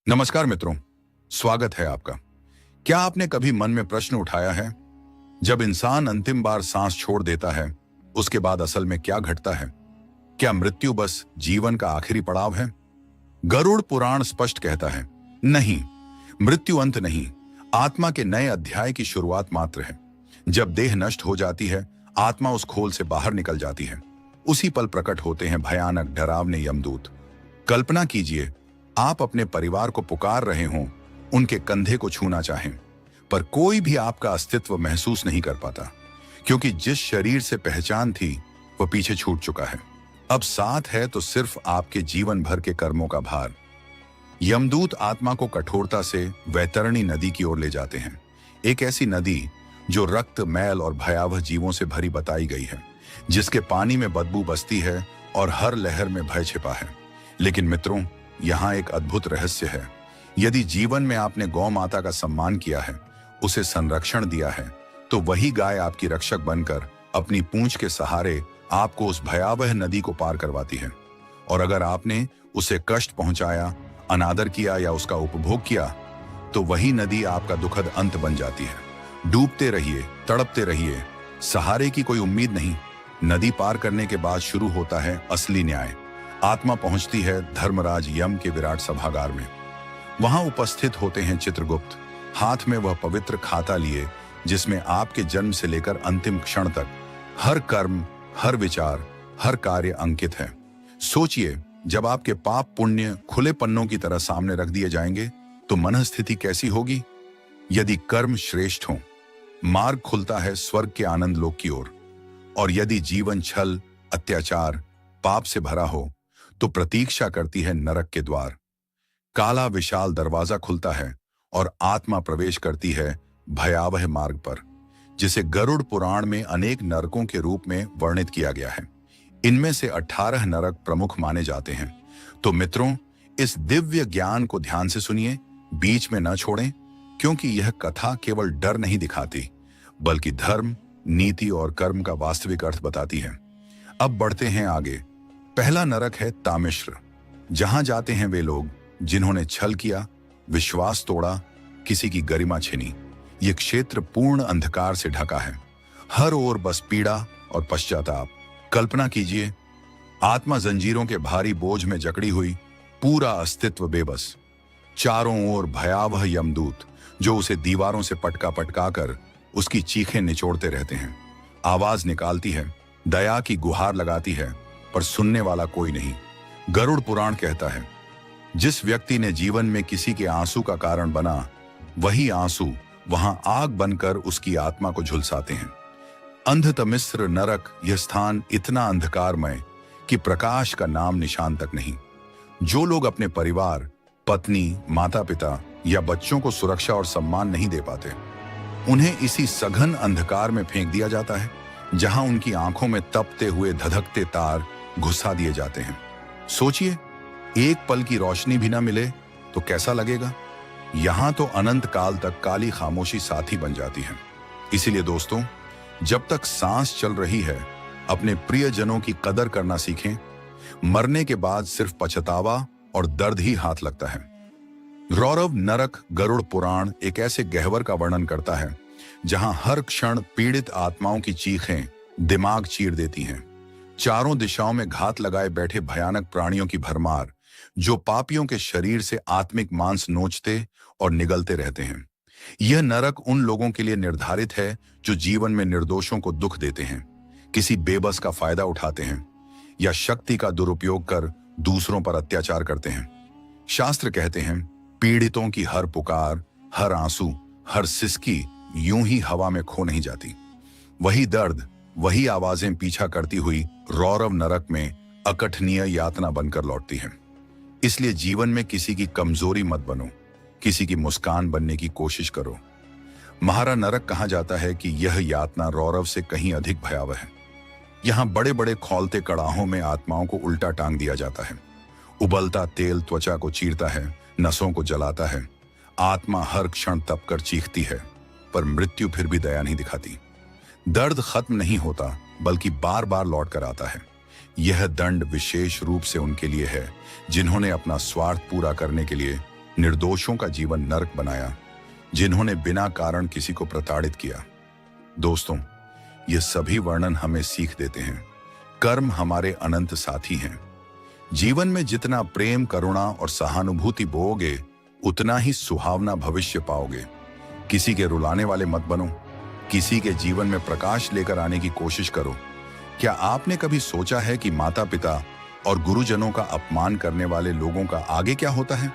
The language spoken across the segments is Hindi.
नमस्कार मित्रों, स्वागत है आपका। क्या आपने कभी मन में प्रश्न उठाया है, जब इंसान अंतिम बार सांस छोड़ देता है, उसके बाद असल में क्या घटता है? क्या मृत्यु बस जीवन का आखिरी पड़ाव है? गरुड़ पुराण स्पष्ट कहता है, नहीं, मृत्यु अंत नहीं, आत्मा के नए अध्याय की शुरुआत मात्र है। जब देह नष्ट हो जाती है, आत्मा उस खोल से बाहर निकल जाती है। उसी पल प्रकट होते हैं भयानक डरावने यमदूत। कल्पना कीजिए, आप अपने परिवार को पुकार रहे हों, उनके कंधे को छूना चाहें, पर कोई भी आपका अस्तित्व महसूस नहीं कर पाता, क्योंकि जिस शरीर से पहचान थी वह पीछे छूट चुका है। अब साथ है तो सिर्फ आपके जीवन भर के कर्मों का भार। यमदूत आत्मा को कठोरता से वैतरणी नदी की ओर ले जाते हैं, एक ऐसी नदी जो रक्त, मैल और भयावह जीवों से भरी बताई गई है, जिसके पानी में बदबू बसती है और हर लहर में भय छिपा है। लेकिन मित्रों, यहाँ एक अद्भुत रहस्य है। यदि जीवन में आपने गौ माता का सम्मान किया है, उसे संरक्षण दिया है, तो वही गाय आपकी रक्षक बनकर अपनी पूंछ के सहारे आपको उस भयावह नदी को पार करवाती है। और अगर आपने उसे कष्ट पहुंचाया, अनादर किया या उसका उपभोग किया, तो वही नदी आपका दुखद अंत बन जाती है। डूबते रहिए, तड़पते रहिए, सहारे की कोई उम्मीद नहीं। नदी पार करने के बाद शुरू होता है असली न्याय। आत्मा पहुंचती है धर्मराज यम के विराट सभागार में। वहां उपस्थित होते हैं चित्रगुप्त, हाथ में वह पवित्र खाता लिए जिसमें आपके जन्म से लेकर अंतिम क्षण तक हर कर्म, हर विचार, हर कार्य अंकित है। सोचिए, जब आपके पाप पुण्य खुले पन्नों की तरह सामने रख दिए जाएंगे, तो मनस्थिति कैसी होगी? यदि कर्म श्रेष्ठ हो, मार्ग खुलता है स्वर्ग के आनंद लोक की ओर, और यदि जीवन छल, अत्याचार, पाप से भरा हो, तो प्रतीक्षा करती है नरक के द्वार। काला विशाल दरवाजा खुलता है और आत्मा प्रवेश करती है भयावह मार्ग पर, जिसे गरुड़ पुराण में अनेक नरकों के रूप में वर्णित किया गया है। इनमें से 18 नरक प्रमुख माने जाते हैं। तो मित्रों, इस दिव्य ज्ञान को ध्यान से सुनिए, बीच में न छोड़ें, क्योंकि यह कथा केवल डर नहीं दिखाती, बल्कि धर्म, नीति और कर्म का वास्तविक अर्थ बताती है। अब बढ़ते हैं आगे। पहला नरक है तामिश्र। जहां जाते हैं वे लोग जिन्होंने छल किया, विश्वास तोड़ा, किसी की गरिमा छीनी। ये क्षेत्र पूर्ण अंधकार से ढका है, हर ओर बस पीड़ा और पश्चाताप। कल्पना कीजिए, आत्मा जंजीरों के भारी बोझ में जकड़ी हुई, पूरा अस्तित्व बेबस। चारों ओर भयावह यमदूत जो उसे दीवारों से पटका पटका कर उसकी चीखें निचोड़ते रहते हैं। आवाज निकालती है, दया की गुहार लगाती है, पर सुनने वाला कोई नहीं। गरुड़ पुराण कहता है, जिस व्यक्ति ने जीवन में किसी के आंसू का कारण बना, वही आंसू वहां आग बनकर उसकी आत्मा को झुलसाते हैं। अंधतमिश्र नरक, यह स्थान इतना अंधकारमय कि प्रकाश का नाम निशान तक नहीं। जो लोग अपने परिवार, पत्नी, माता पिता या बच्चों को सुरक्षा और सम्मान नहीं दे पाते, उन्हें इसी सघन अंधकार में फेंक दिया जाता है, जहां उनकी आंखों में तपते हुए धधकते तार घुसा दिए जाते हैं। सोचिए, एक पल की रोशनी भी ना मिले तो कैसा लगेगा? यहां तो अनंत काल तक काली खामोशी साथी बन जाती है। इसीलिए दोस्तों, जब तक सांस चल रही है, अपने प्रियजनों की कदर करना सीखें। मरने के बाद सिर्फ पछतावा और दर्द ही हाथ लगता है। रौरव नरक गरुड़ पुराण एक ऐसे गहवर का वर्णन करता है जहां हर क्षण पीड़ित आत्माओं की चीखें दिमाग चीर देती हैं। चारों दिशाओं में घात लगाए बैठे भयानक प्राणियों की भरमार, जो पापियों के शरीर से आत्मिक मांस नोचते और निगलते रहते हैं। यह नरक उन लोगों के लिए निर्धारित है जो जीवन में निर्दोषों को दुख देते हैं, किसी बेबस का फायदा उठाते हैं या शक्ति का दुरुपयोग कर दूसरों पर अत्याचार करते हैं। शास्त्र कहते हैं, पीड़ितों की हर पुकार, हर आंसू, हर सिसकी यूं ही हवा में खो नहीं जाती। वही दर्द, वही आवाजें पीछा करती हुई रौरव नरक में अकठनीय यातना बनकर लौटती हैं। इसलिए जीवन में किसी की कमजोरी मत बनो, किसी की मुस्कान बनने की कोशिश करो। महारा नरक कहा जाता है कि यह यातना रौरव से कहीं अधिक भयावह है। यहाँ बड़े बड़े खौलते कड़ाहों में आत्माओं को उल्टा टांग दिया जाता है। उबलता तेल त्वचा को चीरता है, नसों को जलाता है। आत्मा हर क्षण तपकर चीखती है, पर मृत्यु फिर भी दया नहीं दिखाती। दर्द खत्म नहीं होता, बल्कि बार बार लौट कर आता है। यह दंड विशेष रूप से उनके लिए है जिन्होंने अपना स्वार्थ पूरा करने के लिए निर्दोषों का जीवन नरक बनाया, जिन्होंने बिना कारण किसी को प्रताड़ित किया। दोस्तों, ये सभी वर्णन हमें सीख देते हैं, कर्म हमारे अनंत साथी हैं। जीवन में जितना प्रेम, करुणा और सहानुभूति बोओगे, उतना ही सुहावना भविष्य पाओगे। किसी के रुलाने वाले मत बनो, किसी के जीवन में प्रकाश लेकर आने की कोशिश करो। क्या आपने कभी सोचा है कि माता पिता और गुरुजनों का अपमान करने वाले लोगों का आगे क्या होता है?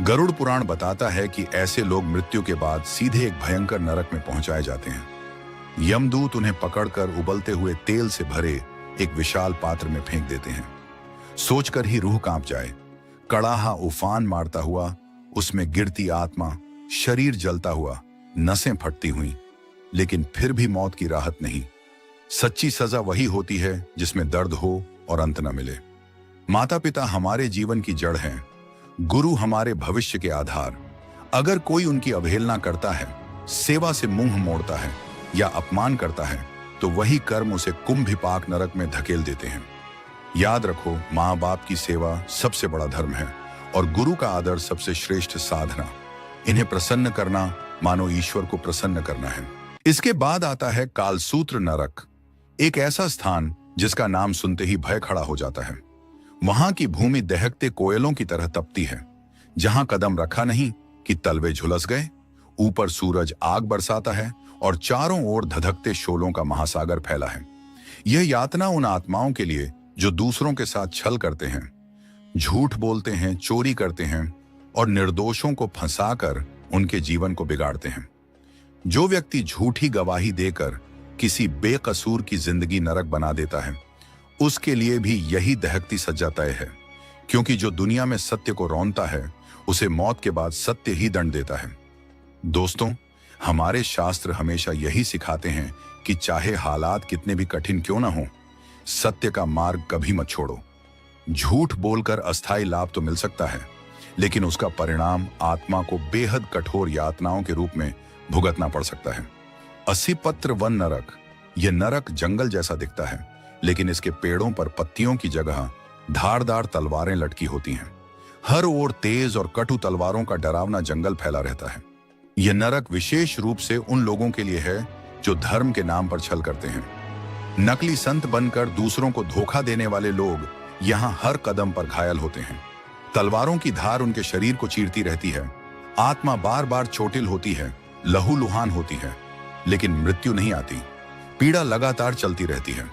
गरुड़ पुराण बताता है कि ऐसे लोग मृत्यु के बाद सीधे एक भयंकर नरक में पहुंचाए जाते हैं। यमदूत उन्हें पकड़कर उबलते हुए तेल से भरे एक विशाल पात्र में फेंक देते हैं। सोचकर ही रूह कांप जाए। कड़ाहा उफान मारता हुआ, उसमें गिरती आत्मा, शरीर जलता हुआ, नसें फटती हुई, लेकिन फिर भी मौत की राहत नहीं। सच्ची सजा वही होती है जिसमें दर्द हो और अंत न मिले। माता पिता हमारे जीवन की जड़ हैं, गुरु हमारे भविष्य के आधार। अगर कोई उनकी अवहेलना करता है, सेवा से मुंह मोड़ता है या अपमान करता है, तो वही कर्म उसे कुंभिपाक नरक में धकेल देते हैं। याद रखो, माँ बाप की सेवा सबसे बड़ा धर्म है और गुरु का आदर सबसे श्रेष्ठ साधना। इन्हें प्रसन्न करना मानो ईश्वर को प्रसन्न करना है। इसके बाद आता है कालसूत्र नरक, एक ऐसा स्थान जिसका नाम सुनते ही भय खड़ा हो जाता है। वहां की भूमि दहकते कोयलों की तरह तपती है। जहां कदम रखा नहीं कि तलवे झुलस गए। ऊपर सूरज आग बरसाता है और चारों ओर धधकते शोलों का महासागर फैला है। यह यातना उन आत्माओं के लिए जो दूसरों के साथ छल करते हैं, झूठ बोलते हैं, चोरी करते हैं और निर्दोषों को फंसाकर उनके जीवन को बिगाड़ते हैं। जो व्यक्ति झूठी गवाही देकर किसी बेकसूर की जिंदगी नरक बना देता है, उसके लिए भी यही दहकती सजा तय है, क्योंकि जो दुनिया में सत्य को रौंदता है, उसे मौत के बाद सत्य ही दंड देता है। दोस्तों, हमारे शास्त्र हमेशा यही सिखाते हैं कि चाहे हालात कितने भी कठिन क्यों ना हो, सत्य का मार्ग कभी मत छोड़ो। झूठ बोलकर अस्थायी लाभ तो मिल सकता है, लेकिन उसका परिणाम आत्मा को बेहद कठोर यातनाओं के रूप में भुगतना पड़ सकता है। 80 पत्र वन नरक, यह नरक जंगल जैसा दिखता है, लेकिन इसके पेड़ों पर पत्तियों की जगह धारदार तलवारें लटकी होती हैं। हर ओर तेज और कटु तलवारों का डरावना जंगल फैला रहता है। यह नरक विशेष रूप से उन लोगों के लिए है जो धर्म के नाम पर छल करते हैं। नकली संत बनकर दूसरों को धोखा देने वाले लोग यहाँ हर कदम पर घायल होते हैं। तलवारों की धार उनके शरीर को चीरती रहती है। आत्मा बार बार चोटिल होती है, लहूलुहान होती है, लेकिन मृत्यु नहीं आती। पीड़ा लगातार चलती रहती है।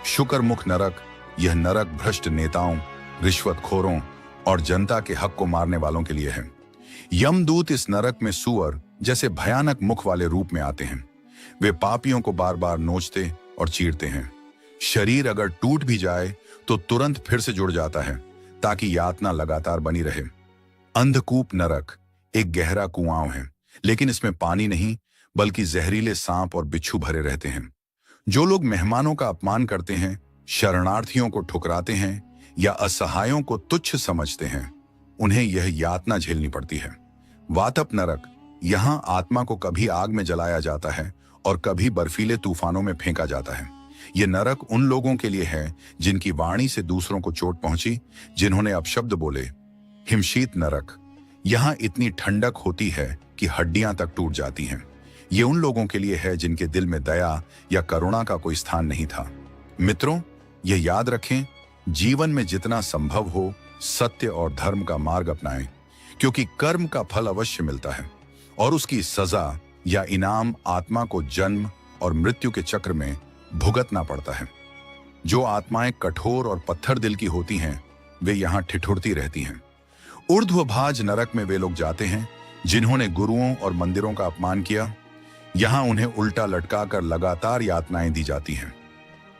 शुक्रमुख नरक, यह नरक भ्रष्ट नेताओं, रिश्वतखोरों और जनता के हक को मारने वालों के लिए है। यमदूत इस नरक में सुअर जैसे भयानक मुख वाले रूप में आते हैं। वे पापियों को बार बार नोचते और चीरते हैं। शरीर अगर टूट भी जाए तो तुरंत फिर से जुड़ जाता है, ताकि यातना लगातार बनी रहे। अंधकूप नरक एक गहरा कुआं है, लेकिन इसमें पानी नहीं बल्कि जहरीले सांप और बिच्छू भरे रहते हैं। जो लोग मेहमानों का अपमान करते हैं, शरणार्थियों को ठुकराते हैं या असहायों को तुच्छ समझते हैं, उन्हें यह यातना झेलनी पड़ती है। वातप नरक, यहाँ आत्मा को कभी आग में जलाया जाता है और कभी बर्फीले तूफानों में फेंका जाता है। यह नरक उन लोगों के लिए है जिनकी वाणी से दूसरों को चोट पहुंची, जिन्होंने अपशब्द बोले। हिमशीत नरक, यहाँ इतनी ठंडक होती है कि हड्डियां तक टूट जाती हैं। ये उन लोगों के लिए है जिनके दिल में दया या करुणा का कोई स्थान नहीं था। मित्रों, यह याद रखें, जीवन में जितना संभव हो सत्य और धर्म का मार्ग अपनाएं, क्योंकि कर्म का फल अवश्य मिलता है और उसकी सजा या इनाम आत्मा को जन्म और मृत्यु के चक्र में भुगतना पड़ता है। जो आत्माएं कठोर और पत्थर दिल की होती हैं, वे यहाँ ठिठुरती रहती हैं। ऊर्ध्वभाज नरक में वे लोग जाते हैं जिन्होंने गुरुओं और मंदिरों का अपमान किया। यहाँ उन्हें उल्टा लटकाकर लगातार यातनाएं दी जाती हैं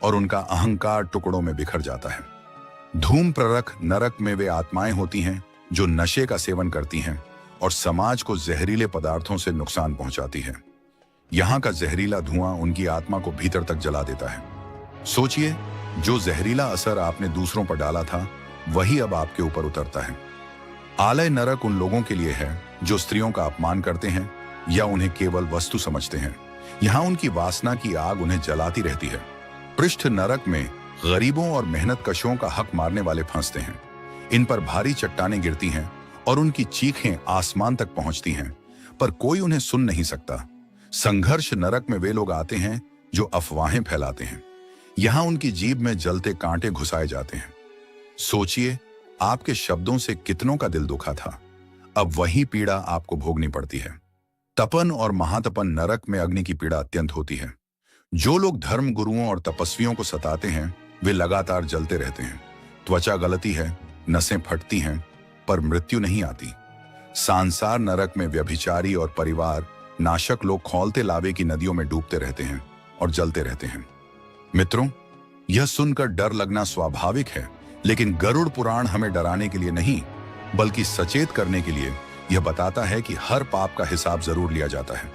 और उनका अहंकार टुकड़ों में बिखर जाता है। धूम प्ररख नरक में वे आत्माएं होती हैं जो नशे का सेवन करती हैं और समाज को जहरीले पदार्थों से नुकसान पहुंचाती है। यहाँ का जहरीला धुआं उनकी आत्मा को भीतर तक जला देता है। सोचिए, जो जहरीला असर आपने दूसरों पर डाला था, वही अब आपके ऊपर उतरता है। आलय नरक उन लोगों के लिए है जो स्त्रियों का अपमान करते हैं या उन्हें केवल वस्तु समझते हैं। यहाँ उनकी वासना की आग उन्हें जलाती रहती है। पृष्ठ नरक में गरीबों और मेहनत कशों का हक मारने वाले फंसते हैं। इन पर भारी चट्टानें गिरती हैं और उनकी चीखें आसमान तक पहुंचती हैं, पर कोई उन्हें सुन नहीं सकता। संघर्ष नरक में वे लोग आते हैं जो अफवाहें फैलाते हैं। यहां उनकी जीभ में जलते कांटे घुसाए जाते हैं। सोचिए, आपके शब्दों से कितनों का दिल दुखा था, अब वही पीड़ा आपको भोगनी पड़ती है। तपन और महातपन नरक में अग्नि की पीड़ा अत्यंत होती है। जो लोग धर्म गुरुओं और तपस्वियों को सताते हैं वे लगातार जलते रहते हैं। त्वचा गलती है, नसें फटती हैं, पर मृत्यु नहीं आती। सांसार नरक में व्यभिचारी और परिवार नाशक लोग खौलते लावे की नदियों में डूबते रहते हैं और जलते रहते हैं। मित्रों, यह सुनकर डर लगना स्वाभाविक है, लेकिन गरुड़ पुराण हमें डराने के लिए नहीं बल्कि सचेत करने के लिए यह बताता है कि हर पाप का हिसाब जरूर लिया जाता है।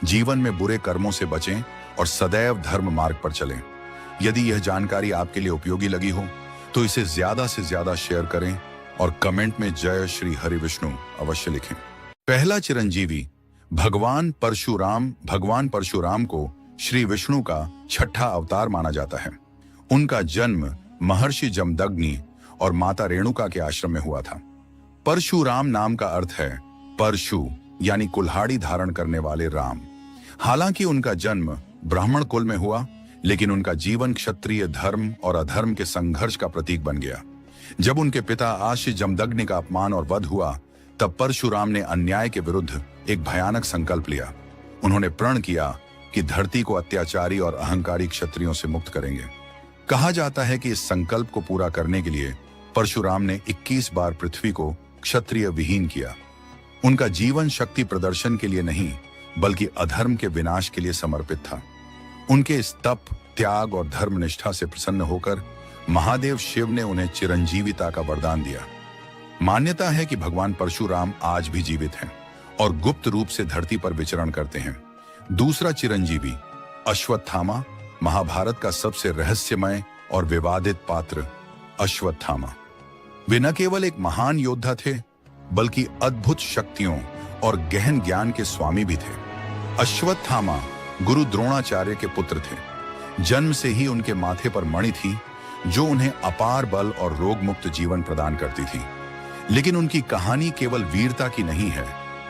जीवन में बुरे कर्मों से बचें और सदैव धर्म मार्ग पर चलें। यदि यह जानकारी आपके लिए उपयोगी लगी हो तो इसे ज्यादा से ज्यादा शेयर करें और कमेंट में जय श्री हरि विष्णु अवश्य लिखें। पहला चिरंजीवी भगवान परशुराम को श्री विष्णु का छठा अवतार माना जाता है। उनका जन्म महर्षि जमदग्नि और माता रेणुका के आश्रम में हुआ था। परशुराम नाम का अर्थ है परशु यानी कुल्हाड़ी धारण करने वाले राम। हालांकि उनका जन्म ब्राह्मण कुल में हुआ, लेकिन उनका जीवन क्षत्रिय धर्म और अधर्म के संघर्ष का प्रतीक बन गया। जब उनके पिता आशी जमदग्नि का अपमान और वध हुआ, तब परशुराम ने अन्याय के विरुद्ध एक भयानक संकल्प लिया। उन्होंने प्रण किया कि धरती को अत्याचारी और अहंकारी क्षत्रियों से मुक्त करेंगे। कहा जाता है कि इस संकल्प को पूरा करने के लिए परशुराम ने 21 बार पृथ्वी को क्षत्रिय विहीन किया। उनका जीवन शक्ति प्रदर्शन के लिए नहीं बल्कि अधर्म के विनाश के लिए समर्पित था। उनके इस तप, त्याग और धर्मनिष्ठा से प्रसन्न होकर महादेव शिव ने उन्हें चिरंजीविता का वरदान दिया। मान्यता है कि भगवान परशुराम आज भी जीवित हैं और गुप्त रूप से धरती पर विचरण करते हैं। दूसरा चिरंजीवी अश्वत्थामा, महाभारत का सबसे रहस्यमय और विवादित पात्र अश्वत्थामा। वे न केवल एक महान योद्धा थे बल्कि अद्भुत शक्तियों और गहन ज्ञान के स्वामी भी थे। अश्वत्थामा गुरु द्रोणाचार्य के पुत्र थे। जन्म से ही उनके माथे पर मणि थी जो उन्हें अपार बल और रोग मुक्त जीवन प्रदान करती थी। लेकिन उनकी कहानी केवल वीरता की नहीं है,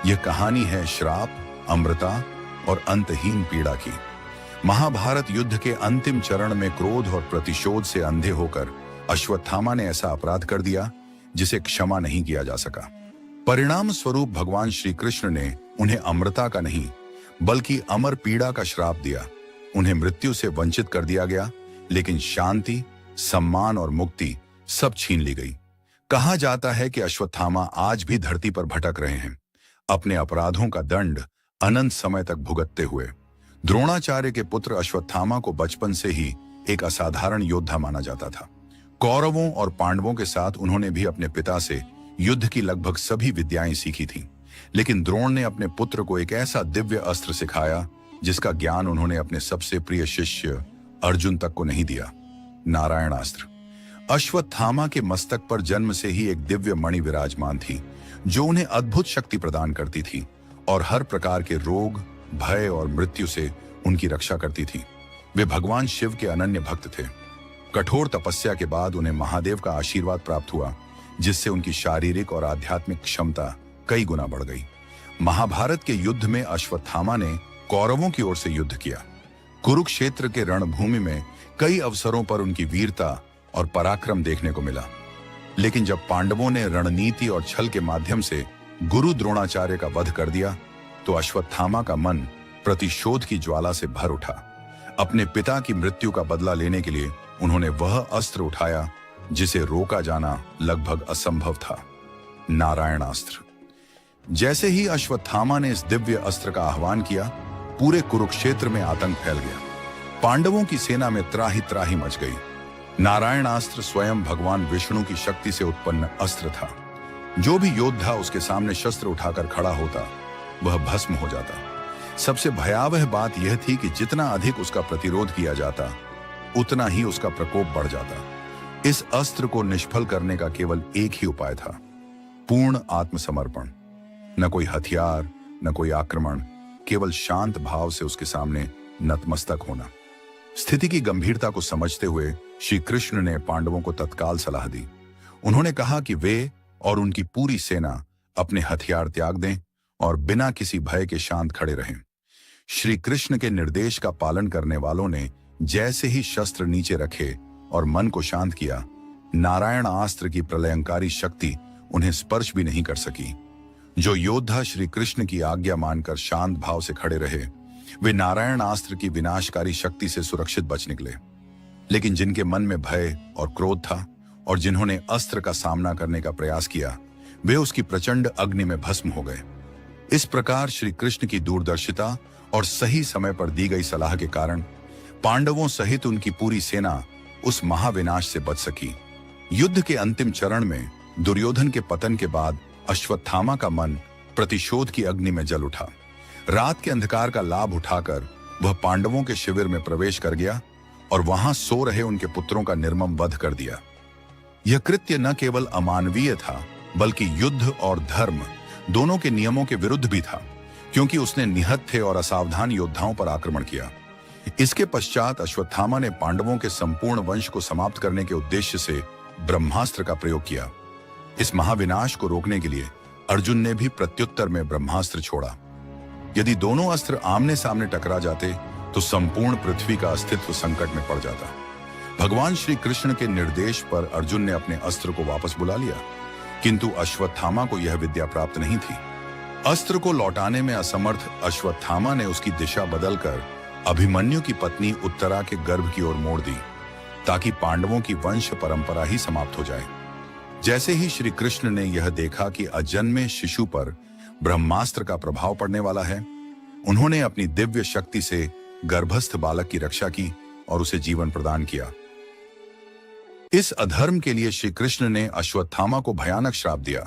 यह कहानी है श्राप, अमृता और अंतहीन पीड़ा की। महाभारत युद्ध के अंतिम चरण में क्रोध और प्रतिशोध से अंधे होकर अश्वत्थामा ने ऐसा अपराध कर दिया जिसे क्षमा नहीं किया जा सका। परिणाम स्वरूप भगवान श्री कृष्ण ने उन्हें अमृता का नहीं बल्कि अमर पीड़ा का श्राप दिया। उन्हें मृत्यु से वंचित कर दिया गया, लेकिन शांति, सम्मान और मुक्ति सब छीन ली गई। कहा जाता है कि अश्वत्थामा आज भी धरती पर भटक रहे हैं, अपने अपराधों का दंड अनंत समय तक भुगतते हुए। द्रोणाचार्य के पुत्र अश्वत्थामा को बचपन से ही एक असाधारण योद्धा माना जाता था। कौरवों और पांडवों के साथ उन्होंने भी अपने पिता से युद्ध की लगभग सभी विद्याएं सीखी थीं। लेकिन द्रोण ने अपने पुत्र को एक ऐसा दिव्य अस्त्र सिखाया जिसका ज्ञान उन्होंने अपने सबसे प्रिय शिष्य अर्जुन तक को नहीं दिया, नारायणास्त्र। अश्वत्थामा के मस्तक पर जन्म से ही एक दिव्य मणि विराजमान थी जो उन्हें अद्भुत शक्ति प्रदान करती थी और हर प्रकार के रोग, भय और मृत्यु से उनकी रक्षा करती थी। वे भगवान शिव के अनन्य भक्त थे। कठोर तपस्या के बाद उन्हें महादेव का आशीर्वाद प्राप्त हुआ, जिससे उनकी शारीरिक और आध्यात्मिक क्षमता कई गुना बढ़ गई। महाभारत के युद्ध में अश्वत्थामा ने कौरवों की ओर से युद्ध किया। कुरुक्षेत्र के रणभूमि में कई अवसरों पर उनकी वीरता और पराक्रम देखने को मिला। लेकिन जब पांडवों ने रणनीति और छल के माध्यम से गुरु द्रोणाचार्य का वध कर दिया, तो अश्वत्थामा का मन प्रतिशोध की ज्वाला से भर उठा। अपने पिता की मृत्यु का बदला लेने के लिए उन्होंने वह अस्त्र उठाया जिसे रोका जाना लगभग असंभव था, नारायणास्त्र। जैसे ही अश्वत्थामा ने इस दिव्य अस्त्र का आह्वान किया, पूरे कुरुक्षेत्र में आतंक फैल गया। पांडवों की सेना में त्राही त्राही मच गई। नारायणास्त्र स्वयं भगवान विष्णु की शक्ति से उत्पन्न अस्त्र था। जो भी योद्धा उसके सामने शस्त्र उठाकर खड़ा होता वह भस्म हो जाता। सबसे भयावह बात यह थी कि जितना अधिक उसका प्रतिरोध किया जाता उतना ही उसका प्रकोप बढ़ जाता। इस अस्त्र को निष्फल करने का केवल एक ही उपाय था, पूर्ण आत्मसमर्पण। न कोई हथियार, न कोई आक्रमण, केवल शांत भाव से उसके सामने नतमस्तक होना। स्थिति की गंभीरता को समझते हुए श्री कृष्ण ने पांडवों को तत्काल सलाह दी। उन्होंने कहा कि वे और उनकी पूरी सेना अपने हथियार त्याग दें और बिना किसी भय के शांत खड़े रहें। श्री कृष्ण के निर्देश का पालन करने वालों ने जैसे ही शस्त्र नीचे रखे और मन को शांत किया, नारायण अस्त्र की प्रलयंकारी शक्ति उन्हें स्पर्श भी नहीं कर सकी। जो योद्धा श्री कृष्ण की आज्ञा मानकर शांत भाव से खड़े रहे, वे नारायण अस्त्र की विनाशकारी शक्ति से सुरक्षित बच निकले। लेकिन जिनके मन में भय और क्रोध था और जिन्होंने अस्त्र का सामना करने का प्रयास किया, वे उसकी प्रचंड अग्नि में भस्म हो गए। इस प्रकार श्री कृष्ण की दूरदर्शिता और सही समय पर दी गई सलाह के कारण पांडवों सहित उनकी पूरी सेना उस महाविनाश से बच सकी। युद्ध के अंतिम चरण में दुर्योधन के पतन के बाद अश्वत्थामा का मन प्रतिशोध की अग्नि में जल उठा। रात के अंधकार का लाभ उठाकर वह पांडवों के शिविर में प्रवेश कर गया और वहां सो रहे उनके पुत्रों का निर्मम वध कर दिया। यह कृत्य न केवल अमानवीय था, बल्कि युद्ध और धर्म दोनों के नियमों के विरुद्ध भी था, क्योंकि उसने निहत्थे और असावधान योद्धाओं पर आक्रमण किया। इसके पश्चात अश्वत्थामा ने पांडवों के संपूर्ण वंश को समाप्त करने के उद्देश्य से ब्रह्मास्त्र का प्रयोग किया। इस महाविनाश को रोकने के लिए अर्जुन ने भी प्रत्युत्तर में ब्रह्मास्त्र छोड़ा। यदि दोनों अस्त्र आमने सामने टकरा जाते तो संपूर्ण पृथ्वी का अस्तित्व संकट में पड़ जाता। भगवान श्री कृष्ण के निर्देश पर अर्जुन ने अपने अस्त्र को वापस बुला लिया, किंतु अश्वत्थामा को यह विद्या प्राप्त नहीं थी। अस्त्र को लौटाने में असमर्थ अश्वत्थामा ने उसकी दिशा बदलकर अभिमन्यु की पत्नी उत्तरा के गर्भ की ओर मोड़ दी, ताकि पांडवों की वंश परंपरा ही समाप्त हो जाए। जैसे ही श्री कृष्ण ने यह देखा कि अजन्मे शिशु पर ब्रह्मास्त्र का प्रभाव पड़ने वाला है, उन्होंने अपनी दिव्य शक्ति से गर्भस्थ बालक की रक्षा की और उसे जीवन प्रदान किया। इस अधर्म के लिए श्री कृष्ण ने अश्वत्थामा को भयानक श्राप दिया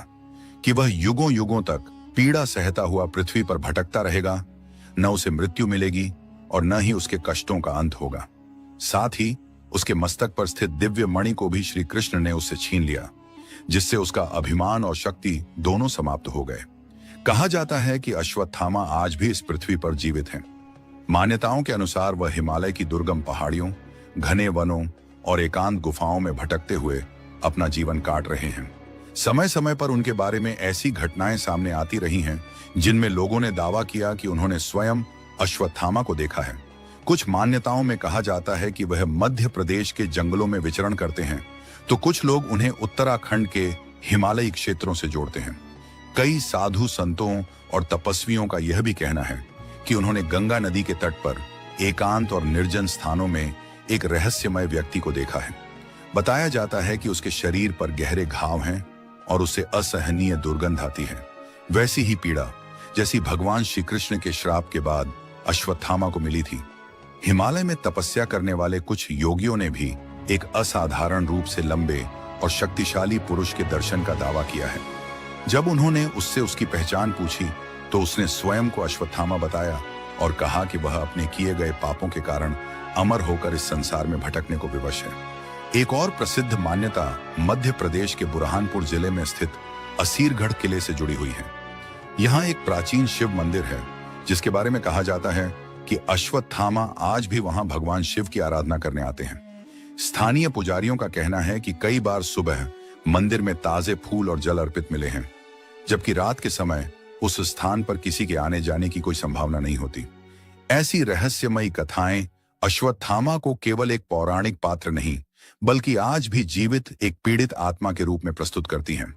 कि वह युगों युगों तक पीड़ा सहता हुआ पृथ्वी पर भटकता रहेगा, न उसे मृत्यु मिलेगी और न ही उसके कष्टों का अंत होगा। साथ ही उसके मस्तक पर स्थित दिव्य मणि को भी श्री कृष्ण ने उससे छीन लिया, जिससे उसका अभिमान और शक्ति दोनों समाप्त हो गए। कहा जाता है कि अश्वत्थामा आज भी इस पृथ्वी पर जीवित हैं। मान्यताओं के अनुसार वह हिमालय की दुर्गम पहाड़ियों, घने वनों और एकांत गुफाओं में भटकते हुए अपना जीवन काट रहे हैं। समय समय पर उनके बारे में ऐसी घटनाएं सामने आती रही हैं जिनमें लोगों ने दावा किया कि उन्होंने स्वयं अश्वत्थामा को देखा है। कुछ मान्यताओं में कहा जाता है कि वह मध्य प्रदेश के जंगलों में विचरण करते हैं, तो कुछ लोग उन्हें उत्तराखंड के हिमालयी क्षेत्रों से जोड़ते हैं। कई साधु संतों और तपस्वियों का यह भी कहना है कि उन्होंने गंगा नदी के तट पर एकांत और निर्जन स्थानों में एक रहस्यमय व्यक्ति को देखा है। बताया जाता है कि उसके शरीर पर गहरे घाव हैं और उसे असहनीय दुर्गंध आती है, वैसी ही पीड़ा जैसी भगवान श्री कृष्ण के श्राप के बाद अश्वत्थामा को मिली थी। हिमालय में तपस्या करने वाले कुछ योगियों ने भी एक असाधारण रूप से लंबे और शक्तिशाली पुरुष के दर्शन का दावा किया है। जब उन्होंने उससे उसकी पहचान पूछी तो उसने स्वयं को अश्वत्थामा बताया और कहा कि वह अपने किए गए पापों के कारण अमर होकर इस संसार में भटकने को विवश है। एक और प्रसिद्ध मान्यता मध्य प्रदेश के बुरहानपुर जिले में स्थित असीरगढ़ किले से जुड़ी हुई है। यहाँ एक प्राचीन शिव मंदिर है, जिसके बारे में कहा जाता है कि अश्वत्थामा आज भी वहां भगवान शिव की आराधना करने आते हैं। स्थानीय पुजारियों का कहना है कि कई बार सुबह मंदिर में ताजे फूल और जल अर्पित मिले हैं, जबकि रात के समय उस स्थान पर किसी के आने जाने की कोई संभावना नहीं होती। ऐसी रहस्यमयी कथाएं अश्वत्थामा को केवल एक पौराणिक पात्र नहीं, बल्कि आज भी जीवित एक पीड़ित आत्मा के रूप में प्रस्तुत करती हैं।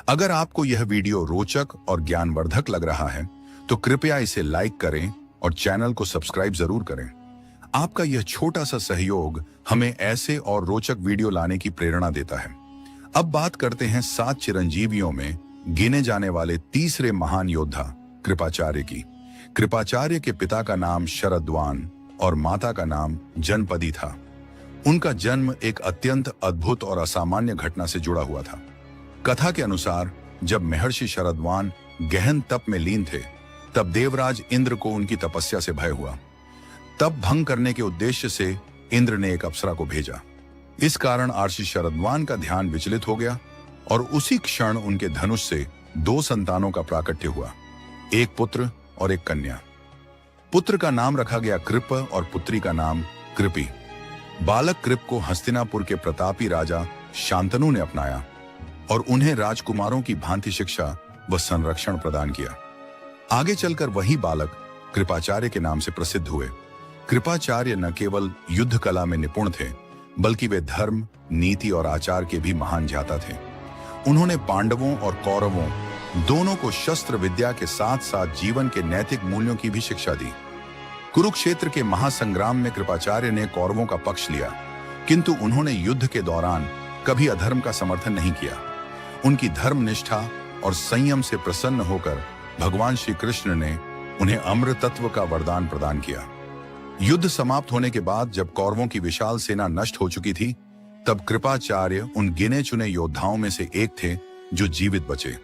अगर आपको यह वीडियो रोचक और ज्ञानवर्धक लग रहा है तो कृपया इसे लाइक करें और चैनल को सब्सक्राइब जरूर करें। आपका यह छोटा सा सहयोग हमें ऐसे और रोचक वीडियो लाने की प्रेरणा देता है। अब बात करते हैं 7 चिरंजीवियों में गिने जाने वाले तीसरे महान योद्धा कृपाचार्य की। कृपाचार्य के पिता का नाम शरद्वान और माता का नाम जनपदी था। उनका जन्म एक अत्यंत अद्भुत और असामान्य घटना से जुड़ा हुआ था। कथा के अनुसार जब महर्षि शरद्वान गहन तप में लीन थे, तब देवराज इंद्र को उनकी तपस्या से भय हुआ। तप भंग करने के उद्देश्य से इंद्र ने एक अप्सरा को भेजा। इस कारण आर्षि शरद्वान का ध्यान विचलित हो गया और उसी क्षण उनके धनुष से 2 संतानों का प्राकट्य हुआ, एक पुत्र और एक कन्या। पुत्र का नाम रखा गया कृप और पुत्री का नाम कृपी। बालक कृप को हस्तिनापुर के प्रतापी राजा शांतनु ने अपनाया और उन्हें राजकुमारों की भांति शिक्षा व संरक्षण प्रदान किया। आगे चलकर वही बालक कृपाचार्य के नाम से प्रसिद्ध हुए। कृपाचार्य न केवल युद्ध कला में निपुण थे, बल्कि वे धर्म, नीति और आचार के भी महान ज्ञाता थे। उन्होंने पांडवों और कौरवों दोनों को शस्त्र विद्या के साथ साथ जीवन के नैतिक मूल्यों की भी शिक्षा दी। कुरुक्षेत्र के महासंग्राम में कृपाचार्य ने कौरवों का पक्ष लिया, किंतु उन्होंने युद्ध के दौरान कभी अधर्म का समर्थन नहीं किया। उनकी धर्मनिष्ठा और संयम से प्रसन्न होकर भगवान श्री कृष्ण ने उन्हें अमृत तत्व का वरदान प्रदान किया। युद्ध समाप्त होने के बाद जब कौरवों की विशाल सेना नष्ट हो चुकी थी, तब कृपाचार्य उन गिने चुने योद्धाओं में से एक थे जो जीवित बचे।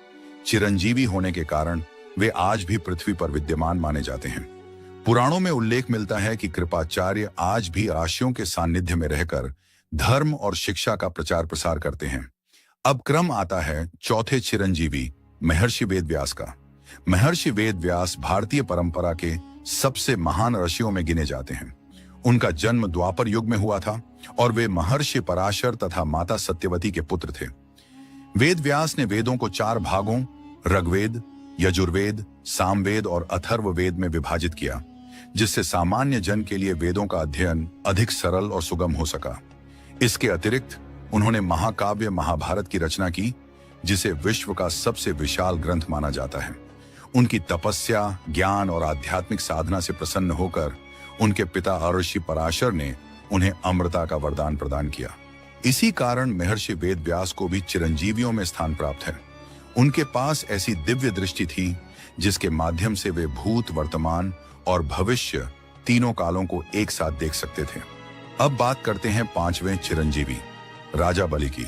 चिरंजीवी होने के कारण वे आज भी पृथ्वी पर विद्यमान माने जाते हैं। पुराणों में उल्लेख मिलता है कि कृपाचार्य आज भी आर्षियों के सानिध्य में रहकर धर्म और शिक्षा का प्रचार प्रसार करते हैं। अब क्रम आता है चौथे चिरंजीवी महर्षि वेदव्यास का। महर्षि वेदव्यास भारतीय परंपरा के सबसे महान ऋषियों में गिने जाते हैं। उनका जन्म द्वापर युग में हुआ था और वे महर्षि पराशर तथा माता सत्यवती के पुत्र थे। वेदव्यास ने वेदों को 4 भागों ऋग्वेद, यजुर्वेद, सामवेद और अथर्ववेद में विभाजित किया, जिससे सामान्य जन के लिए वेदों का अध्ययन अधिक सरल और सुगम हो सका। इसके अतिरिक्त उन्होंने महाकाव्य महाभारत की रचना की, जिसे विश्व का सबसे विशाल ग्रंथ माना जाता है। उनकी तपस्या, ज्ञान और आध्यात्मिक साधना से प्रसन्न होकर उनके पिता ऋषि पराशर ने उन्हें अमृता का वरदान प्रदान किया। इसी कारण महर्षि वेदव्यास को भी चिरंजीवियों में स्थान प्राप्त है। उनके पास ऐसी दिव्य दृष्टि थी जिसके माध्यम से वे भूत, वर्तमान और भविष्य तीनों कालों को एक साथ देख सकते थे। अब बात करते हैं 5वें चिरंजीवी राजा बलि की।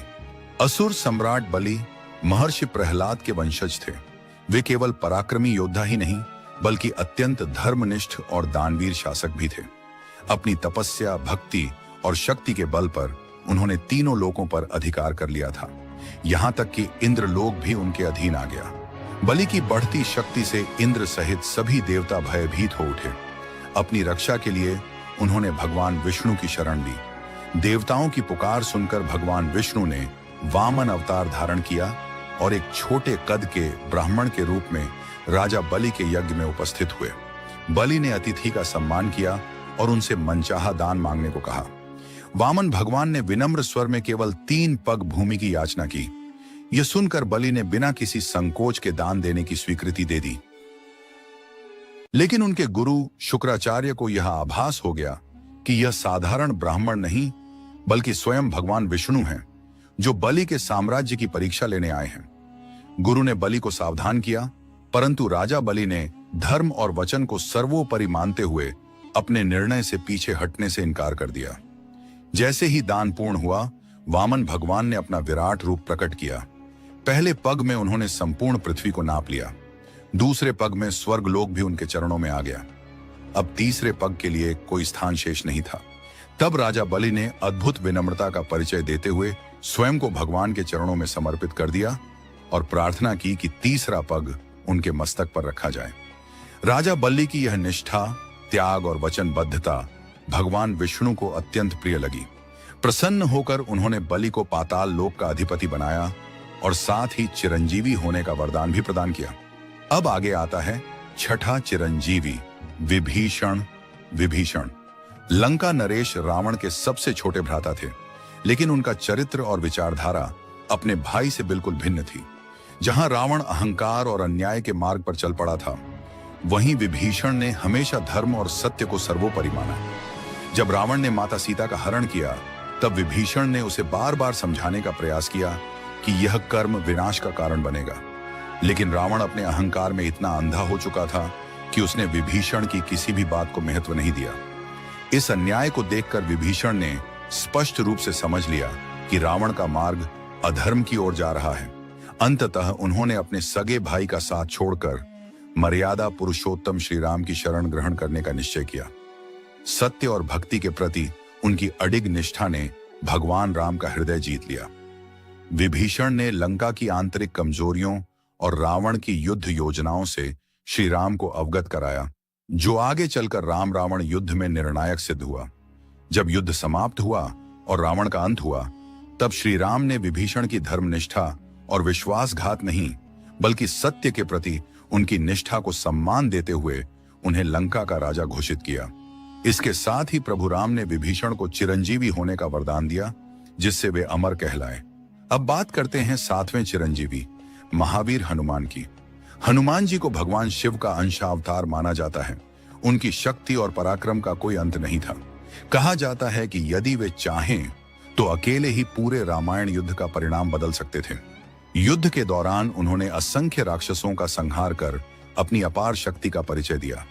असुर सम्राट बलि महर्षि प्रहलाद के वंशज थे। वे केवल पराक्रमी योद्धा ही नहीं, बल्कि अत्यंत धर्मनिष्ठ और दानवीर शासक भी थे। अपनी तपस्या, भक्ति और शक्ति के बल पर उन्होंने तीनों लोकों पर अधिकार कर लिया था। यहाँ तक कि इंद्रलोक भी उनके अधीन आ गया। बलि की बढ़ती शक्ति से इंद्र सहित सभी देवता भयभीत हो उठे। अपनी रक्षा के लिए उन्होंने भगवान विष्णु की शरण ली। देवताओं की पुकार सुनकर भगवान विष्णु ने वामन अवतार धारण किया और एक छोटे कद के ब्राह्मण के रूप में राजा बलि के यज्ञ में उपस्थित हुए। बलि ने अतिथि का सम्मान किया और उनसे मनचाहा दान मांगने को कहा। वामन भगवान ने विनम्र स्वर में केवल 3 पग भूमि की याचना की। यह सुनकर बलि ने बिना किसी संकोच के दान देने की स्वीकृति दे दी। लेकिन उनके गुरु शुक्राचार्य को यह आभास हो गया कि यह साधारण ब्राह्मण नहीं, बल्कि स्वयं भगवान विष्णु हैं, जो बलि के साम्राज्य की परीक्षा लेने आए हैं। गुरु ने बलि को सावधान किया, परंतु राजा बलि ने धर्म और वचन को सर्वोपरि मानते हुए अपने निर्णय से पीछे हटने से इनकार कर दिया। जैसे ही दान पूर्ण हुआ, वामन भगवान ने अपना विराट रूप प्रकट किया। पहले पग में उन्होंने संपूर्ण पृथ्वी को नाप लिया। दूसरे पग में स्वर्गलोक भी उनके चरणों में आ गया। अब तीसरे पग के लिए कोई स्थान शेष नहीं था। तब राजा बलि ने अद्भुत विनम्रता का परिचय देते हुए स्वयं को भगवान के चरणों में समर्पित कर दिया और प्रार्थना की कि तीसरा पग उनके मस्तक पर रखा जाए। राजा बलि की यह निष्ठा, त्याग और वचनबद्धता भगवान विष्णु को अत्यंत प्रिय लगी। प्रसन्न होकर उन्होंने बलि को पाताल लोक का अधिपति बनाया और साथ ही चिरंजीवी होने का वरदान भी प्रदान किया। अब आगे आता है 6ठा चिरंजीवी विभीषण। विभीषण लंका नरेश रावण के सबसे छोटे भ्राता थे, लेकिन उनका चरित्र और विचारधारा अपने भाई से बिल्कुल भिन्न थी। जहां रावण अहंकार और अन्याय के मार्ग पर चल पड़ा था, वहीं विभीषण ने हमेशा धर्म और सत्य को सर्वोपरि माना। जब रावण ने माता सीता का हरण किया, तब विभीषण ने उसे बार बार समझाने का प्रयास किया कि यह कर्म विनाश का कारण बनेगा। लेकिन रावण अपने अहंकार में इतना अंधा हो चुका था कि उसने विभीषण की किसी भी बात को महत्व नहीं दिया। इस अन्याय को देखकर विभीषण ने स्पष्ट रूप से समझ लिया कि रावण का मार्ग अधर्म की ओर जा रहा है। अंततः उन्होंने अपने सगे भाई का साथ छोड़कर मर्यादा पुरुषोत्तम श्री राम की शरण ग्रहण करने का निश्चय किया। सत्य और भक्ति के प्रति उनकी अडिग निष्ठा ने भगवान राम का हृदय जीत लिया। विभीषण ने लंका की आंतरिक कमजोरियों और रावण की युद्ध योजनाओं से श्री राम को अवगत कराया, जो आगे चलकर राम रावण युद्ध में निर्णायक सिद्ध हुआ। जब युद्ध समाप्त हुआ और रावण का अंत हुआ, तब श्री राम ने विभीषण की धर्मनिष्ठा और विश्वासघात नहीं, बल्कि सत्य के प्रति उनकी निष्ठा को सम्मान देते हुए उन्हें लंका का राजा घोषित किया। इसके साथ ही प्रभु राम ने विभीषण को चिरंजीवी होने का वरदान दिया, जिससे वे अमर कहलाए। अब बात करते हैं सातवें चिरंजीवी महावीर हनुमान की। हनुमान जी को भगवान शिव का अंशावतार माना जाता है। उनकी शक्ति और पराक्रम का कोई अंत नहीं था। कहा जाता है कि यदि वे चाहें तो अकेले ही पूरे रामायण युद्ध का परिणाम बदल सकते थे। युद्ध के दौरान उन्होंने असंख्य राक्षसों का संहार कर अपनी अपार शक्ति का परिचय दिया।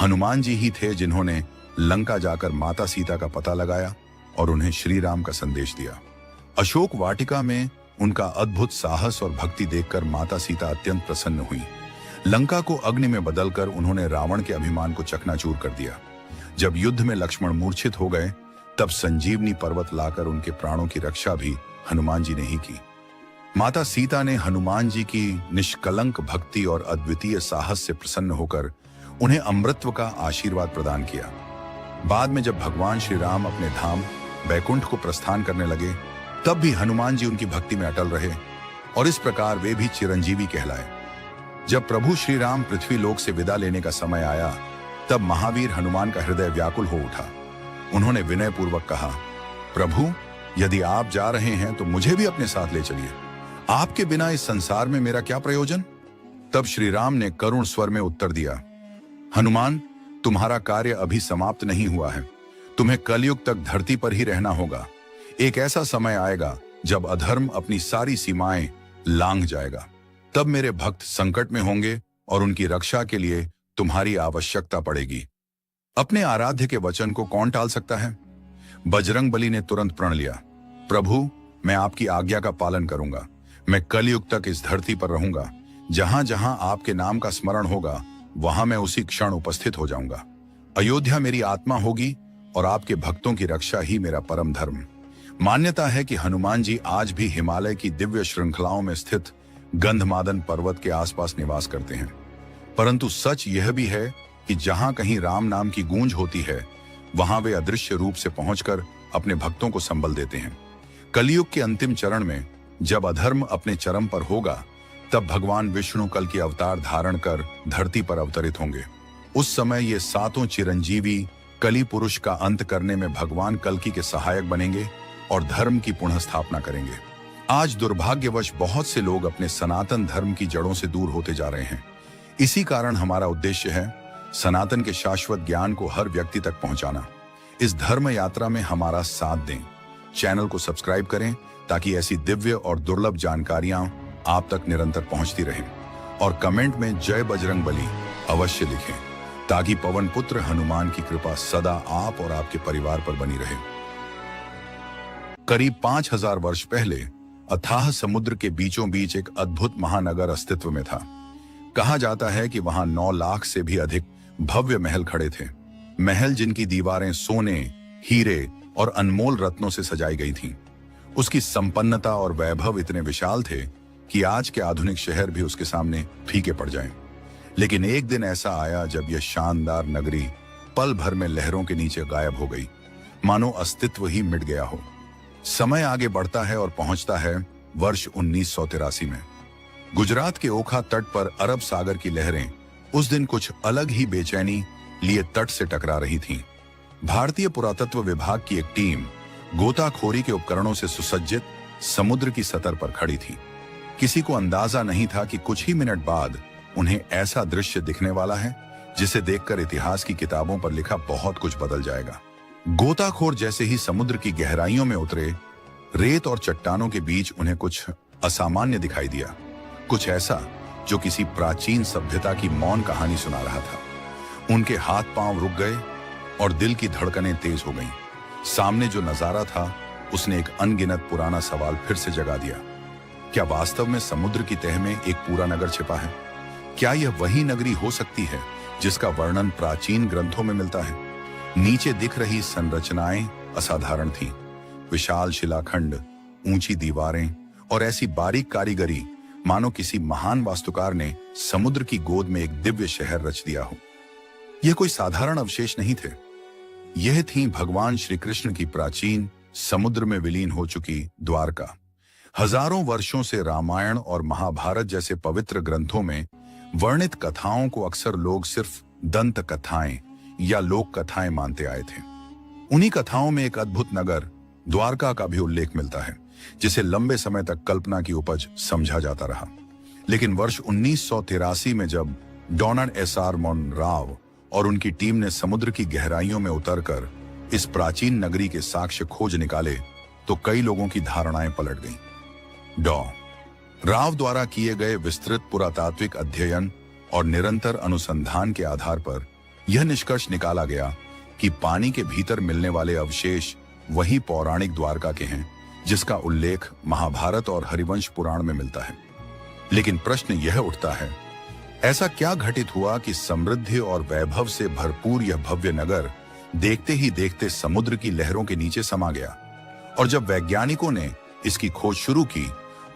हनुमान जी ही थे जिन्होंने लंका जाकर माता सीता का पता लगाया और उन्हें श्री राम का संदेश दिया। अशोक वाटिका में उनका अद्भुत साहस और भक्ति देखकर माता सीता अत्यंत प्रसन्न हुई। लंका को अग्नि में बदलकर उन्होंने रावण के अभिमान को चकनाचूर कर दिया। जब युद्ध में लक्ष्मण मूर्छित हो गए, तब संजीवनी पर्वत लाकर उनके प्राणों की रक्षा भी हनुमान जी ने ही की। माता सीता ने हनुमान जी की निष्कलंक भक्ति और अद्वितीय साहस से प्रसन्न होकर उन्हें अमृतत्व का आशीर्वाद प्रदान किया। बाद में जब भगवान श्री राम अपने धाम बैकुंठ को प्रस्थान करने लगे, तब भी हनुमान जी उनकी भक्ति में अटल रहे और इस प्रकार वे भी चिरंजीवी कहलाए। जब प्रभु श्री राम पृथ्वी लोक से विदा लेने का समय आया, तब महावीर हनुमान का हृदय व्याकुल हो उठा। उन्होंने विनय पूर्वक कहा, प्रभु, यदि आप जा रहे हैं तो मुझे भी अपने साथ ले चलिए। आपके बिना इस संसार में मेरा क्या प्रयोजन? तब श्री राम ने करुण स्वर में उत्तर दिया, हनुमान, तुम्हारा कार्य अभी समाप्त नहीं हुआ है। तुम्हें कलयुग तक धरती पर ही रहना होगा। एक ऐसा समय आएगा जब अधर्म अपनी सारी सीमाएं लांघ जाएगा। तब मेरे भक्त संकट में होंगे और उनकी रक्षा के लिए तुम्हारी आवश्यकता पड़ेगी। अपने आराध्य के वचन को कौन टाल सकता है? बजरंगबली ने तुरंत प्रण लिया, प्रभु, मैं आपकी आज्ञा का पालन करूंगा। मैं कलयुग तक इस धरती पर रहूंगा। जहां जहां आपके नाम का स्मरण होगा, वहां मैं उसी क्षण उपस्थित हो जाऊंगा। अयोध्या मेरी आत्मा होगी और आपके भक्तों की रक्षा ही मेरा परम धर्म। मान्यता है कि हनुमान जी आज भी हिमालय की दिव्य श्रृंखलाओं में स्थित गंधमादन पर्वत के आसपास निवास करते हैं। परंतु सच यह भी है कि जहां कहीं राम नाम की गूंज होती है, वहां वे अदृश्य रूप से पहुंचकर अपने भक्तों को संबल देते हैं। कलयुग के अंतिम चरण में जब अधर्म अपने चरम पर होगा, तब भगवान विष्णु कल की अवतार धारण कर धरती पर अवतरित होंगे। उस समय ये सातों चिरंजीवी कली पुरुष का अंत करने में भगवान कल्कि के सहायक बनेंगे और धर्म की पुनः स्थापना करेंगे। आज दुर्भाग्यवश बहुत से लोग अपने सनातन धर्म की जड़ों से दूर होते जा रहे हैं। इसी कारण हमारा उद्देश्य है सनातन के शाश्वत ज्ञान को हर व्यक्ति तक पहुंचाना। इस धर्म यात्रा में हमारा साथ दें। चैनल को सब्सक्राइब करें ताकि ऐसी दिव्य और दुर्लभ जानकारियां आप तक निरंतर पहुंचती रहें। और कमेंट में जय बजरंगबली अवश्य लिखें ताकि पवन पुत्र हनुमान की कृपा सदा आप और आपके परिवार पर बनी रहे। करीब 5000 वर्ष पहले अथाह समुद्र के बीचों बीच एक अद्भुत महानगर अस्तित्व में था। कहा जाता है कि वहां 9 लाख से भी अधिक भव्य महल खड़े थे। महल जिनकी दीवारें सोने, हीरे और अनमोल रत्नों से सजाई गई थीं। उसकी संपन्नता और वैभव इतने विशाल थे कि आज के आधुनिक शहर भी उसके सामने फीके पड़ जाएं। लेकिन एक दिन ऐसा आया जब यह शानदार नगरी पल भर में लहरों के नीचे गायब हो गई, मानो अस्तित्व ही मिट गया हो। समय आगे बढ़ता है और पहुंचता है वर्ष 1983 में। गुजरात के ओखा तट पर अरब सागर की लहरें उस दिन कुछ अलग ही बेचैनी लिए तट से टकरा रही थीं। भारतीय पुरातत्व विभाग की एक टीम गोताखोरी के उपकरणों से सुसज्जित समुद्र की सतह पर खड़ी थी। किसी को अंदाजा नहीं था कि कुछ ही मिनट बाद उन्हें ऐसा दृश्य दिखने वाला है जिसे देखकर इतिहास की किताबों पर लिखा बहुत कुछ बदल जाएगा। गोताखोर जैसे ही समुद्र की गहराइयों में उतरे, रेत और चट्टानों के बीच उन्हें कुछ असामान्य दिखाई दिया। कुछ ऐसा जो किसी प्राचीन सभ्यता की मौन कहानी सुना रहा था। उनके हाथ पांव रुक गए और दिल की धड़कनें तेज हो गईं। सामने जो नजारा था उसने एक अनगिनत पुराना सवाल फिर से जगा दिया। क्या वास्तव में समुद्र की तह में एक पूरा नगर छिपा है? क्या यह वही नगरी हो सकती है जिसका वर्णन प्राचीन ग्रंथों में मिलता है? नीचे दिख रही संरचनाएं असाधारण थीं। विशाल शिलाखंड, ऊंची दीवारें और ऐसी बारीक कारीगरी मानो किसी महान वास्तुकार ने समुद्र की गोद में एक दिव्य शहर रच दिया हो। यह कोई साधारण अवशेष नहीं थे। यह थी भगवान श्री कृष्ण की प्राचीन समुद्र में विलीन हो चुकी द्वारका। हजारों वर्षों से रामायण और महाभारत जैसे पवित्र ग्रंथों में वर्णित कथाओं को अक्सर लोग सिर्फ दंत कथाएं या लोक कथाएं मानते आए थे। उन्हीं कथाओं में एक अद्भुत नगर द्वारका का भी उल्लेख मिलता है, जिसे लंबे समय तक कल्पना की उपज समझा जाता रहा। लेकिन वर्ष 1983 में जब डोनाल्ड एस.आर. मोनराव और उनकी टीम ने समुद्र की गहराइयों में उतरकर इस प्राचीन नगरी के साक्ष्य खोज निकाले, तो कई लोगों की धारणाएं पलट गईं। राव द्वारा किए गए विस्तृत पुरातात्विक अध्ययन और निरंतर अनुसंधान के आधार पर यह निष्कर्ष निकाला गया कि पानी के भीतर मिलने वाले अवशेष वही पौराणिक द्वारका के हैं जिसका उल्लेख महाभारत और हरिवंश पुराण में मिलता है। लेकिन प्रश्न यह उठता है, ऐसा क्या घटित हुआ कि समृद्धि और वैभव से भरपूर यह भव्य नगर देखते ही देखते समुद्र की लहरों के नीचे समा गया? और जब वैज्ञानिकों ने इसकी खोज शुरू की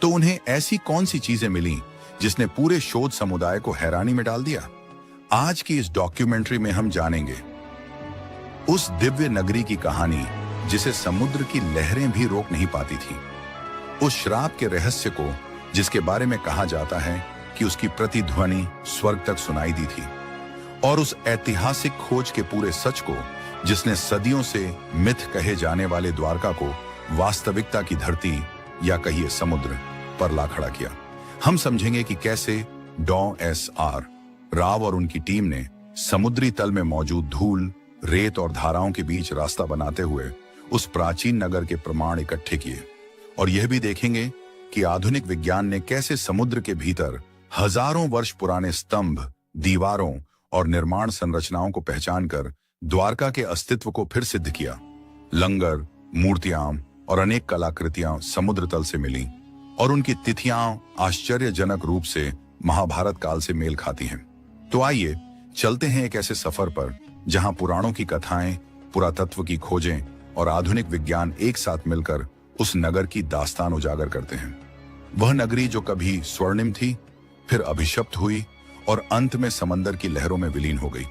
तो उन्हें ऐसी कौन सी चीजें मिली जिसने पूरे शोध समुदाय को हैरानी में डाल दिया? आज की इस डॉक्यूमेंट्री में हम जानेंगे उस दिव्य नगरी की कहानी जिसे समुद्र की लहरें भी रोक नहीं पाती थी, उस श्राप के रहस्य को जिसके बारे में कहा जाता है कि उसकी प्रतिध्वनि स्वर्ग तक सुनाई दी थी, और उस ऐतिहासिक खोज के पूरे सच को जिसने सदियों से मिथ कहे जाने वाले द्वारका को वास्तविकता की धरती या कहिए समुद्र पर ला खड़ा किया। हम समझेंगे कि कैसे डॉ.एस.आर. राव और उनकी टीम ने समुद्री तल में मौजूद धूल, रेत और धाराओं के बीच रास्ता बनाते हुए उस प्राचीन नगर के प्रमाण इकट्ठे किए, और यह भी देखेंगे कि आधुनिक विज्ञान ने कैसे समुद्र के भीतर हजारों वर्ष पुराने स्तंभ, दीवारों और निर्माण संरचनाओं को पहचानकर द्वारका के अस्तित्व को फिर सिद्ध किया। लंगर, मूर्तियां और अनेक कलाकृतियां समुद्र तल से मिली, और उनकी तिथियां आश्चर्यजनक रूप से महाभारत काल से मेल खाती हैं। तो आइए चलते हैं एक ऐसे सफर पर जहां पुराणों की कथाएं, पुरातत्व की खोजें और आधुनिक विज्ञान एक साथ मिलकर उस नगर की दास्तान उजागर करते हैं। वह नगरी जो कभी स्वर्णिम थी, फिर अभिशप्त हुई और अंत में समंदर की लहरों में विलीन हो गई।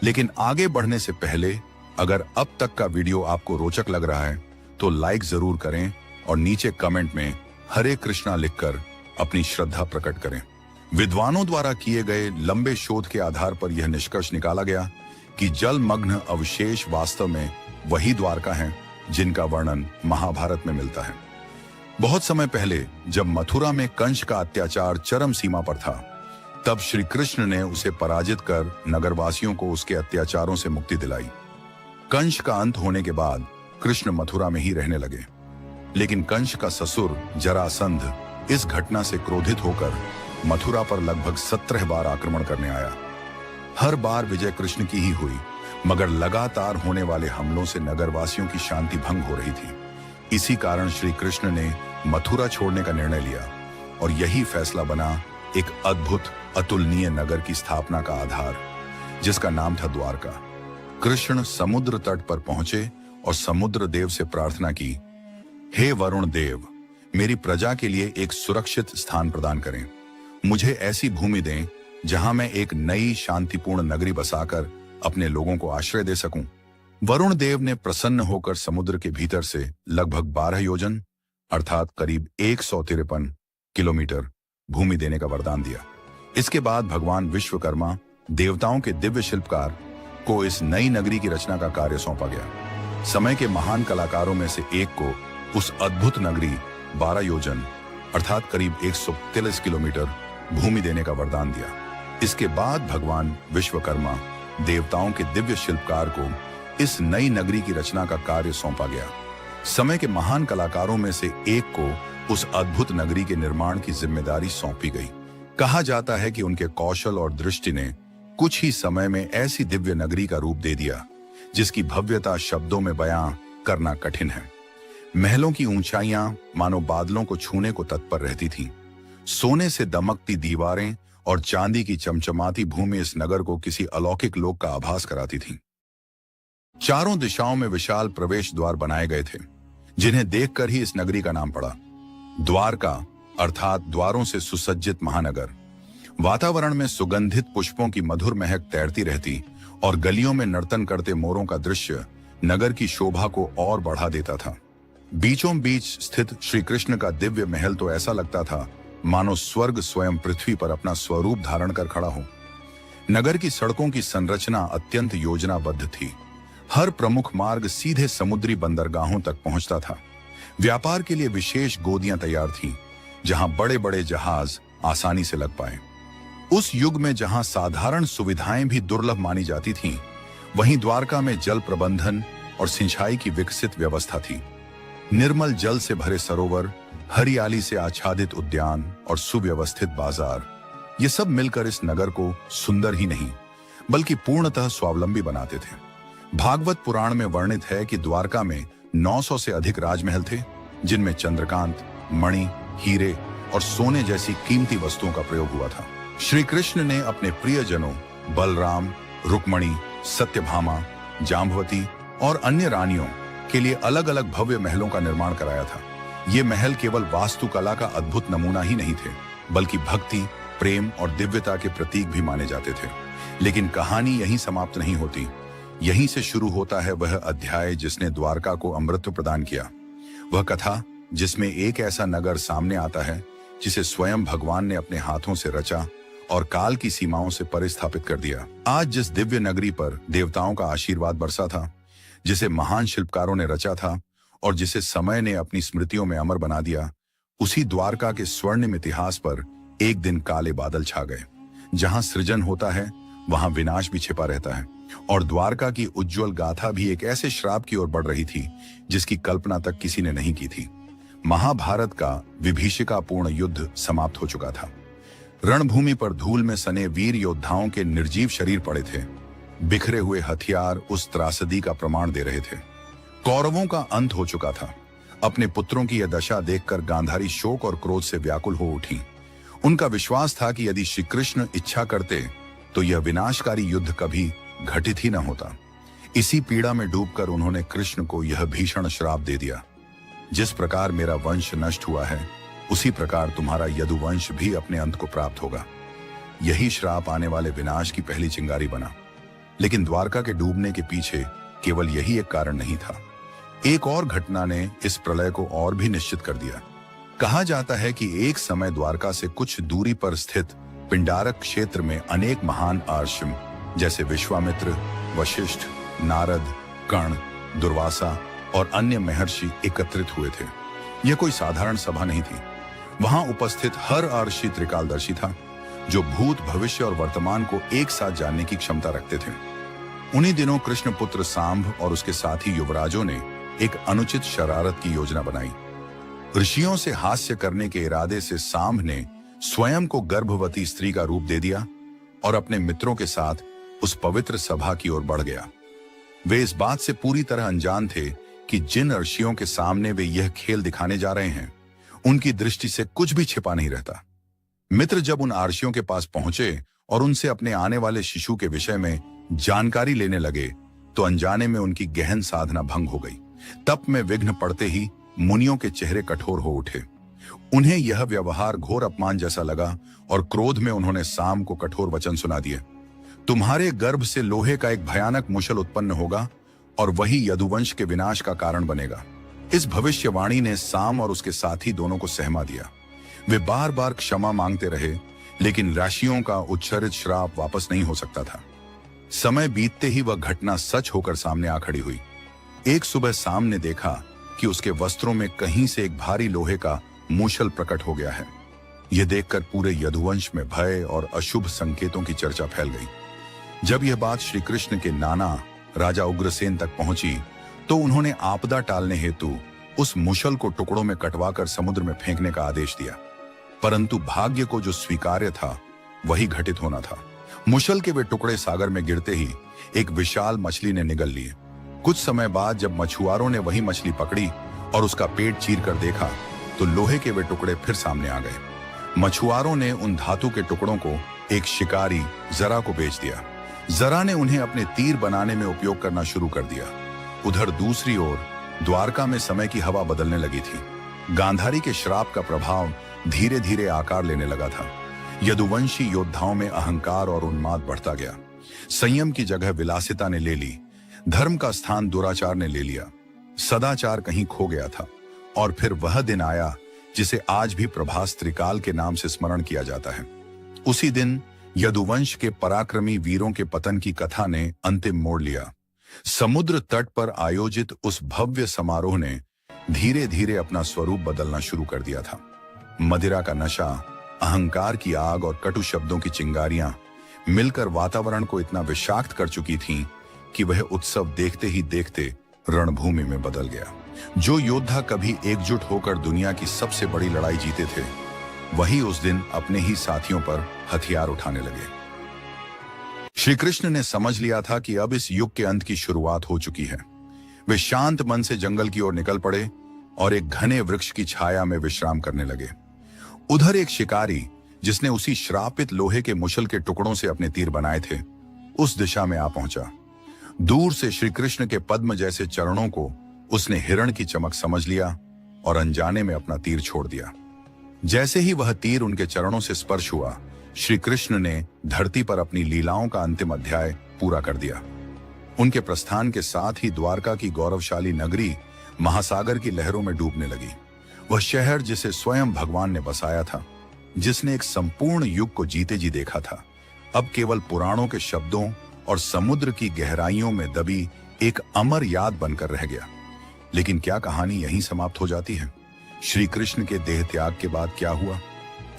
लेकिन आगे बढ़ने से पहले अगर अब तक का वीडियो आपको रोचक लग रहा है तो लाइक जरूर करें और नीचे कमेंट में हरे कृष्णा लिखकर अपनी श्रद्धा प्रकट करें। विद्वानों द्वारा किए गए लंबे शोध के आधार पर यह निष्कर्ष निकाला गया कि जलमग्न अवशेष वास्तव में वही द्वारका हैं जिनका वर्णन महाभारत में मिलता है। बहुत समय पहले जब मथुरा में कंस का अत्याचार चरम सीमा पर था, तब श्री कृष्ण ने उसे पराजित कर नगरवासियों को उसके अत्याचारों से मुक्ति दिलाई। कंस का अंत होने के बाद कृष्ण मथुरा में ही रहने लगे, लेकिन कंस का ससुर जरासंध इस घटना से क्रोधित होकर मथुरा पर लगभग 17 बार आक्रमण करने आया। हर बार विजय कृष्ण की ही हुई, मगर लगातार होने वाले हमलों से नगरवासियों की शांति भंग हो रही थी। इसी कारण श्री कृष्ण ने मथुरा छोड़ने का निर्णय लिया, और यही फैसला बना एक अद्भुत अतुलनीय नगर की स्थापना का आधार, जिसका नाम था द्वारका। कृष्ण समुद्र तट पर पहुंचे और समुद्र देव से प्रार्थना की, हे वरुण देव, मेरी प्रजा के लिए एक सुरक्षित स्थान प्रदान करें। मुझे ऐसी भूमि दें जहां मैं एक नई शांतिपूर्ण नगरी बसाकर अपने लोगों को आश्रय दे सकूं। वरुण देव ने प्रसन्न होकर समुद्र के भीतर से लगभग 12 योजन अर्थात करीब 153 किलोमीटर भूमि देने का वरदान दिया। इसके बाद भगवान विश्वकर्मा, देवताओं के दिव्य शिल्पकार, को इस नई नगरी की रचना का कार्य सौंपा गया। समय के महान कलाकारों में से एक को उस अद्भुत नगरी 12 योजन अर्थात करीब 143 किलोमीटर भूमि देने का वरदान दिया। इसके बाद भगवान विश्वकर्मा, देवताओं के दिव्य शिल्पकार को इस नई नगरी की रचना का कार्य सौंपा गया। समय के महान कलाकारों में से एक को उस अद्भुत नगरी के निर्माण की जिम्मेदारी सौंपी गई। कहा जाता है कि उनके कौशल और दृष्टि ने कुछ ही समय में ऐसी दिव्य नगरी का रूप दे दिया जिसकी भव्यता शब्दों में बयां करना कठिन है। महलों की ऊंचाइयां मानो बादलों को छूने को तत्पर रहती थीं। सोने से दमकती दीवारें और चांदी की चमचमाती भूमि इस नगर को किसी अलौकिक लोक का आभास कराती थी। चारों दिशाओं में विशाल प्रवेश द्वार बनाए गए थे, जिन्हें देखकर ही इस नगरी का नाम पड़ा द्वारका, अर्थात द्वारों से सुसज्जित महानगर। वातावरण में सुगंधित पुष्पों की मधुर महक तैरती रहती और गलियों में नर्तन करते मोरों का दृश्य नगर की शोभा को और बढ़ा देता था। बीचों बीच स्थित श्री कृष्ण का दिव्य महल तो ऐसा लगता था मानो स्वर्ग स्वयं पृथ्वी पर अपना स्वरूप धारण कर खड़ा हो। नगर की सड़कों की संरचना अत्यंत योजनाबद्ध थी। हर प्रमुख मार्ग सीधे समुद्री बंदरगाहों तक पहुंचता था। व्यापार के लिए विशेष गोदियां तैयार थीं, जहां बड़े बड़े जहाज आसानी से लग पाए। उस युग में जहां साधारण सुविधाएं भी दुर्लभ मानी जाती थीं, वहीं द्वारका में जल प्रबंधन और सिंचाई की विकसित व्यवस्था थी। निर्मल जल से भरे सरोवर, हरियाली से आच्छादित उद्यान और सुव्यवस्थित बाजार, ये सब मिलकर इस नगर को सुंदर ही नहीं बल्कि पूर्णतः स्वावलंबी बनाते थे। भागवत पुराण में वर्णित है कि द्वारका में 900 से अधिक राजमहल थे, जिनमें चंद्रकांत, मणि, हीरे और सोने जैसी कीमती वस्तुओं का प्रयोग हुआ था। श्री कृष्ण ने अपने प्रियजनों बलराम, रुक्मणी, सत्यभामा, जाम्बवती और अन्य रानियों के लिए अलग अलग भव्य महलों का निर्माण कराया था। ये महल केवल वास्तुकला का अद्भुत नमूना ही नहीं थे, बल्कि भक्ति, प्रेम और दिव्यता के प्रतीक भी माने जाते थे। लेकिन कहानी यहीं समाप्त नहीं होती। यहीं से शुरू होता है वह अध्याय जिसने द्वारका को अमृत प्रदान किया। वह कथा जिसमें एक ऐसा नगर सामने आता है जिसे स्वयं भगवान ने अपने हाथों से रचा और काल की सीमाओं से परे स्थापित कर दिया। आज जिस दिव्य नगरी पर देवताओं का आशीर्वाद बरसा था, जिसे महान शिल्पकारों ने रचा था और जिसे समय ने अपनी स्मृतियों में अमर बना दिया, उसी द्वारका के स्वर्णिम इतिहास पर एक दिन काले बादल छा गए। जहां सृजन होता है वहां विनाश भी छिपा रहता है, और द्वारका की उज्जवल गाथा भी एक ऐसे श्राप की ओर बढ़ रही थी जिसकी कल्पना तक किसी ने नहीं की थी। महाभारत का विभीषिकापूर्ण युद्ध समाप्त हो चुका था। रणभूमि पर धूल में सने वीर योद्धाओं के निर्जीव शरीर पड़े थे। बिखरे हुए हथियार उस त्रासदी का प्रमाण दे रहे थे। कौरवों का अंत हो चुका था। अपने पुत्रों की यह दशा देखकर गांधारी शोक और क्रोध से व्याकुल हो उठी। उनका विश्वास था कि यदि श्री कृष्ण इच्छा करते तो यह विनाशकारी युद्ध कभी घटित ही न होता। इसी पीड़ा में डूबकर उन्होंने कृष्ण को यह भीषण श्राप दे दिया, जिस प्रकार मेरा वंश नष्ट हुआ है, उसी प्रकार तुम्हारा यदुवंश भी अपने अंत को प्राप्त होगा। यही श्राप आने वाले विनाश की पहली चिंगारी बना। लेकिन द्वारका के डूबने के पीछे केवल यही एक कारण नहीं था। एक और घटना ने इस प्रलय को और भी निश्चित कर दिया। कहा जाता है कि एक समय द्वारका से कुछ दूरी पर स्थित पिंडारक क्षेत्र में अनेक महान आश्रम जैसे विश्वामित्र, वशिष्ठ, नारद, कर्ण, दुर्वासा और अन्य महर्षि एकत्रित हुए थे। यह कोई साधारण सभा नहीं थी। वहां उपस्थित हर आर्षि त्रिकालदर्शी था, जो भूत, भविष्य और वर्तमान को एक साथ जानने की क्षमता रखते थे। उन्हीं दिनों कृष्ण पुत्र सांब और उसके साथी युवराजों ने एक अनुचित शरारत की योजना बनाई। ऋषियों से हास्य करने के इरादे से सांब ने स्वयं को गर्भवती स्त्री का रूप दे दिया और अपने मित्रों के साथ उस पवित्र सभा की ओर बढ़ गया। वे इस बात से पूरी तरह अनजान थे कि जिन ऋषियों के सामने वे यह खेल दिखाने जा रहे हैं, उनकी दृष्टि से कुछ भी छिपा नहीं रहता। मित्र जब उन आर्षियों के पास पहुंचे और उनसे अपने आने वाले शिशु के विषय में जानकारी लेने लगे, तो अनजाने में उनकी गहन साधना भंग हो गई। तप में विघ्न पड़ते ही मुनियों के चेहरे कठोर हो उठे। उन्हें यह व्यवहार घोर अपमान जैसा लगा और क्रोध में उन्होंने सांब को कठोर वचन सुना दिए। तुम्हारे गर्भ से लोहे का एक भयानक मुशल उत्पन्न होगा और वही यदुवंश के विनाश का कारण बनेगा। इस भविष्यवाणी ने सांब और उसके साथी दोनों को सहमा दिया। वे बार बार क्षमा मांगते रहे, लेकिन ऋषियों का उच्चारित श्राप वापस नहीं हो सकता था। समय बीतते ही वह घटना सच होकर सामने आ खड़ी हुई। एक सुबह सांब ने देखा कि उसके वस्त्रों में कहीं से एक भारी लोहे का मूषल प्रकट हो गया है। यह देखकर पूरे यदुवंश में भय और अशुभ संकेतों की चर्चा फैल गई। जब यह बात श्री कृष्ण के नाना राजा उग्रसेन तक पहुंची, तो उन्होंने आपदा टालने हेतु उस मूषल को टुकड़ों में कटवाकर समुद्र में फेंकने का आदेश दिया। परंतु भाग्य को जो स्वीकार्य था वही घटित होना था। मूषल के वे टुकड़े सागर में गिरते ही एक विशाल मछली ने निगल लिए। कुछ समय बाद जब मछुआरों ने वही मछली पकड़ी और उसका पेट चीर कर देखा, तो लोहे के वे टुकड़े फिर सामने आ गए। मछुआरों ने उन धातु के टुकड़ों को एक शिकारी जरा को बेच दिया। जरा ने उन्हें अपने तीर बनाने में उपयोग करना शुरू कर दिया। उधर दूसरी ओर द्वारका में समय की हवा बदलने लगी थी। गांधारी के श्राप का प्रभाव धीरे धीरे आकार लेने लगा था। यदुवंशी योद्धाओं में अहंकार और उन्माद बढ़ता गया। संयम की जगह विलासिता ने ले ली। धर्म का स्थान दुराचार ने ले लिया। सदाचार कहीं खो गया था। और फिर वह दिन आया जिसे आज भी प्रभास त्रिकाल के नाम से स्मरण किया जाता है। उसी दिन यदुवंश के पराक्रमी वीरों के पतन की कथा ने अंतिम मोड़ लिया। समुद्र तट पर आयोजित उस भव्य समारोह ने धीरे धीरे अपना स्वरूप बदलना शुरू कर दिया था। मदिरा का नशा, अहंकार की आग और कटु शब्दों की चिंगारियां मिलकर वातावरण को इतना विषाक्त कर चुकी थीं कि वह उत्सव देखते ही देखते रणभूमि में बदल गया। जो योद्धा कभी एकजुट होकर दुनिया की सबसे बड़ी लड़ाई जीते थे, वही उस दिन अपने ही साथियों पर हथियार उठाने लगे। श्री कृष्ण ने समझ लिया था कि अब इस युग के अंत की शुरुआत हो चुकी है। वे शांत मन से जंगल की ओर निकल पड़े और एक घने वृक्ष की छाया में विश्राम करने लगे। उधर एक शिकारी, जिसने उसी श्रापित लोहे के मुशल के टुकड़ों से अपने तीर बनाए थे, उस दिशा में आ पहुंचा। दूर से श्री कृष्ण के पद्म जैसे चरणों को उसने हिरण की चमक समझ लिया और अनजाने में अपना तीर छोड़ दिया। जैसे ही वह तीर उनके चरणों से स्पर्श हुआ, श्री कृष्ण ने धरती पर अपनी लीलाओं का अंतिम अध्याय पूरा कर दिया। उनके प्रस्थान के साथ ही द्वारका की गौरवशाली नगरी महासागर की लहरों में डूबने लगी। वह शहर जिसे स्वयं भगवान ने बसाया था, जिसने एक संपूर्ण युग को जीते जी देखा था, अब केवल पुराणों के शब्दों और समुद्र की गहराइयों में दबी एक अमर याद बनकर रह गया। लेकिन क्या कहानी यहीं समाप्त हो जाती है? श्री कृष्ण के देह त्याग के बाद क्या हुआ?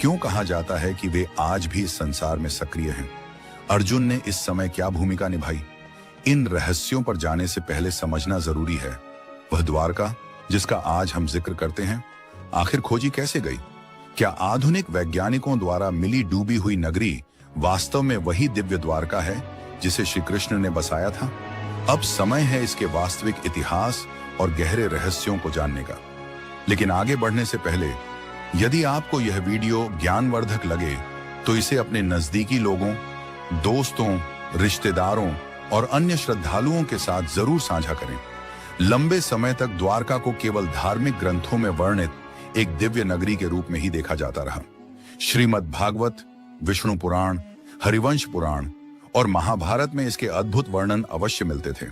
क्यों कहा जाता है कि वे आज भी इस संसार में सक्रिय हैं? अर्जुन ने इस समय क्या भूमिका निभाई? इन रहस्यों पर जाने से पहले समझना जरूरी है, वह द्वारका जिसका आज हम जिक्र करते हैं, आखिर खोजी कैसे गई? क्या आधुनिक वैज्ञानिकों द्वारा मिली डूबी हुई नगरी वास्तव में वही दिव्य द्वारका है जिसे श्री कृष्ण ने बसाया था? अब समय है इसके वास्तविक इतिहास और गहरे रहस्यों को जानने का। लेकिन आगे बढ़ने से पहले, यदि आपको यह वीडियो ज्ञानवर्धक लगे तो इसे अपने नजदीकी लोगों, दोस्तों, रिश्तेदारों और अन्य श्रद्धालुओं के साथ जरूर साझा करें। लंबे समय तक द्वारका को केवल धार्मिक ग्रंथों में वर्णित एक दिव्य नगरी के रूप में ही देखा जाता रहा। श्रीमद् भागवत, विष्णु पुराण, हरिवंश पुराण और महाभारत में इसके अद्भुत वर्णन अवश्य मिलते थे।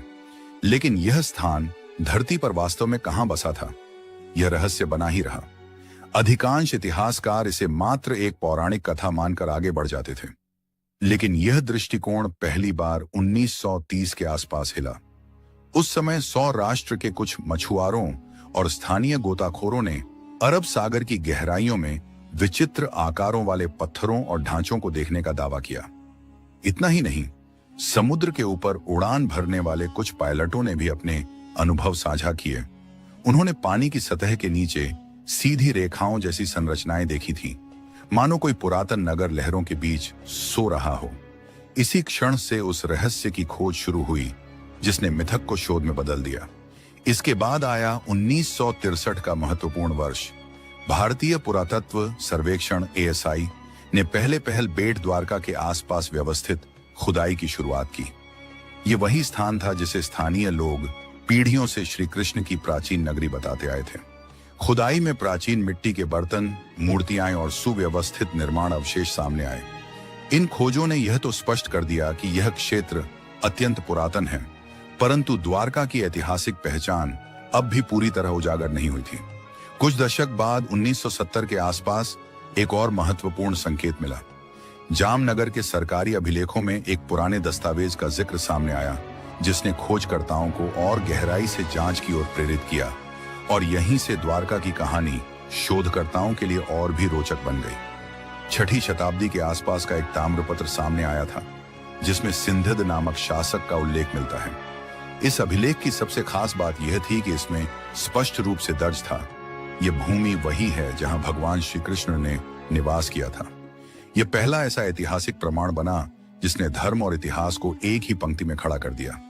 लेकिन यह स्थान धरती पर वास्तव में कहां बसा था, यह रहस्य बना ही रहा। अधिकांश इतिहासकार इसे मात्र एक पौराणिक कथा मानकर आगे बढ़ जाते थे। लेकिन यह दृष्टिकोण पहली बार 1930 के आसपास हिला। उस समय सौराष्ट्र के कुछ मछुआरों और स्थानीय गोताखोरों ने अरब सागर की गहराइयों में विचित्र आकारों वाले पत्थरों और ढांचों को देखने का दावा किया। इतना ही नहीं, समुद्र के ऊपर उड़ान भरने वाले कुछ पायलटों ने भी अपने अनुभव साझा किए। उन्होंने पानी की सतह के नीचे सीधी रेखाओं जैसी संरचनाएं देखी थी, मानो कोई पुरातन नगर लहरों के बीच सो रहा हो। इसी क्षण से उस रहस्य की खोज शुरू हुई जिसने मिथक को शोध में बदल दिया। इसके बाद आया 1963 का महत्वपूर्ण वर्ष। भारतीय पुरातत्व सर्वेक्षण ASI ने पहल बेट द्वारका के आसपास व्यवस्थित खुदाई की शुरुआत की। ये वही स्थान था जिसे स्थानीय लोग पीढ़ियों से श्री कृष्ण की प्राचीन नगरी बताते आए थे। खुदाई में प्राचीन मिट्टी के बर्तन, मूर्तियां और सुव्यवस्थित निर्माण अवशेष सामने आए। इन खोजों ने यह तो स्पष्ट कर दिया कि यह क्षेत्र अत्यंत पुरातन है, परंतु द्वारका की ऐतिहासिक पहचान अब भी पूरी तरह उजागर नहीं हुई थी। कुछ दशक बाद 1970 के आसपास एक और महत्वपूर्ण संकेत मिला। जामनगर के सरकारी अभिलेखों में एक पुराने दस्तावेज का जिक्र सामने आया, जिसने खोजकर्ताओं को और गहराई से जांच की ओर प्रेरित किया, और यहीं से द्वारका की कहानी शोधकर्ताओं के लिए और भी रोचक बन गई। 6ठी शताब्दी के आसपास का एक ताम्रपत्र सामने आया था, जिसमें सिंधिद नामक शासक का उल्लेख मिलता है। इस अभिलेख की सबसे खास बात यह थी कि इसमें स्पष्ट रूप से दर्ज था, यह भूमि वही है जहां भगवान श्री कृष्ण ने निवास किया था। यह पहला ऐसा ऐतिहासिक प्रमाण बना जिसने धर्म और इतिहास को एक ही पंक्ति में खड़ा कर दिया।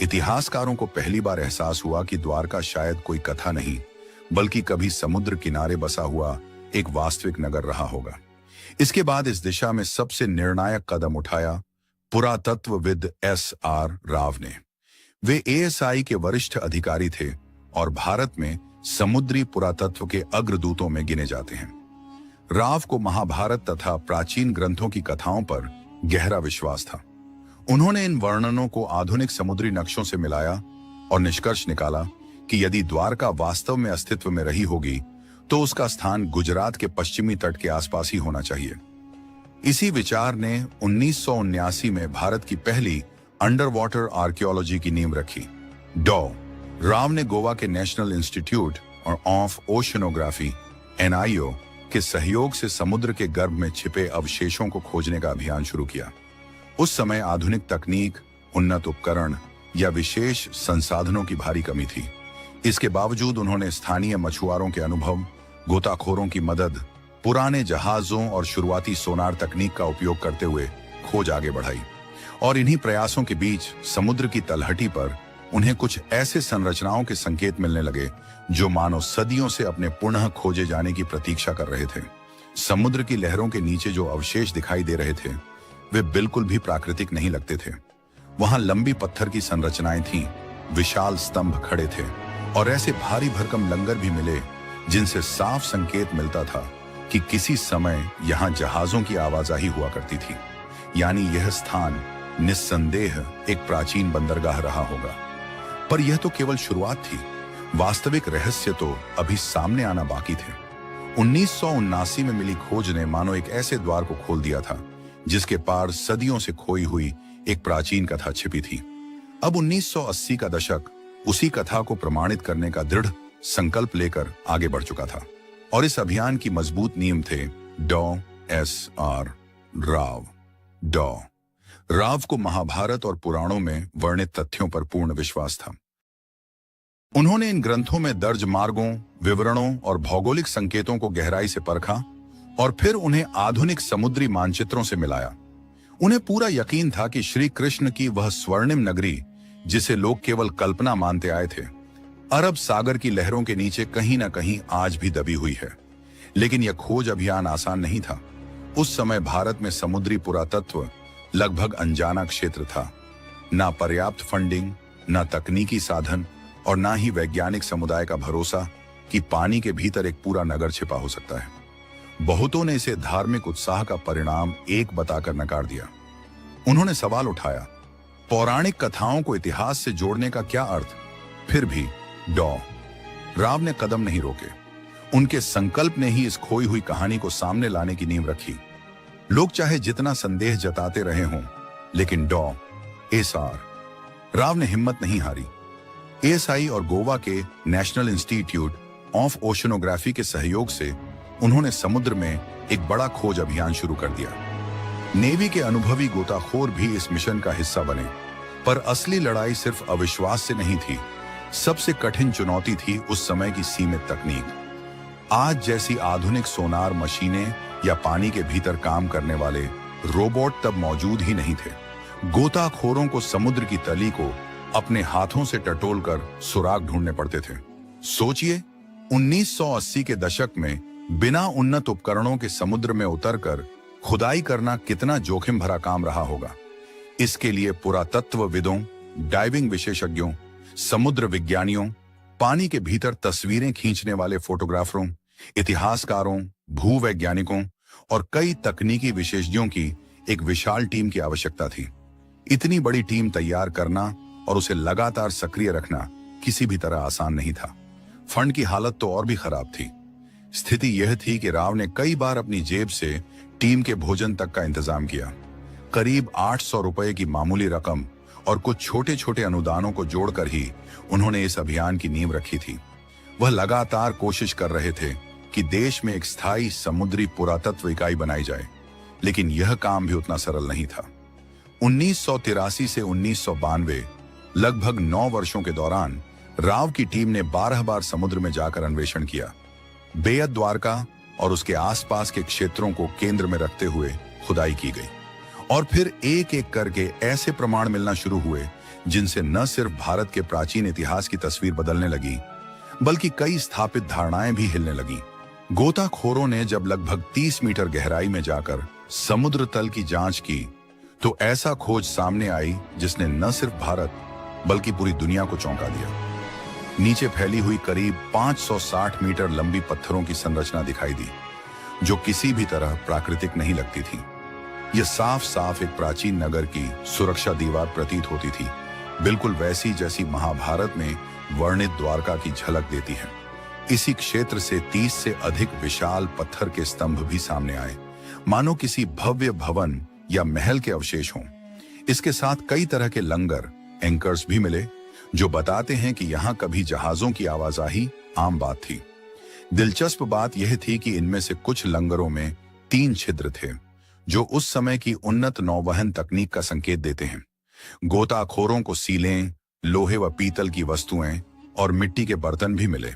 इतिहासकारों को पहली बार एहसास हुआ कि द्वारका शायद कोई कथा नहीं, बल्कि कभी समुद्र किनारे बसा हुआ एक वास्तविक नगर रहा होगा। इसके बाद इस दिशा में सबसे निर्णायक कदम उठाया पुरातत्वविद SR राव ने। वे ASI के वरिष्ठ अधिकारी थे और भारत में समुद्री पुरातत्व के अग्रदूतों में गिने जाते हैं। राव को महाभारत तथा प्राचीन ग्रंथों की कथाओं पर गहरा विश्वास था। उन्होंने इन वर्णनों को आधुनिक समुद्री नक्शों से मिलाया और निष्कर्ष निकाला कि यदि द्वारका वास्तव में अस्तित्व में रही होगी तो उसका स्थान गुजरात के पश्चिमी तट के आसपास ही होना चाहिए। इसी विचार ने 1979 में भारत की पहली अंडर वाटर आर्कियोलॉजी की नींव रखी। डॉ राव ने गोवा के national institute of oceanography NIO के सहयोग से समुद्र के गर्भ में छिपे अवशेषों को खोजने का अभियान शुरू किया। उस समय आधुनिक तकनीक, उन्नत उपकरण या विशेष संसाधनों की भारी कमी थी। इसके बावजूद उन्होंने स्थानीय मछुआरों के अनुभव, गोताखोरों की मदद, पुराने जहाजों और शुरुआती सोनार तकनीक का उपयोग करते हुए खोज आगे बढ़ाई। और इन्हीं प्रयासों के बीच समुद्र की तलहटी पर उन्हें कुछ ऐसे संरचनाओं के संकेत मिलने लगे जो मानो सदियों से अपने पुनः खोजे जाने की प्रतीक्षा कर रहे थे। समुद्र की लहरों के नीचे जो अवशेष दिखाई दे रहे थे वे बिल्कुल भी प्राकृतिक नहीं लगते थे। वहां लंबी पत्थर की संरचनाएं थीं, विशाल स्तंभ खड़े थे और ऐसे भारी भरकम लंगर भी मिले जिनसे साफ संकेत मिलता था कि किसी समय यहां जहाजों की आवाजाही हुआ करती थी। यानी यह स्थान निस्संदेह एक प्राचीन बंदरगाह रहा होगा। पर यह तो केवल शुरुआत थी। वास्तविक रहस्य तो अभी सामने आना बाकी थे। 1979 में मिली खोज ने मानो एक ऐसे द्वार को खोल दिया था जिसके पार सदियों से खोई हुई एक प्राचीन कथा छिपी थी। अब 1980 का दशक उसी कथा को प्रमाणित करने का दृढ़ संकल्प लेकर आगे बढ़ चुका था और इस अभियान की मजबूत नींव थे डॉ SR राव। डॉ राव को महाभारत और पुराणों में वर्णित तथ्यों पर पूर्ण विश्वास था। उन्होंने इन ग्रंथों में दर्ज मार्गों, विवरणों और भौगोलिक संकेतों को गहराई से परखा और फिर उन्हें आधुनिक समुद्री मानचित्रों से मिलाया। उन्हें पूरा यकीन था कि श्री कृष्ण की वह स्वर्णिम नगरी, जिसे लोग केवल कल्पना मानते आए थे, अरब सागर की लहरों के नीचे कहीं ना कहीं आज भी दबी हुई है। लेकिन यह खोज अभियान आसान नहीं था। उस समय भारत में समुद्री पुरातत्व लगभग अनजाना क्षेत्र था। ना पर्याप्त फंडिंग, ना तकनीकी साधन और ना ही वैज्ञानिक समुदाय का भरोसा कि पानी के भीतर एक पूरा नगर छिपा हो सकता है। बहुतों ने इसे धार्मिक उत्साह का परिणाम एक बताकर नकार दिया। उन्होंने सवाल उठाया, पौराणिक कथाओं को इतिहास से जोड़ने का क्या अर्थ? फिर भी डॉ राव ने कदम नहीं रोके। उनके संकल्प ने ही इस खोई हुई कहानी को सामने लाने की नींव रखी। लोग चाहे जितना संदेह जताते रहे हों, लेकिन डॉ SR राव ने हिम्मत नहीं हारी। ASI और गोवा के नेशनल इंस्टीट्यूट ऑफ ओशनोग्राफी के सहयोग से उन्होंने समुद्र में एक बड़ा खोज अभियान शुरू कर दिया। नेवी के अनुभवी गोताखोर भी इस मिशन का हिस्सा बने। पर असली लड़ाई सिर्फ अविश्वास से नहीं थी। सबसे कठिन चुनौती थी उस समय की सीमित तकनीक। आज जैसी आधुनिक सोनार मशीनें या पानी के भीतर काम करने वाले रोबोट तब मौजूद ही नहीं थे। गोताखोरों को समुद्र की तली को अपने हाथों से टटोलकर सुराग ढूंढने पड़ते थे। सोचिए, 1980 के दशक में बिना उन्नत उपकरणों के समुद्र में उतरकर खुदाई करना कितना जोखिम भरा काम रहा होगा। इसके लिए पुरातत्वविदों, डाइविंग विशेषज्ञों, समुद्र विज्ञानियों, पानी के भीतर तस्वीरें खींचने वाले फोटोग्राफरों, इतिहासकारों, भूवैज्ञानिकों और कई तकनीकी विशेषज्ञों की एक विशाल टीम की आवश्यकता थी। इतनी बड़ी टीम तैयार करना और उसे लगातार सक्रिय रखना किसी भी तरह आसान नहीं था। फंड की हालत तो और भी खराब थी। स्थिति यह थी कि राव ने कई बार अपनी जेब से टीम के भोजन तक का इंतजाम किया। करीब 800 रुपए की मामूली रकम और कुछ छोटे छोटे अनुदानों को जोड़कर ही उन्होंने इस अभियान की नींव रखी थी। वह लगातार कोशिश कर रहे थे कि देश में एक स्थायी समुद्री पुरातत्व इकाई बनाई जाए, लेकिन यह काम भी उतना सरल नहीं था। 1983 से 1992 लगभग 9 वर्षों के दौरान राव की टीम ने 12 बार समुद्र में जाकर अन्वेषण किया। बेअद द्वारका और उसके आसपास के क्षेत्रों को केंद्र में रखते हुए खुदाई की गई और फिर एक एक करके ऐसे प्रमाण मिलना शुरू हुए जिनसे न सिर्फ भारत के प्राचीन इतिहास की तस्वीर बदलने लगी, बल्कि कई स्थापित धारणाएं भी हिलने लगी। गोताखोरों ने जब लगभग 30 मीटर गहराई में जाकर समुद्र तल की जांच की तो ऐसा खोज सामने आई जिसने न सिर्फ भारत बल्कि पूरी दुनिया को चौंका दिया। नीचे फैली हुई करीब 560 मीटर लंबी पत्थरों की संरचना दिखाई दी जो किसी भी तरह प्राकृतिक नहीं लगती थी। यह साफ साफ एक प्राचीन नगर की सुरक्षा दीवार प्रतीत होती थी, बिल्कुल वैसी जैसी महाभारत में वर्णित द्वारका की झलक देती है। इसी क्षेत्र से 30 से अधिक विशाल पत्थर के स्तंभ भी सामने आए, मानो किसी भव्य भवन या महल के अवशेष हों। इसके साथ कई तरह के लंगर, एंकर्स भी मिले, जो बताते हैं कि यहाँ कभी जहाजों की आवाजाही आम बात थी। दिलचस्प बात यह थी कि इनमें से कुछ लंगरों में 3 छिद्र थे, जो उस समय की उन्नत नौवहन तकनीक का संकेत देते हैं। गोताखोरों को सीलें, लोहे व पीतल की वस्तुएं और मिट्टी के बर्तन भी मिले।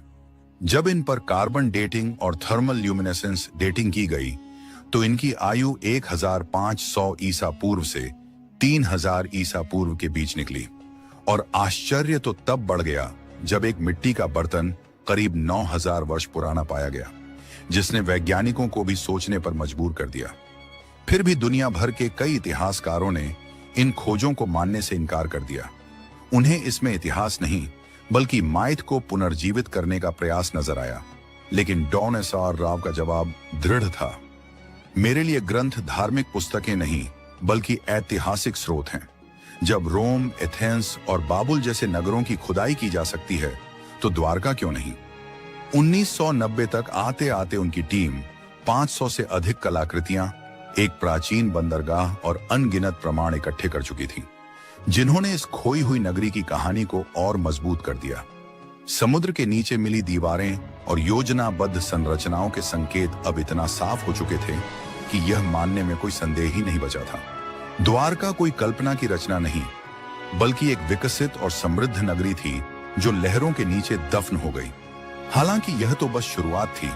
जब इन पर कार्बन डेटिंग और थर्मल ल्यूमिनेसेंस डेटिंग की गई, तो इनकी आयु 1500 ईसा पूर्व से 3000 ईसा पूर्व के बीच निकली। और आश्चर्य तो तब बढ़ गया जब एक मिट्टी का बर्तन करीब 9000 वर्ष पुराना पाया गया, जिसने वैज्ञानिकों को भी सोचने पर मजबूर कर दिया। फिर भी दुनिया भर के कई इतिहासकारों ने इन खोजों को मानने से इनकार कर दिया। उन्हें इसमें इतिहास नहीं, बल्कि माइथ को पुनर्जीवित करने का प्रयास नजर आया। लेकिन डॉन एस.आर. राव का जवाब दृढ़ था। मेरे लिए ग्रंथ धार्मिक पुस्तकें नहीं, बल्कि ऐतिहासिक स्रोत हैं। जब रोम, एथेंस और बाबुल जैसे नगरों की खुदाई की जा सकती है, तो द्वारका क्यों नहीं? 1990 तक आते आते उनकी टीम 500 से अधिक कलाकृतियां, एक प्राचीन बंदरगाह और अनगिनत प्रमाण इकट्ठे कर चुकी थी, जिन्होंने इस खोई हुई नगरी की कहानी को और मजबूत कर दिया। समुद्र के नीचे मिली दीवारें और योजनाबद्ध संरचनाओं के संकेत अब इतना साफ हो चुके थे कि यह मानने में कोई संदेह ही नहीं बचा था। द्वारका कोई कल्पना की रचना नहीं, बल्कि एक विकसित और समृद्ध नगरी थी जो लहरों के नीचे दफन हो गई। हालांकि यह तो बस शुरुआत थी।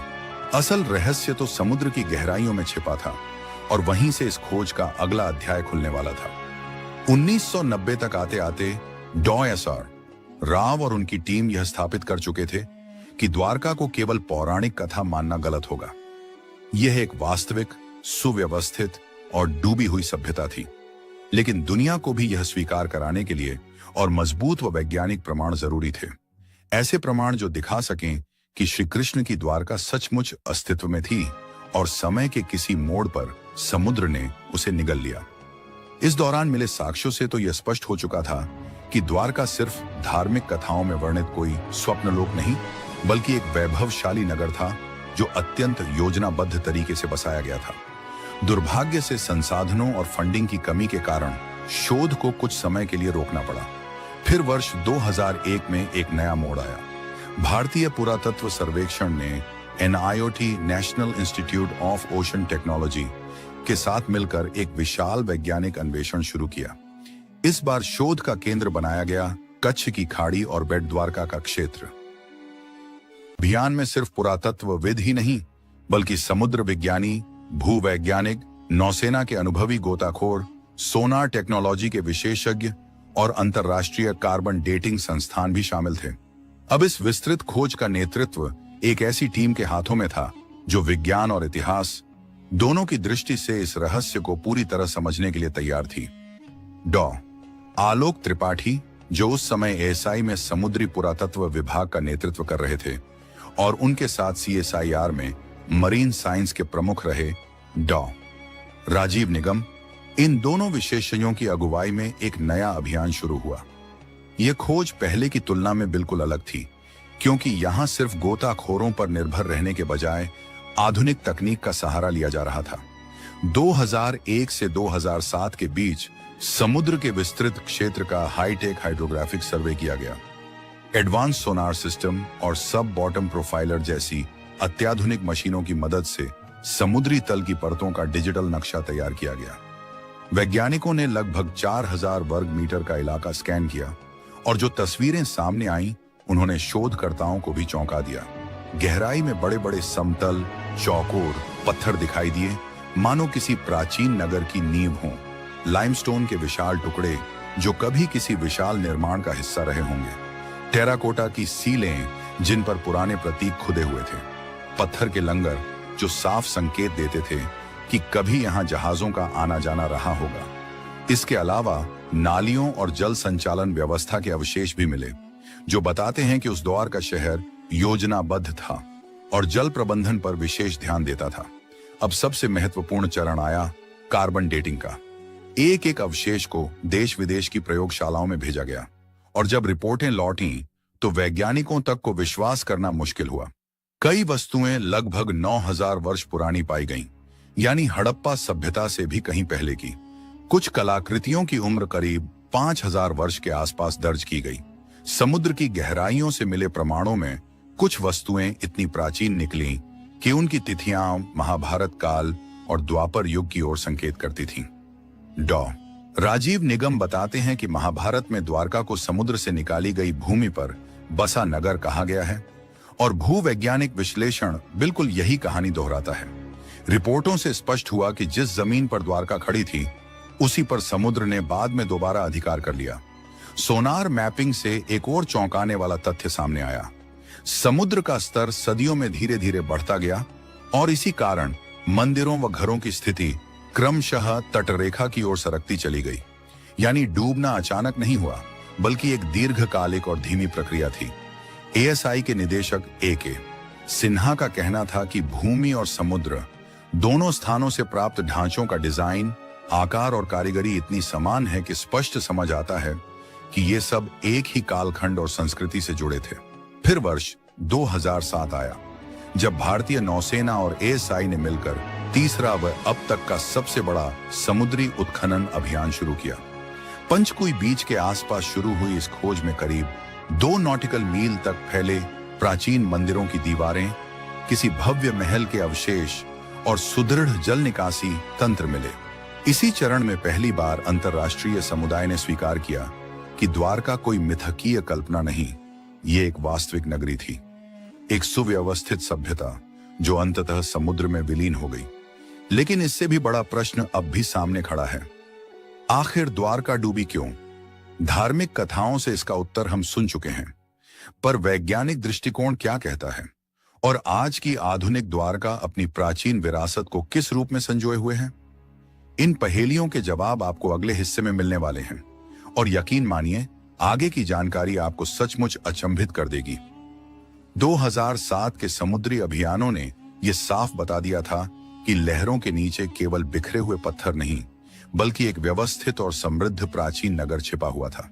असल रहस्य तो समुद्र की गहराइयों में छिपा था, और वहीं से इस खोज का अगला अध्याय खुलने वाला था। 1990 तक आते आते डॉन एस.आर. राव और उनकी टीम यह स्थापित कर चुके थे कि द्वारका को केवल पौराणिक कथा मानना गलत होगा। यह एक वास्तविक, सुव्यवस्थित और डूबी हुई सभ्यता थी। लेकिन दुनिया को भी यह स्वीकार कराने के लिए और मजबूत व वैज्ञानिक प्रमाण जरूरी थे। ऐसे प्रमाण जो दिखा सकें कि श्री कृष्ण की द्वारका सचमुच अस्तित्व में थी और समय के किसी मोड़ पर समुद्र ने उसे निगल लिया। इस दौरान मिले साक्ष्यों से तो यह स्पष्ट हो चुका था कि द्वारका सिर्फ धार्मिक कथाओं में वर्णित कोई स्वप्नलोक नहीं, बल्कि एक वैभवशाली नगर था जो अत्यंत योजनाबद्ध तरीके से बसाया गया था। दुर्भाग्य से संसाधनों और फंडिंग की कमी के कारण शोध को कुछ समय के लिए रोकना पड़ा। फिर वर्ष 2001 में एक नया मोड़ आया। भारतीय पुरातत्व सर्वेक्षण ने NIOT national institute of ocean technology के साथ मिलकर एक विशाल वैज्ञानिक अन्वेषण शुरू किया। इस बार शोध का केंद्र बनाया गया कच्छ की खाड़ी और बेट द्वारका का क्षेत्र। अभियान में सिर्फ पुरातत्वविद ही नहीं, बल्कि समुद्र विज्ञानी, भूवैज्ञानिक, नौसेना के अनुभवी गोताखोर, सोनार टेक्नोलॉजी के विशेषज्ञ और अंतर्राष्ट्रीय कार्बन डेटिंग संस्थान भी शामिल थे। अब इस विस्तृत खोज का नेतृत्व एक ऐसी टीम के हाथों में था जो विज्ञान और इतिहास दोनों की दृष्टि से इस रहस्य को पूरी तरह समझने के लिए तैयार थी। डॉ. आलोक त्रिपाठी, जो उस समय एएसआई में समुद्री पुरातत्व विभाग का नेतृत्व कर रहे थे, और उनके साथ CSIR में मरीन साइंस के प्रमुख रहे डॉ. राजीव निगम, इन दोनों विशेषज्ञों की अगुवाई में एक नया अभियान शुरू हुआ। यह खोज पहले की तुलना में बिल्कुल अलग थी, क्योंकि यहां सिर्फ गोताखोरों पर निर्भर रहने के बजाय आधुनिक तकनीक का सहारा लिया जा रहा था। 2001 से 2007 के बीच समुद्र के विस्तृत क्षेत्र का हाईटेक हाइड्रोग्राफिक सर्वे किया गया। एडवांस सोनार सिस्टम और सब बॉटम प्रोफाइलर जैसी अत्याधुनिक मशीनों की मदद से समुद्री तल की परतों का डिजिटल नक्शा तैयार किया गया। वैज्ञानिकों ने लगभग 4000 वर्ग मीटर का इलाका स्कैन किया, और जो तस्वीरें सामने आईं, उन्होंने शोधकर्ताओं को भी चौंका दिया। गहराई में बड़े बड़े समतल, चौकोर पत्थर दिखाई दिए, मानो किसी प्राचीन नगर की नींव हो। लाइमस्टोन के विशाल टुकड़े जो कभी किसी विशाल निर्माण का हिस्सा रहे होंगे। टेराकोटा की सीलें जिन पर पुराने प्रतीक खुदे हुए थे। पत्थर के लंगर जो साफ संकेत देते थे कि कभी यहां जहाजों का आना जाना रहा होगा। इसके अलावा नालियों और जल संचालन व्यवस्था के अवशेष भी मिले, जो बताते हैं कि उस दौर का शहर योजनाबद्ध था और जल प्रबंधन पर विशेष ध्यान देता था। अब सबसे महत्वपूर्ण चरण आया, कार्बन डेटिंग का। एक एक अवशेष को देश विदेश की प्रयोगशालाओं में भेजा गया, और जब रिपोर्टें लौटीं तो वैज्ञानिकों तक को विश्वास करना मुश्किल हुआ। कई वस्तुएं लगभग 9000 वर्ष पुरानी पाई गईं, यानी हड़प्पा सभ्यता से भी कहीं पहले की। कुछ कलाकृतियों की उम्र करीब 5000 वर्ष के आसपास दर्ज की गई। समुद्र की गहराइयों से मिले प्रमाणों में कुछ वस्तुएं इतनी प्राचीन निकली कि उनकी तिथियां महाभारत काल और द्वापर युग की ओर संकेत करती थीं। डॉ. राजीव निगम बताते हैं कि महाभारत में द्वारका को समुद्र से निकाली गई भूमि पर बसा नगर कहा गया है और भूवैज्ञानिक विश्लेषण बिल्कुल यही कहानी दोहराता है। रिपोर्टों से स्पष्ट हुआ कि जिस जमीन पर द्वारका खड़ी थी उसी पर समुद्र ने बाद में दोबारा अधिकार कर लिया। सोनार मैपिंग से एक और चौंकाने वाला तथ्य सामने आया। समुद्र का स्तर सदियों में धीरे धीरे बढ़ता गया और इसी कारण मंदिरों व घरों की स्थिति क्रमशः तटरेखा की ओर सरकती चली गई। यानी डूबना अचानक नहीं हुआ, बल्कि एक दीर्घकालिक और धीमी प्रक्रिया थी। एएसआई के निदेशक ए.के. सिन्हा का कहना था कि भूमि और समुद्र दोनों स्थानों से प्राप्त ढांचों का डिजाइन, आकार और कारीगरी इतनी समान है कि स्पष्ट समझ आता है कि ये सब एक ही कालखंड और संस्कृति से जुड़े थे। फिर वर्ष 2007 आया, जब भारतीय नौसेना और एएसआई ने मिलकर तीसरा व अब तक का सबसे बड़ा समुद्री उत्खनन अभियान शुरू किया। पंचकुई बीच के आसपास शुरू हुई इस खोज में करीब 2 नॉटिकल मील तक फैले प्राचीन मंदिरों की दीवारें, किसी भव्य महल के अवशेष और सुदृढ़ जल निकासी तंत्र मिले। इसी चरण में पहली बार अंतर्राष्ट्रीय समुदाय ने स्वीकार किया कि द्वारका कोई मिथकीय कल्पना नहीं, ये एक वास्तविक नगरी थी, एक सुव्यवस्थित सभ्यता जो अंततः समुद्र में विलीन हो गई। लेकिन इससे भी बड़ा प्रश्न अब भी सामने खड़ा है, आखिर द्वारका डूबी क्यों? धार्मिक कथाओं से इसका उत्तर हम सुन चुके हैं, पर वैज्ञानिक दृष्टिकोण क्या कहता है और आज की आधुनिक द्वारका अपनी प्राचीन विरासत को किस रूप में संजोए हुए है? इन पहेलियों के जवाब आपको अगले हिस्से में मिलने वाले हैं और यकीन मानिए आगे की जानकारी आपको सचमुच अचंभित कर देगी। 2007 के समुद्री अभियानों ने यह साफ बता दिया था कि लहरों के नीचे केवल बिखरे हुए पत्थर नहीं, बल्कि एक व्यवस्थित और समृद्ध प्राचीन नगर छिपा हुआ था।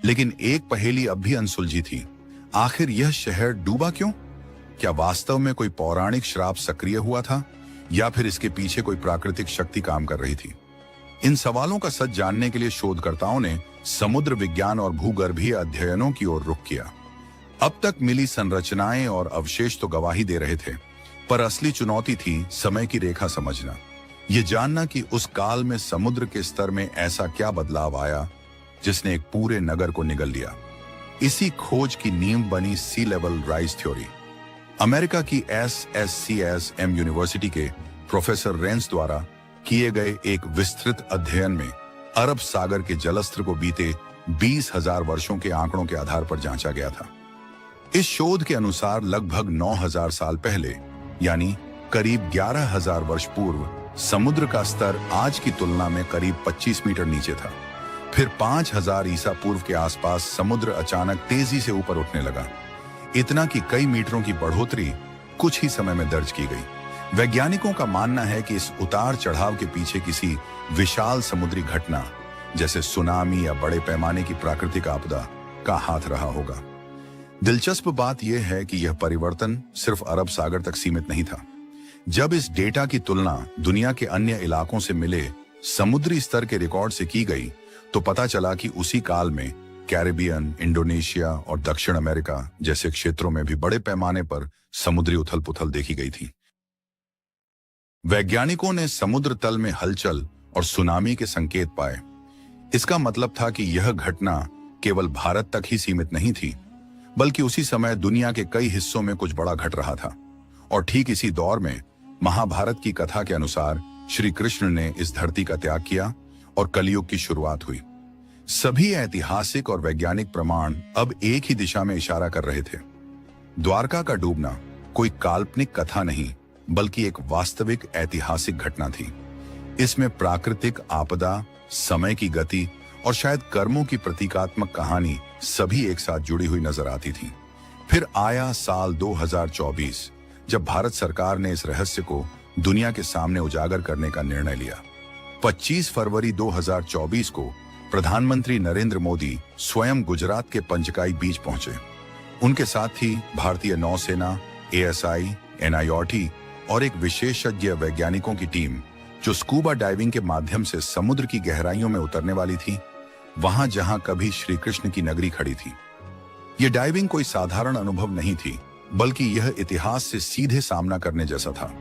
लेकिन एक पहेली अब भी अनसुलझी थी, आखिर यह शहर डूबा क्यों? क्या वास्तव में कोई पौराणिक श्राप सक्रिय हुआ था या फिर इसके पीछे कोई प्राकृतिक शक्ति काम कर रही थी? इन सवालों का सच जानने के लिए शोधकर्ताओं ने समुद्र विज्ञान और भूगर्भीय अध्ययनों की ओर रुख किया। अब तक मिली संरचनाएं और अवशेष तो गवाही दे रहे थे, पर असली चुनौती थी समय की रेखा समझना, ये जानना कि उस काल में समुद्र के स्तर में ऐसा क्या बदलाव आया जिसने एक पूरे नगर को निगल लिया। इसी खोज की नींव बनी सी लेवल राइज थ्योरी। अमेरिका की SSCSM यूनिवर्सिटी के प्रोफेसर रेंस द्वारा किए गए एक विस्तृत अध्ययन में अरब सागर के जलस्तर को बीते 20,000 वर्षों के आंकड़ों के आधार पर जांचा गया था। इस शोध के अनुसार लगभग 9000 साल पहले, यानी करीब 11,000 वर्ष पूर्व, समुद्र का स्तर आज की तुलना में करीब 25 मीटर नीचे था। फिर 5000 ईसा पूर्व के आसपास समुद्र अचानक तेजी से ऊपर उठने लगा, इतना कि कई मीटरों की बढ़ोतरी कुछ ही समय में दर्ज की गई। वैज्ञानिकों का मानना है कि इस उतार चढ़ाव के पीछे किसी विशाल समुद्री घटना जैसे सुनामी या बड़े पैमाने की प्राकृतिक आपदा का हाथ रहा होगा। दिलचस्प बात यह है कि यह परिवर्तन सिर्फ अरब सागर तक सीमित नहीं था। जब इस डेटा की तुलना दुनिया के अन्य इलाकों से मिले समुद्री स्तर के रिकॉर्ड से की गई तो पता चला कि उसी काल में कैरिबियन, इंडोनेशिया और दक्षिण अमेरिका जैसे क्षेत्रों में भी बड़े पैमाने पर समुद्री उथल पुथल देखी गई थी। वैज्ञानिकों ने समुद्र तल में हलचल और सुनामी के संकेत पाए। इसका मतलब था कि यह घटना केवल भारत तक ही सीमित नहीं थी, बल्कि उसी समय दुनिया के कई हिस्सों में कुछ बड़ा घट रहा था। और ठीक इसी दौर में महाभारत की कथा के अनुसार श्री कृष्ण ने इस धरती का त्याग किया और कलयुग की शुरुआत हुई। सभी ऐतिहासिक और वैज्ञानिक प्रमाण अब एक ही दिशा में इशारा कर रहे थे। द्वारका का डूबना कोई काल्पनिक कथा नहीं, बल्कि एक वास्तविक ऐतिहासिक घटना थी। इसमें प्राकृतिक आपदा, समय की गति और शायद कर्मों की प्रतीकात्मक कहानी सभी एक साथ जुड़ी हुई नजर आती थी। फिर आया साल 2024, जब भारत सरकार ने इस रहस्य को दुनिया के सामने उजागर करने का निर्णय लिया। 25 फरवरी 2024 को प्रधानमंत्री नरेंद्र मोदी स्वयं गुजरात के पंचकाई बीच पहुंचे। उनके साथ ही भारतीय नौसेना, एएसआई, एनआईओटी और एक विशेषज्ञ वैज्ञानिकों की टीम जो स्कूबा डाइविंग के माध्यम से समुद्र की गहराइयों में उतरने वाली थी, वहां जहां कभी श्री कृष्ण की नगरी खड़ी थी। यह डाइविंग कोई साधारण अनुभव नहीं थी, बल्कि यह इतिहास से सीधे सामना करने जैसा था।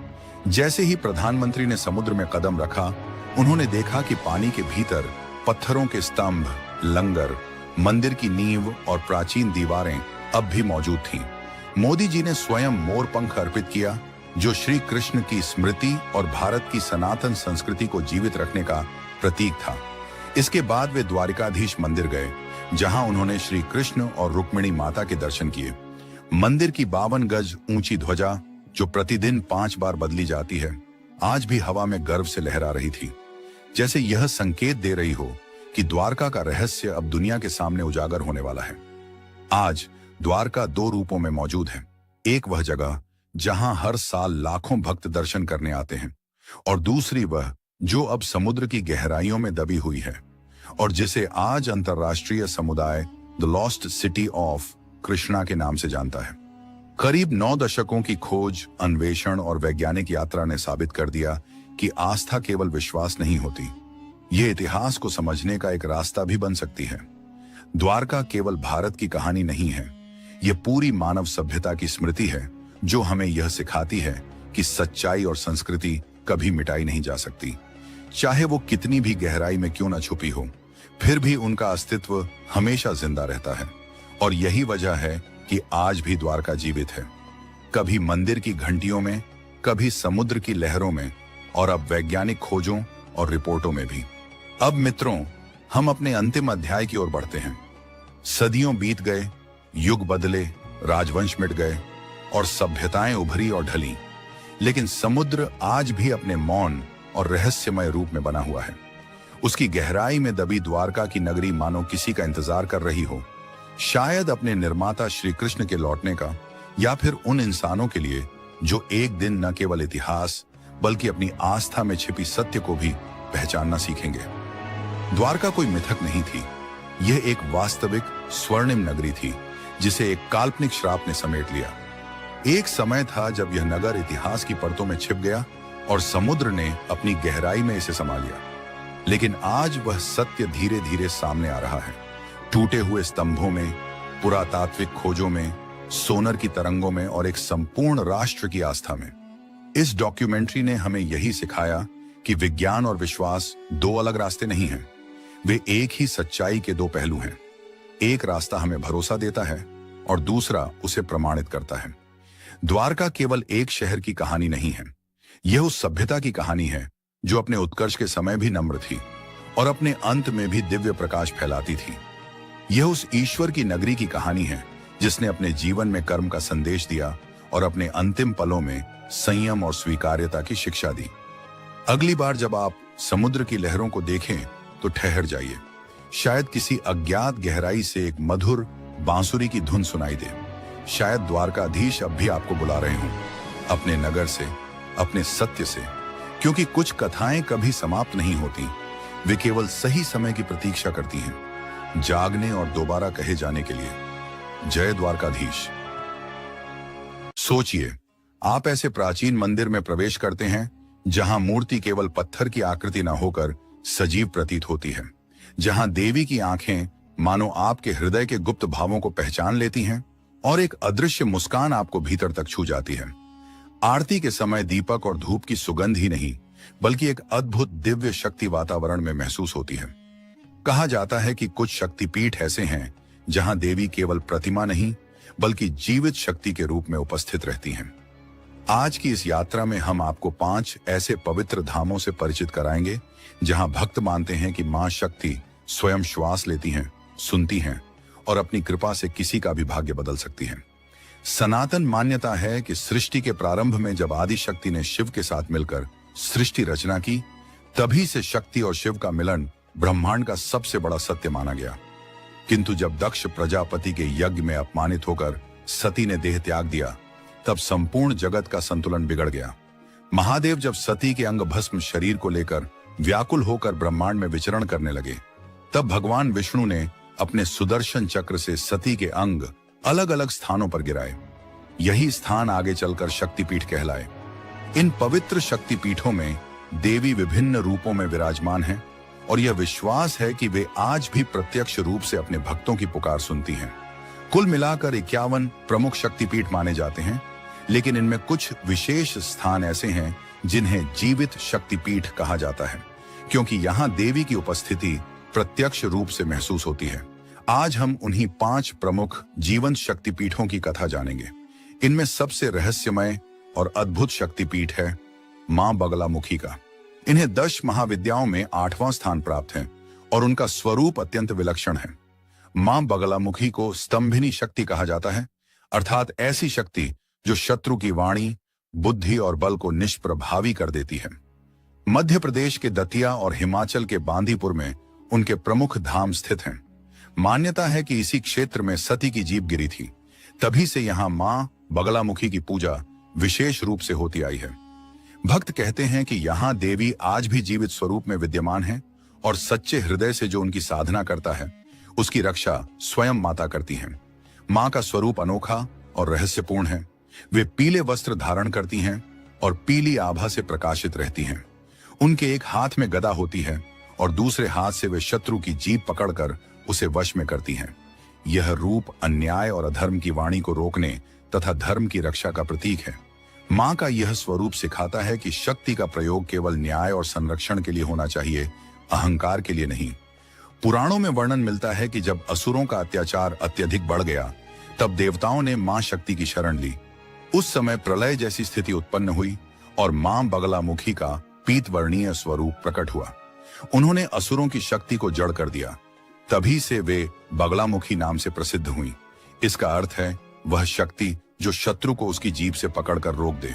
जैसे ही प्रधानमंत्री ने समुद्र में कदम रखा, उन्होंने देखा कि पानी के भीतर पत्थरों के स्तंभ, लंगर, मंदिर की नींव और प्राचीन दीवारें अब भी मौजूद थीं। मोदी जी ने स्वयं मोरपंख अर्पित किया, जो श्री कृष्ण की स्मृति और भारत की सनातन संस्कृति को जीवित रखने का प्रतीक था। इसके बाद वे द्वारिकाधीश मंदिर गए, जहां उन्होंने श्री कृष्ण और रुक्मिणी माता के दर्शन किए। मंदिर की 52 गज ऊंची ध्वजा, जो प्रतिदिन 5 बार बदली जाती है, आज भी हवा में गर्व से लहरा रही थी, जैसे यह संकेत दे रही हो कि द्वारका का रहस्य अब दुनिया के सामने उजागर होने वाला है। आज द्वारका 2 रूपों में मौजूद है। एक वह जगह जहां हर साल लाखों भक्त दर्शन करने आते हैं, और दूसरी वह जो अब समुद्र की गहराइयों में दबी हुई है और जिसे आज अंतर्राष्ट्रीय समुदाय the lost city of Krishna के नाम से जानता है। करीब 9 दशकों की खोज, अन्वेषण और वैज्ञानिक यात्रा ने साबित कर दिया कि आस्था केवल विश्वास नहीं होती, यह इतिहास को समझने का एक रास्ता भी बन सकती है। द्वारका केवल भारत की कहानी नहीं है, यह पूरी मानव सभ्यता की स्मृति है, जो हमें यह सिखाती है कि सच्चाई और संस्कृति कभी मिटाई नहीं जा सकती। चाहे वो कितनी भी गहराई में क्यों न छुपी हो, फिर भी उनका अस्तित्व हमेशा जिंदा रहता है। और यही वजह है कि आज भी द्वारका जीवित है, कभी मंदिर की घंटियों में, कभी समुद्र की लहरों में, और अब वैज्ञानिक खोजों और रिपोर्टों में भी। अब मित्रों, हम अपने अंतिम अध्याय की ओर बढ़ते हैं। सदियों बीत गए, युग बदले, राजवंश मिट गए और सभ्यताएं उभरी और ढली, लेकिन समुद्र आज भी अपने मौन और रहस्यमय रूप में बना हुआ है। उसकी गहराई में दबी द्वारका की नगरी मानो किसी का इंतजार कर रही हो, शायद अपने निर्माता श्री कृष्ण के लौटने का, या फिर उन इंसानों के लिए जो एक दिन न केवल इतिहास बल्कि अपनी आस्था में छिपी सत्य को भी पहचानना सीखेंगे। द्वारका कोई मिथक नहीं थी, यह एक वास्तविक स्वर्णिम नगरी थी, जिसे एक काल्पनिक श्राप ने समेट लिया। एक समय था जब यह नगर इतिहास की परतों में छिप गया और समुद्र ने अपनी गहराई में इसे समा लिया। लेकिन आज वह सत्य धीरे धीरे सामने आ रहा है, टूटे हुए स्तंभों में, पुरातात्विक खोजों में, सोनर की तरंगों में और एक संपूर्ण राष्ट्र की आस्था में। इस डॉक्यूमेंट्री ने हमें यही सिखाया कि विज्ञान और विश्वास 2 अलग रास्ते नहीं हैं, वे एक ही सच्चाई के 2 पहलू हैं। एक रास्ता हमें भरोसा देता है और दूसरा उसे प्रमाणित करता है। द्वारका केवल एक शहर की कहानी नहीं है, यह उस सभ्यता की कहानी है जो अपने उत्कर्ष के समय भी नम्र थी और अपने अंत में भी दिव्य प्रकाश फैलाती थी। यह उस ईश्वर की नगरी की कहानी है जिसने अपने जीवन में कर्म का संदेश दिया और अपने अंतिम पलों में संयम और स्वीकार्यता की शिक्षा दी। अगली बार जब आप समुद्र की लहरों को देखें तो ठहर जाइए, शायद किसी अज्ञात गहराई से एक मधुर बांसुरी की धुन सुनाई दे। शायद द्वारकाधीश अब भी आपको बुला रहे हों, अपने नगर से, अपने सत्य से, क्योंकि कुछ कथाएं कभी समाप्त नहीं होती, वे केवल सही समय की प्रतीक्षा करती हैं, जागने और दोबारा कहे जाने के लिए। जय द्वारकाधीश। सोचिए, आप ऐसे प्राचीन मंदिर में प्रवेश करते हैं जहां मूर्ति केवल पत्थर की आकृति न होकर सजीव प्रतीत होती है, जहां देवी की आंखें मानो आपके हृदय के गुप्त भावों को पहचान लेती हैं और एक अदृश्य मुस्कान आपको भीतर तक छू जाती है। आरती के समय दीपक और धूप की सुगंध ही नहीं, बल्कि एक अद्भुत दिव्य शक्ति वातावरण में महसूस होती है। कहा जाता है कि कुछ शक्तिपीठ ऐसे हैं जहां देवी केवल प्रतिमा नहीं, बल्कि जीवित शक्ति के रूप में उपस्थित रहती हैं। आज की इस यात्रा में हम आपको 5 ऐसे पवित्र धामों से परिचित कराएंगे जहां भक्त मानते हैं कि मां शक्ति स्वयं श्वास लेती हैं, सुनती हैं और अपनी कृपा से किसी का भी भाग्य बदल सकती हैं। सनातन मान्यता है कि सृष्टि के प्रारंभ में जब आदि शक्ति ने शिव के साथ मिलकर सृष्टि रचना की, तभी से शक्ति और शिव का मिलन ब्रह्मांड का सबसे बड़ा सत्य माना गया। किंतु जब दक्ष प्रजापति के यज्ञ में अपमानित होकर सती ने देह त्याग दिया, तब संपूर्ण जगत का संतुलन बिगड़ गया। महादेव जब सती के अंग भस्म शरीर को लेकर व्याकुल होकर ब्रह्मांड में विचरण करने लगे, तब भगवान विष्णु ने अपने सुदर्शन चक्र से सती के अंग अलग अलग स्थानों पर गिराए। यही स्थान आगे चलकर शक्तिपीठ कहलाए। इन पवित्र शक्तिपीठों में देवी विभिन्न रूपों में विराजमान हैं और यह विश्वास है कि वे आज भी प्रत्यक्ष रूप से अपने भक्तों की पुकार सुनती हैं। कुल मिलाकर 51 प्रमुख शक्तिपीठ माने जाते हैं, लेकिन इनमें कुछ विशेष स्थान ऐसे हैं जिन्हें जीवित शक्तिपीठ कहा जाता है, क्योंकि यहाँ देवी की उपस्थिति प्रत्यक्ष रूप से महसूस होती है। आज हम उन्हीं 5 प्रमुख जीवंत शक्तिपीठों की कथा जानेंगे। इनमें सबसे रहस्यमय और अद्भुत शक्तिपीठ है मां बगलामुखी का। इन्हें 10 महाविद्याओं में 8वां स्थान प्राप्त है और उनका स्वरूप अत्यंत विलक्षण है। मां बगलामुखी को स्तंभिनी शक्ति कहा जाता है, अर्थात ऐसी शक्ति जो शत्रु की वाणी, बुद्धि और बल को निष्प्रभावी कर देती है। मध्य प्रदेश के दतिया और हिमाचल के बांदीपुर में उनके प्रमुख धाम स्थित हैं। मान्यता है कि इसी क्षेत्र में सती की जीभ गिरी थी, तभी से यहाँ मां बगलामुखी की पूजा विशेष रूप से होती आई है। भक्त कहते हैं कि यहाँ देवी आज भी जीवित स्वरूप में विद्यमान है और सच्चे हृदय से जो उनकी साधना करता है उसकी रक्षा स्वयं माता करती हैं। मां का स्वरूप अनोखा और रहस्यपूर्ण है। वे पीले वस्त्र धारण करती हैं और पीली आभा से प्रकाशित रहती हैं। उनके एक हाथ में गदा होती है और दूसरे हाथ से वे शत्रु की जीभ पकड़कर उसे वश में करती हैं। यह रूप अन्याय और अधर्म की वाणी को रोकने तथा धर्म की रक्षा का प्रतीक है। मां का यह स्वरूप सिखाता है कि शक्ति का प्रयोग केवल न्याय और संरक्षण के लिए होना चाहिए, अहंकार के लिए नहीं। पुराणों में वर्णन मिलता है कि जब असुरों का अत्याचार अत्यधिक बढ़ गया, तब देवताओं ने मां शक्ति की शरण ली। उस समय प्रलय जैसी स्थिति उत्पन्न हुई और मां बगलामुखी का पीतवर्णीय स्वरूप प्रकट हुआ। उन्होंने असुरों की शक्ति को जड़ कर दिया। तभी से वे बगलामुखी नाम से प्रसिद्ध हुई। इसका अर्थ है वह शक्ति जो शत्रु को उसकी जीभ से पकड़कर रोक दे।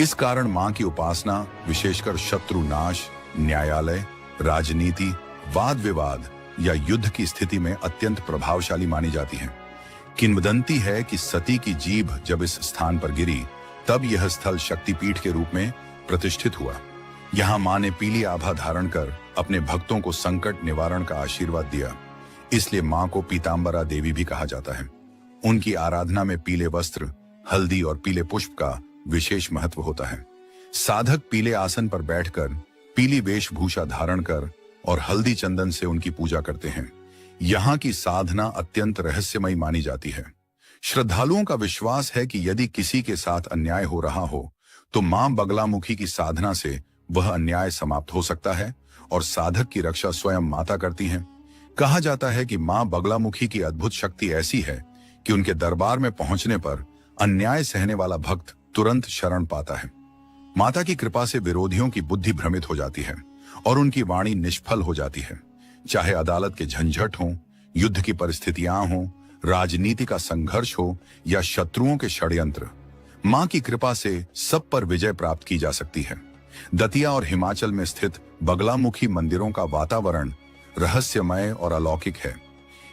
इस कारण मां की उपासना विशेषकर शत्रु नाश, न्यायालय, राजनीति, वाद विवाद या युद्ध की स्थिति में अत्यंत प्रभावशाली मानी जाती है। किंवदंती है कि सती की जीभ जब इस स्थान पर गिरी, तब यह स्थल शक्तिपीठ के रूप में प्रतिष्ठित हुआ। यहाँ मां ने पीली आभा धारण कर अपने भक्तों को संकट निवारण का आशीर्वाद दिया। इसलिए मां को पीतांबरा देवी भी कहा जाता है। उनकी आराधना में पीले वस्त्र, हल्दी और पीले पुष्प का विशेष महत्व होता है। साधक पीले आसन पर बैठकर पीली वेशभूषा धारण कर और हल्दी चंदन से उनकी पूजा करते हैं। यहाँ की साधना अत्यंत रहस्यमयी मानी जाती है। श्रद्धालुओं का विश्वास है कि यदि किसी के साथ अन्याय हो रहा हो तो मां बगलामुखी की साधना से वह अन्याय समाप्त हो सकता है और साधक की रक्षा स्वयं माता करती हैं। कहा जाता है कि मां बगलामुखी की अद्भुत शक्ति ऐसी है कि उनके दरबार में पहुंचने पर अन्याय सहने वाला भक्त तुरंत शरण पाता है। माता की कृपा से विरोधियों की बुद्धि भ्रमित हो जाती है और उनकी वाणी निष्फल हो जाती है। चाहे अदालत के झंझट हो, युद्ध की परिस्थितियां हो, राजनीति का संघर्ष हो या शत्रुओं के षड्यंत्र, मां की कृपा से सब पर विजय प्राप्त की जा सकती है। दतिया और हिमाचल में स्थित बगलामुखी मंदिरों का वातावरण रहस्यमय और अलौकिक है।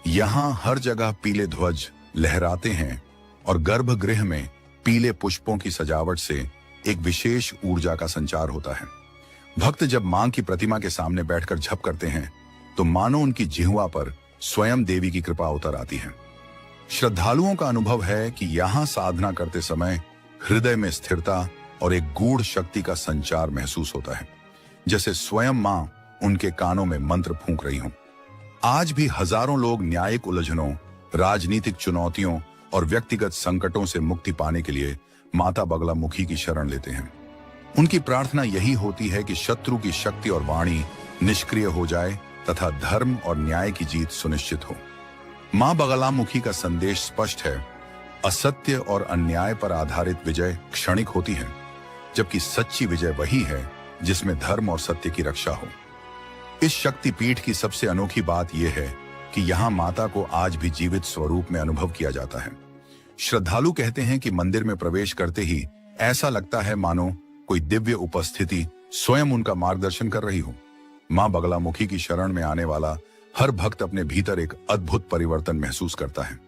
यहाँ हर जगह पीले ध्वज लहराते हैं और गर्भगृह में पीले पुष्पों की सजावट से एक विशेष ऊर्जा का संचार होता है। भक्त जब मां की प्रतिमा के सामने बैठकर जप करते हैं तो मानो उनकी जिह्वा पर स्वयं देवी की कृपा उतर आती है। श्रद्धालुओं का अनुभव है कि यहाँ साधना करते समय हृदय में स्थिरता और एक गूढ़ शक्ति का संचार महसूस होता है, जैसे स्वयं मां उनके कानों में मंत्र फूंक रही हों। आज भी हजारों लोग न्यायिक उलझनों, राजनीतिक चुनौतियों और व्यक्तिगत संकटों से मुक्ति पाने के लिए माता बगलामुखी की शरण लेते हैं। उनकी प्रार्थना यही होती है कि शत्रु की शक्ति और वाणी निष्क्रिय हो जाए तथा धर्म और न्याय की जीत सुनिश्चित हो। मां बगलामुखी का संदेश स्पष्ट है, असत्य और अन्याय पर आधारित विजय क्षणिक होती है, जबकि सच्ची विजय वही है जिसमें धर्म और सत्य की रक्षा हो। इस शक्तिपीठ की सबसे अनोखी बात यह है कि यहाँ माता को आज भी जीवित स्वरूप में अनुभव किया जाता है। श्रद्धालु कहते हैं कि मंदिर में प्रवेश करते ही ऐसा लगता है मानो कोई दिव्य उपस्थिति स्वयं उनका मार्गदर्शन कर रही हो। मां बगलामुखी की शरण में आने वाला हर भक्त अपने भीतर एक अद्भुत परिवर्तन महसूस करता है।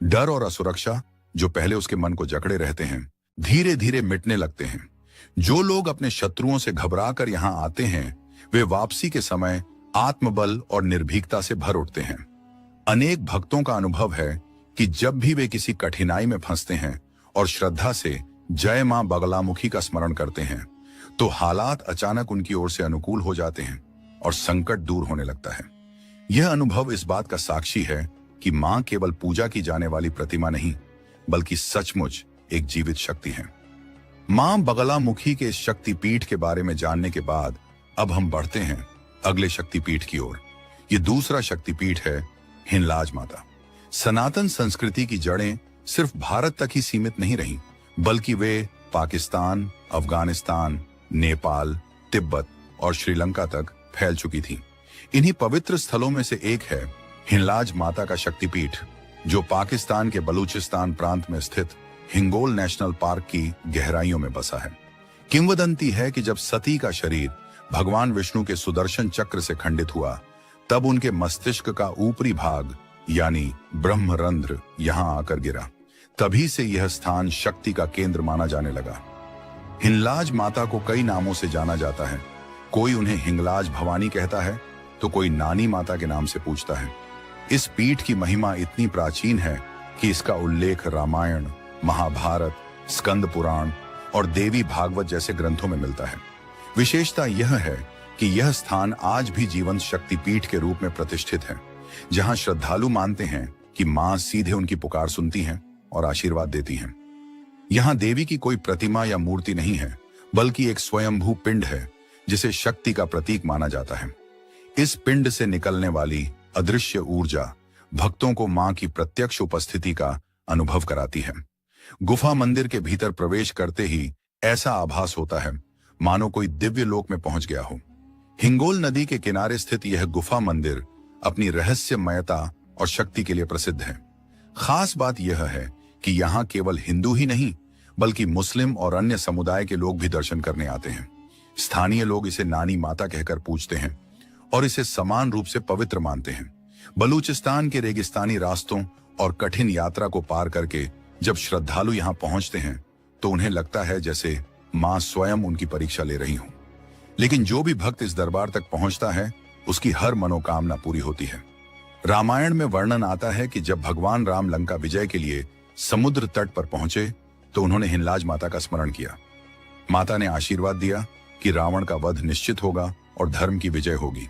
डर और असुरक्षा जो पहले उसके मन को जकड़े रहते हैं, धीरे धीरे मिटने लगते हैं। जो लोग अपने शत्रुओं से घबरा कर यहाँ आते हैं, वे वापसी के समय आत्मबल और निर्भीकता से भर उठते हैं। अनेक भक्तों का अनुभव है कि जब भी वे किसी कठिनाई में फंसते हैं और श्रद्धा से जय मां बगलामुखी का स्मरण करते हैं, तो हालात अचानक उनकी ओर से अनुकूल हो जाते हैं और संकट दूर होने लगता है। यह अनुभव इस बात का साक्षी है कि मां केवल पूजा की जाने वाली प्रतिमा नहीं, बल्कि सचमुच एक जीवित शक्ति है। मां बगलामुखी के इस शक्तिपीठ के बारे में जानने के बाद अब हम बढ़ते हैं अगले शक्तिपीठ की ओर। ये दूसरा शक्तिपीठ है हिंगलाज माता। सनातन संस्कृति की जड़ें सिर्फ भारत तक ही सीमित नहीं रहीं, बल्कि वे पाकिस्तान, अफगानिस्तान, नेपाल, तिब्बत और श्रीलंका तक फैल चुकी थी। इन्हीं पवित्र स्थलों में से एक है हिंगलाज माता का शक्तिपीठ, जो पाकिस्तान के बलूचिस्तान प्रांत में स्थित हिंगोल नेशनल पार्क की गहराइयों में बसा है। किंवदंती है कि जब सती का शरीर भगवान विष्णु के सुदर्शन चक्र से खंडित हुआ, तब उनके मस्तिष्क का ऊपरी भाग यानी ब्रह्मरंध्र यहां आकर गिरा। तभी से यह स्थान शक्ति का केंद्र माना जाने लगा। हिंगलाज माता को कई नामों से जाना जाता है। कोई उन्हें हिंगलाज भवानी कहता है, तो कोई नानी माता के नाम से पूछता है। इस पीठ की महिमा इतनी प्राचीन है कि इसका उल्लेख रामायण, महाभारत, स्कंद पुराण और देवी भागवत जैसे ग्रंथों में मिलता है। विशेषता यह है कि यह स्थान आज भी जीवंत शक्तिपीठ के रूप में प्रतिष्ठित है, जहां श्रद्धालु मानते हैं कि मां सीधे उनकी पुकार सुनती हैं और आशीर्वाद देती हैं। यहां देवी की कोई प्रतिमा या मूर्ति नहीं है, बल्कि एक स्वयंभू पिंड है जिसे शक्ति का प्रतीक माना जाता है। इस पिंड से निकलने वाली अदृश्य ऊर्जा भक्तों को मां की प्रत्यक्ष उपस्थिति का अनुभव कराती है। गुफा मंदिर के भीतर प्रवेश करते ही ऐसा आभास होता है मानो कोई दिव्य लोक में पहुंच गया हो। हिंगोल नदी के किनारे स्थित यह गुफा मंदिर अपनी रहस्यमयता और शक्ति के लिए प्रसिद्ध है। खास बात यह है कि यहाँ केवल हिंदू ही नहीं, बल्कि मुस्लिम और अन्य समुदाय के लोग भी दर्शन करने आते हैं। स्थानीय लोग इसे नानी माता कहकर पूजते हैं और इसे समान रूप से पवित्र मानते हैं। बलूचिस्तान के रेगिस्तानी रास्तों और कठिन यात्रा को पार करके जब श्रद्धालु यहाँ पहुंचते हैं, तो उन्हें लगता है जैसे मां स्वयं उनकी परीक्षा ले रही हो। लेकिन जो भी भक्त इस दरबार तक पहुंचता है, उसकी हर मनोकामना पूरी होती है। रामायण में वर्णन आता है कि जब भगवान राम लंका विजय के लिए समुद्र तट पर पहुंचे, तो उन्होंने हिंगलाज माता का स्मरण किया। माता ने आशीर्वाद दिया कि रावण का वध निश्चित होगा और धर्म की विजय होगी।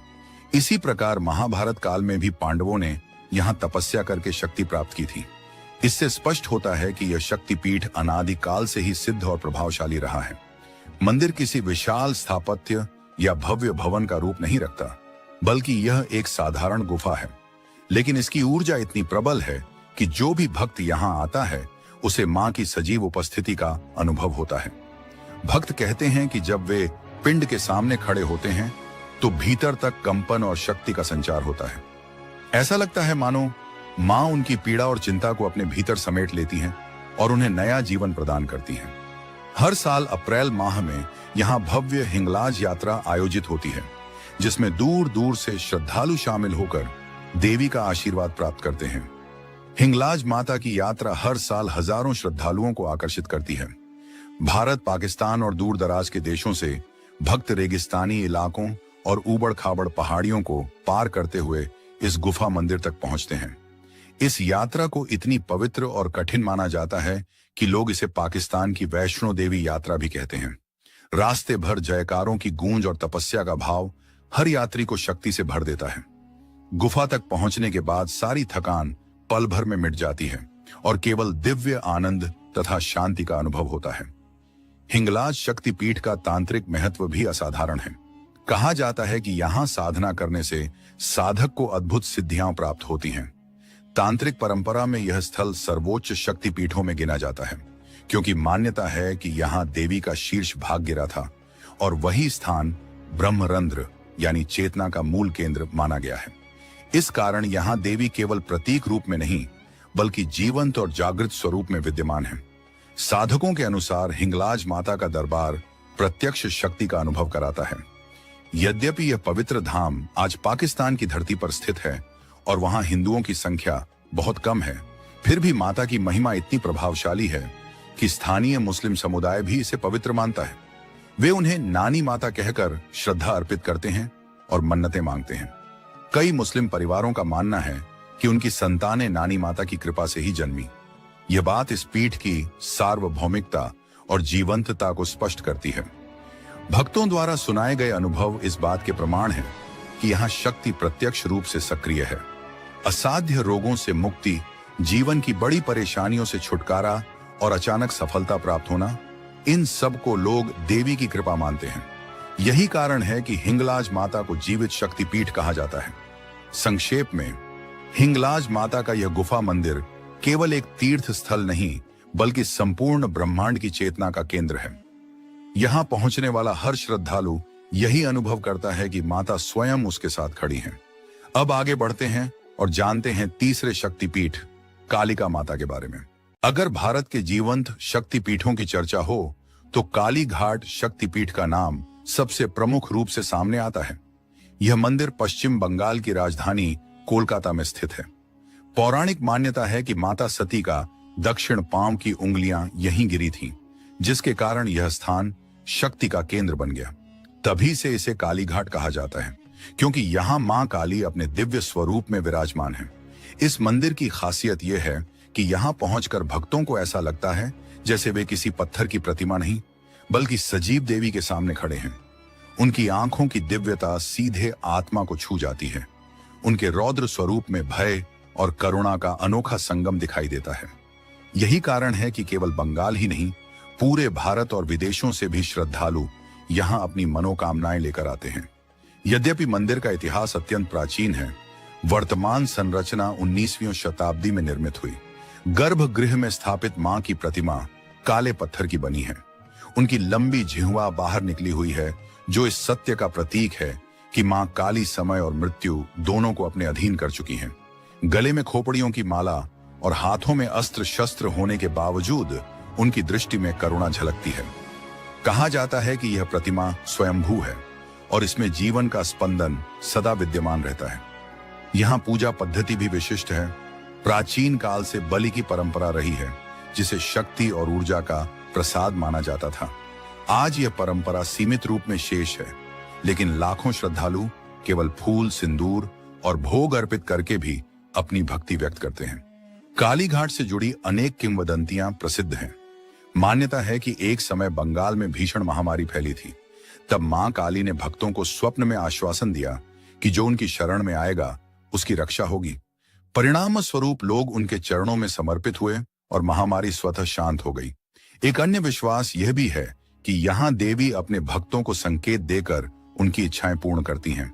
इसी प्रकार महाभारत काल में भी पांडवों ने यहाँ तपस्या करके शक्ति प्राप्त की थी। इससे स्पष्ट होता है कि यह शक्तिपीठ अनादिकाल से ही सिद्ध और प्रभावशाली रहा है। मंदिर किसी विशाल स्थापत्य या भव्य भवन का रूप नहीं रखता, बल्कि यह एक साधारण गुफा है। लेकिन इसकी ऊर्जा इतनी प्रबल है कि जो भी भक्त यहाँ आता है, उसे मां की सजीव उपस्थिति का अनुभव होता है। भक्त कहते हैं कि जब वे पिंड के सामने खड़े होते हैं, तो भीतर तक कंपन और शक्ति का संचार होता है। ऐसा लगता है मानो मां उनकी पीड़ा और चिंता को अपने भीतर समेट लेती हैं और उन्हें नया जीवन प्रदान करती हैं। हर साल अप्रैल माह में यहाँ भव्य हिंगलाज यात्रा आयोजित होती है, जिसमें दूर दूर से श्रद्धालु शामिल होकर देवी का आशीर्वाद प्राप्त करते हैं। हिंगलाज माता की यात्रा हर साल हजारों श्रद्धालुओं को आकर्षित करती है। भारत, पाकिस्तान और दूर दराज के देशों से भक्त रेगिस्तानी इलाकों और ऊबड़ खाबड़ पहाड़ियों को पार करते हुए इस गुफा मंदिर तक पहुंचते हैं। इस यात्रा को इतनी पवित्र और कठिन माना जाता है कि लोग इसे पाकिस्तान की वैष्णो देवी यात्रा भी कहते हैं। रास्ते भर जयकारों की गूंज और तपस्या का भाव हर यात्री को शक्ति से भर देता है। गुफा तक पहुंचने के बाद सारी थकान पल भर में मिट जाती है और केवल दिव्य आनंद तथा शांति का अनुभव होता है। हिंगलाज शक्तिपीठ का तांत्रिक महत्व भी असाधारण है। कहा जाता है कि यहाँ साधना करने से साधक को अद्भुत सिद्धियां प्राप्त होती हैं। तांत्रिक परंपरा में यह स्थल सर्वोच्च शक्तिपीठों में गिना जाता है, क्योंकि मान्यता है कि यहाँ देवी का शीर्ष भाग गिरा था और वही स्थान ब्रह्मरंध्र यानी चेतना का मूल केंद्र माना गया है। इस कारण यहाँ देवी केवल प्रतीक रूप में नहीं, बल्कि जीवंत और जागृत स्वरूप में विद्यमान है। साधकों के अनुसार हिंगलाज माता का दरबार प्रत्यक्ष शक्ति का अनुभव कराता है। यद्यपि यह पवित्र धाम आज पाकिस्तान की धरती पर स्थित है और वहां हिंदुओं की संख्या बहुत कम है, फिर भी माता की महिमा इतनी प्रभावशाली है कि स्थानीय मुस्लिम समुदाय भी इसे पवित्र मानता है। वे उन्हें नानी माता कहकर श्रद्धा अर्पित करते हैं और मन्नतें मांगते हैं। कई मुस्लिम परिवारों का मानना है कि उनकी संतानें नानी माता की कृपा से ही जन्मी। यह बात इस पीठ की सार्वभौमिकता और जीवंतता को स्पष्ट करती है। भक्तों द्वारा सुनाए गए अनुभव इस बात के प्रमाण हैं कि यहाँ शक्ति प्रत्यक्ष रूप से सक्रिय है। असाध्य रोगों से मुक्ति, जीवन की बड़ी परेशानियों से छुटकारा और अचानक सफलता प्राप्त होना, इन सब को लोग देवी की कृपा मानते हैं। यही कारण है कि हिंगलाज माता को जीवित शक्तिपीठ कहा जाता है। संक्षेप में, हिंगलाज माता का यह गुफा मंदिर केवल एक तीर्थ स्थल नहीं, बल्कि संपूर्ण ब्रह्मांड की चेतना का केंद्र है। यहां पहुंचने वाला हर श्रद्धालु यही अनुभव करता है कि माता स्वयं उसके साथ खड़ी हैं। अब आगे बढ़ते हैं और जानते हैं तीसरे शक्तिपीठ कालिका माता के बारे में। अगर भारत के जीवंत शक्तिपीठों की चर्चा हो तो काली घाट शक्तिपीठ का नाम सबसे प्रमुख रूप से सामने आता है। यह मंदिर पश्चिम बंगाल की राजधानी कोलकाता में स्थित है। पौराणिक मान्यता है कि माता सती का दक्षिण पांव की उंगलियां यहीं गिरी थीं, जिसके कारण यह स्थान शक्ति का केंद्र बन गया। तभी से इसे काली घाट कहा जाता है, क्योंकि यहां मां काली अपने दिव्य स्वरूप में विराजमान है। इस मंदिर की खासियत यह है कि यहां पहुंचकर भक्तों को ऐसा लगता है जैसे वे किसी पत्थर की प्रतिमा नहीं, बल्कि सजीव देवी के सामने खड़े हैं। उनकी आंखों की दिव्यता सीधे आत्मा को छू जाती है। उनके रौद्र स्वरूप में भय और करुणा का अनोखा संगम दिखाई देता है। यही कारण है कि केवल बंगाल ही नहीं, पूरे भारत और विदेशों से भी श्रद्धालु यहां अपनी मनोकामनाएं लेकर आते हैं। यद्यपि मंदिर का इतिहास अत्यंत प्राचीन है, वर्तमान संरचना 19वीं शताब्दी में निर्मित हुई। गर्भगृह में स्थापित मां की प्रतिमा काले पत्थर की बनी है। उनकी लंबी जिह्वा बाहर निकली हुई है, जो इस सत्य का प्रतीक है कि मां काली समय और मृत्यु दोनों को अपने अधीन कर चुकी हैं। गले में खोपड़ियों की माला और हाथों में अस्त्र शस्त्र होने के बावजूद उनकी दृष्टि में करुणा झलकती है। कहा जाता है कि यह प्रतिमा स्वयंभू है और इसमें जीवन का स्पंदन सदा विद्यमान रहता है। यहाँ पूजा पद्धति भी विशिष्ट है। प्राचीन काल से बलि की परंपरा रही है, जिसे शक्ति और ऊर्जा का प्रसाद माना जाता था। आज यह परंपरा सीमित रूप में शेष है, लेकिन लाखों श्रद्धालु केवल फूल, सिंदूर और भोग अर्पित करके भी अपनी भक्ति व्यक्त करते हैं। काली घाट से जुड़ी अनेक किंवदंतियां प्रसिद्ध हैं। मान्यता है कि एक समय बंगाल में भीषण महामारी फैली थी। तब मां काली ने भक्तों को स्वप्न में आश्वासन दिया कि जो उनकी शरण में आएगा उसकी रक्षा होगी। परिणाम स्वरूप लोग उनके चरणों में समर्पित हुए और महामारी स्वतः शांत हो गई। एक अन्य विश्वास यह भी है कि यहाँ देवी अपने भक्तों को संकेत देकर उनकी इच्छाएं पूर्ण करती हैं।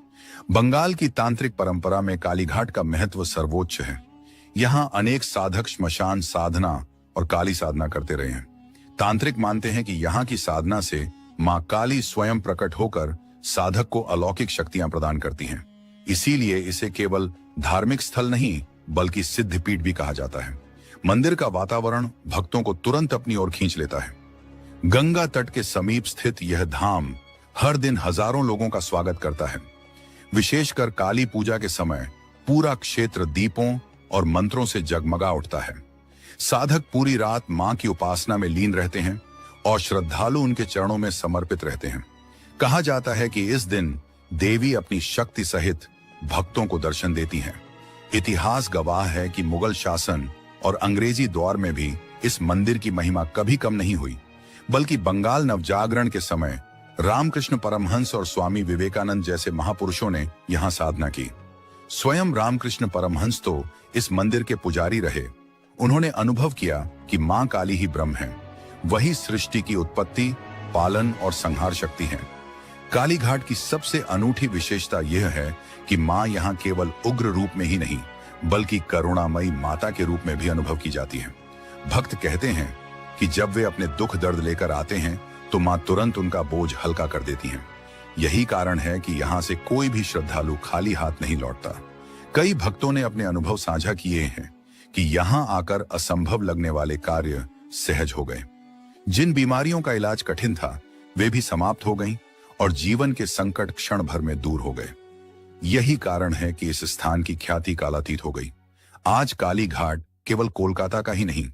बंगाल की तांत्रिक परंपरा में कालीघाट का महत्व सर्वोच्च है। यहाँ अनेक साधक श्मशान साधना और काली साधना करते रहे हैं। तांत्रिक मानते हैं कि यहाँ की साधना से मां काली स्वयं प्रकट होकर साधक को अलौकिक शक्तियां प्रदान करती हैं। इसीलिए इसे केवल धार्मिक स्थल नहीं, बल्कि सिद्धपीठ भी कहा जाता है। मंदिर का वातावरण भक्तों को तुरंत अपनी ओर खींच लेता है। गंगा तट के समीप स्थित यह धाम हर दिन हजारों लोगों का स्वागत करता है। विशेषकर काली पूजा के समय पूरा क्षेत्र दीपों और मंत्रों से जगमगा उठता है। साधक पूरी रात मां की उपासना में लीन रहते हैं और श्रद्धालु उनके चरणों में समर्पित रहते हैं। कहा जाता है कि इस दिन देवी अपनी शक्ति सहित भक्तों को दर्शन देती हैं। इतिहास गवाह है कि मुगल शासन और अंग्रेजी दौर में भी इस मंदिर की महिमा कभी कम नहीं हुई, बल्कि बंगाल नवजागरण के समय रामकृष्ण परमहंस और स्वामी विवेकानंद जैसे महापुरुषों ने यहाँ साधना की। स्वयं रामकृष्ण परमहंस तो इस मंदिर के पुजारी रहे। उन्होंने अनुभव किया कि मां काली ही ब्रह्म है, वही सृष्टि की उत्पत्ति, पालन और संहार शक्ति है। काली घाट की सबसे अनूठी विशेषता यह है कि मां यहाँ केवल उग्र रूप में ही नहीं, बल्कि करुणामयी माता के रूप में भी अनुभव की जाती है। भक्त कहते हैं कि जब वे अपने दुख दर्द लेकर आते हैं तो मां तुरंत उनका बोझ हल्का कर देती हैं। यही कारण है कि यहाँ से कोई भी श्रद्धालु खाली हाथ नहीं लौटता। कई भक्तों ने अपने अनुभव साझा किए हैं कि यहाँ आकर असंभव लगने वाले कार्य सहज हो गए। जिन बीमारियों का इलाज कठिन था, वे भी समाप्त हो गईं और जीवन के संकट क्षण भर में दूर हो गए। यही कारण है कि इस स्थान की ख्याति कालातीत हो गई। आज काली घाट केवल कोलकाता का ही नहीं,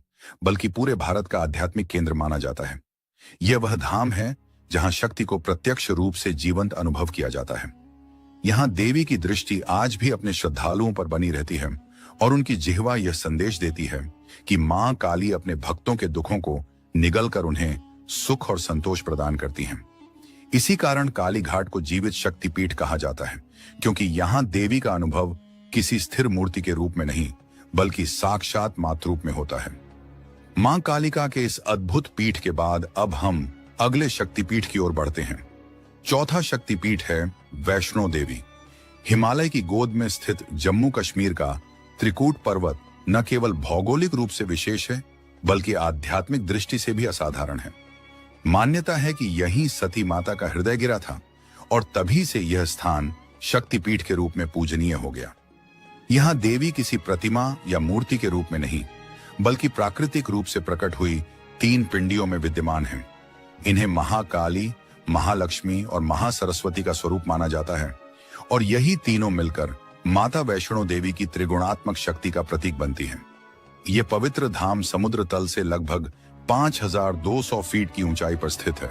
बल्कि पूरे भारत का आध्यात्मिक केंद्र माना जाता है। यह वह धाम है जहां शक्ति को प्रत्यक्ष रूप से जीवंत अनुभव किया जाता है। यहाँ देवी की दृष्टि आज भी अपने श्रद्धालुओं पर बनी रहती है और उनकी जिह्वा यह संदेश देती है कि मां काली अपने भक्तों के दुखों को निगलकर उन्हें सुख और संतोष प्रदान करती हैं। इसी कारण काली घाट को जीवित शक्तिपीठ कहा जाता है, क्योंकि यहां देवी का अनुभव किसी स्थिर मूर्ति के रूप में नहीं बल्कि साक्षात मातृरूप में होता है। मां कालिका के इस अद्भुत पीठ के बाद अब हम अगले शक्तिपीठ की ओर बढ़ते हैं। चौथा शक्तिपीठ है वैष्णो देवी। हिमालय की गोद में स्थित जम्मू कश्मीर का त्रिकूट पर्वत न केवल भौगोलिक रूप से विशेष है बल्कि आध्यात्मिक दृष्टि से भी असाधारण है। मान्यता है कि यहीं सती माता का हृदय गिरा था और तभी से यह स्थान शक्तिपीठ के रूप में पूजनीय हो गया। यहां देवी किसी प्रतिमा या मूर्ति के रूप में नहीं बल्कि प्राकृतिक रूप से प्रकट हुई 3 पिंडियों में विद्यमान है। इन्हें महाकाली, महालक्ष्मी और महासरस्वती का स्वरूप माना जाता है और यही तीनों मिलकर माता वैष्णो देवी की त्रिगुणात्मक शक्ति का प्रतीक बनती है। ये पवित्र धाम समुद्र तल से लगभग 5200 फीट की ऊंचाई पर स्थित है।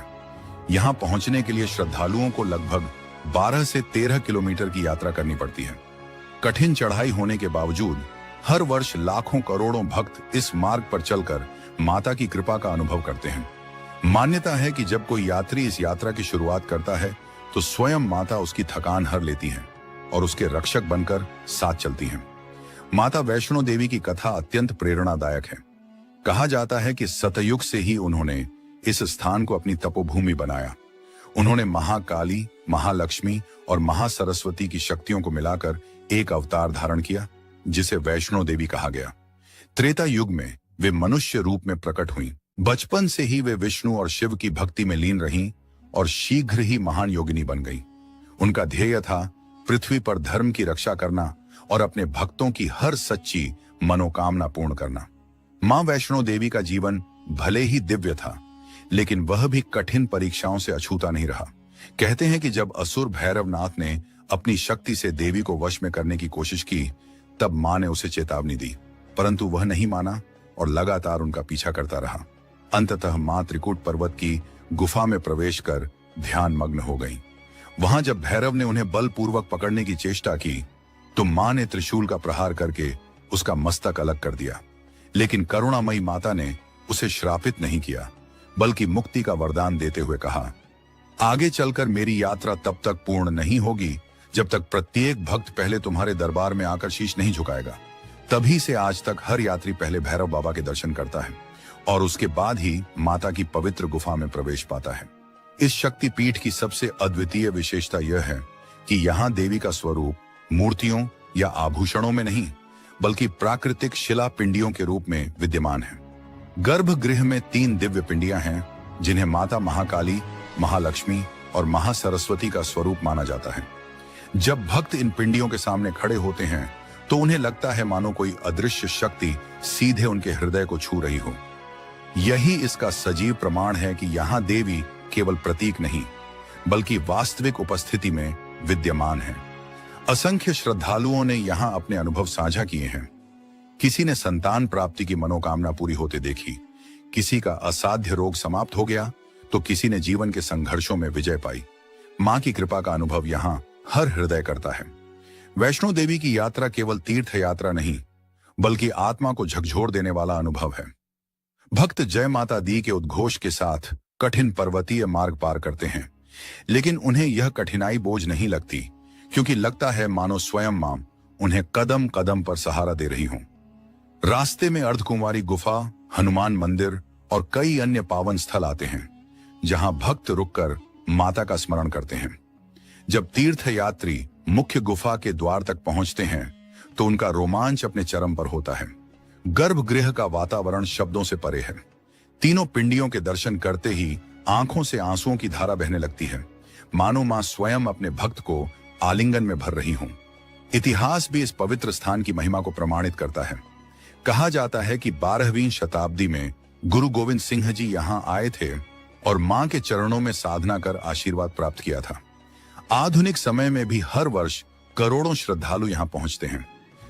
यहां पहुंचने के लिए श्रद्धालुओं को लगभग 12 से 13 किलोमीटर की यात्रा करनी पड़ती है। कठिन चढ़ाई होने के बावजूद हर वर्ष लाखों करोड़ों भक्त इस मार्ग पर चलकर माता की कृपा का अनुभव करते हैं। मान्यता है कि जब कोई यात्री इस यात्रा की शुरुआत करता है तो स्वयं माता उसकी थकान हर लेती हैं और उसके रक्षक बनकर साथ चलती हैं। माता वैष्णो देवी की कथा अत्यंत प्रेरणादायक है। कहा जाता है कि सतयुग से ही उन्होंने इस स्थान को अपनी तपोभूमि बनाया। उन्होंने महाकाली, महालक्ष्मी और महासरस्वती की शक्तियों को मिलाकर एक अवतार धारण किया जिसे वैष्णो देवी कहा गया। त्रेता युग में वे मनुष्य रूप में प्रकट हुईं। बचपन से ही वे विष्णु और शिव की भक्ति में लीन रहीं और शीघ्र ही महान योगिनी बन गईं। उनका ध्येय था पृथ्वी पर धर्म की रक्षा करना और अपने भक्तों की हर सच्ची मनोकामना पूर्ण करना। मां वैष्णो देवी का जीवन भले ही दिव्य था, लेकिन वह भी कठिन परीक्षाओं से अछूता नहीं रहा। कहते हैं कि जब असुर भैरवनाथ ने अपनी शक्ति से देवी को वश में करने की कोशिश की, तब मां ने उसे चेतावनी दी, परंतु वह नहीं माना और लगातार उनका पीछा करता रहा। अंततः मां त्रिकूट पर्वत की गुफा में प्रवेश कर ध्यान मग्न हो गईं। वहां जब भैरव ने उन्हें बलपूर्वक पकड़ने की चेष्टा की तो मां ने त्रिशूल का प्रहार करके उसका मस्तक अलग कर दिया, लेकिन करुणामयी माता ने उसे श्रापित नहीं किया बल्कि मुक्ति का वरदान देते हुए कहा, आगे चलकर मेरी यात्रा तब तक पूर्ण नहीं होगी जब तक प्रत्येक भक्त पहले तुम्हारे दरबार में आकर शीश नहीं झुकाएगा। तभी से आज तक हर यात्री पहले भैरव बाबा के दर्शन करता है और उसके बाद ही माता की पवित्र गुफा में प्रवेश पाता है। इस शक्तिपीठ की सबसे अद्वितीय विशेषता यह है कि यहाँ देवी का स्वरूप मूर्तियों या आभूषणों में नहीं बल्कि प्राकृतिक शिला पिंडियों के रूप में विद्यमान है। गर्भगृह में 3 दिव्य पिंडियां हैं जिन्हें माता महाकाली, महालक्ष्मी और महासरस्वती का स्वरूप माना जाता है। जब भक्त इन पिंडियों के सामने खड़े होते हैं तो उन्हें लगता है मानो कोई अदृश्य शक्ति सीधे उनके हृदय को छू रही हो। यही इसका सजीव प्रमाण है कि यहाँ देवी केवल प्रतीक नहीं बल्कि वास्तविक उपस्थिति में विद्यमान है। असंख्य श्रद्धालुओं ने यहाँ अपने अनुभव साझा किए हैं। किसी ने संतान प्राप्ति की मनोकामना पूरी होते देखी, किसी का असाध्य रोग समाप्त हो गया तो किसी ने जीवन के संघर्षों में विजय पाई। मां की कृपा का अनुभव यहाँ हर हृदय करता है। वैष्णो देवी की यात्रा केवल तीर्थ यात्रा नहीं बल्कि आत्मा को झकझोर देने वाला अनुभव है। भक्त जय माता दी के उद्घोष के साथ कठिन पर्वतीय मार्ग पार करते हैं, लेकिन उन्हें यह कठिनाई बोझ नहीं लगती क्योंकि लगता है मानो स्वयं मां उन्हें कदम कदम पर सहारा दे रही हो। रास्ते में अर्धकुंवारी गुफा, हनुमान मंदिर और कई अन्य पावन स्थल आते हैं जहां भक्त रुककर माता का स्मरण करते हैं। जब तीर्थ यात्री मुख्य गुफा के द्वार तक पहुंचते हैं तो उनका रोमांच अपने चरम पर होता है। गर्भगृह का वातावरण शब्दों से परे है। तीनों पिंडियों के दर्शन करते ही आंखों से आंसुओं की धारा बहने लगती है, मानो मां स्वयं अपने भक्त को आलिंगन में भर रही हों। इतिहास भी इस पवित्र स्थान की महिमा को प्रमाणित करता है। कहा जाता है कि 12वीं शताब्दी में गुरु गोविंद सिंह जी यहाँ आए थे और मां के चरणों में साधना कर आशीर्वाद प्राप्त किया था। आधुनिक समय में भी हर वर्ष करोड़ों श्रद्धालु यहाँ पहुंचते हैं।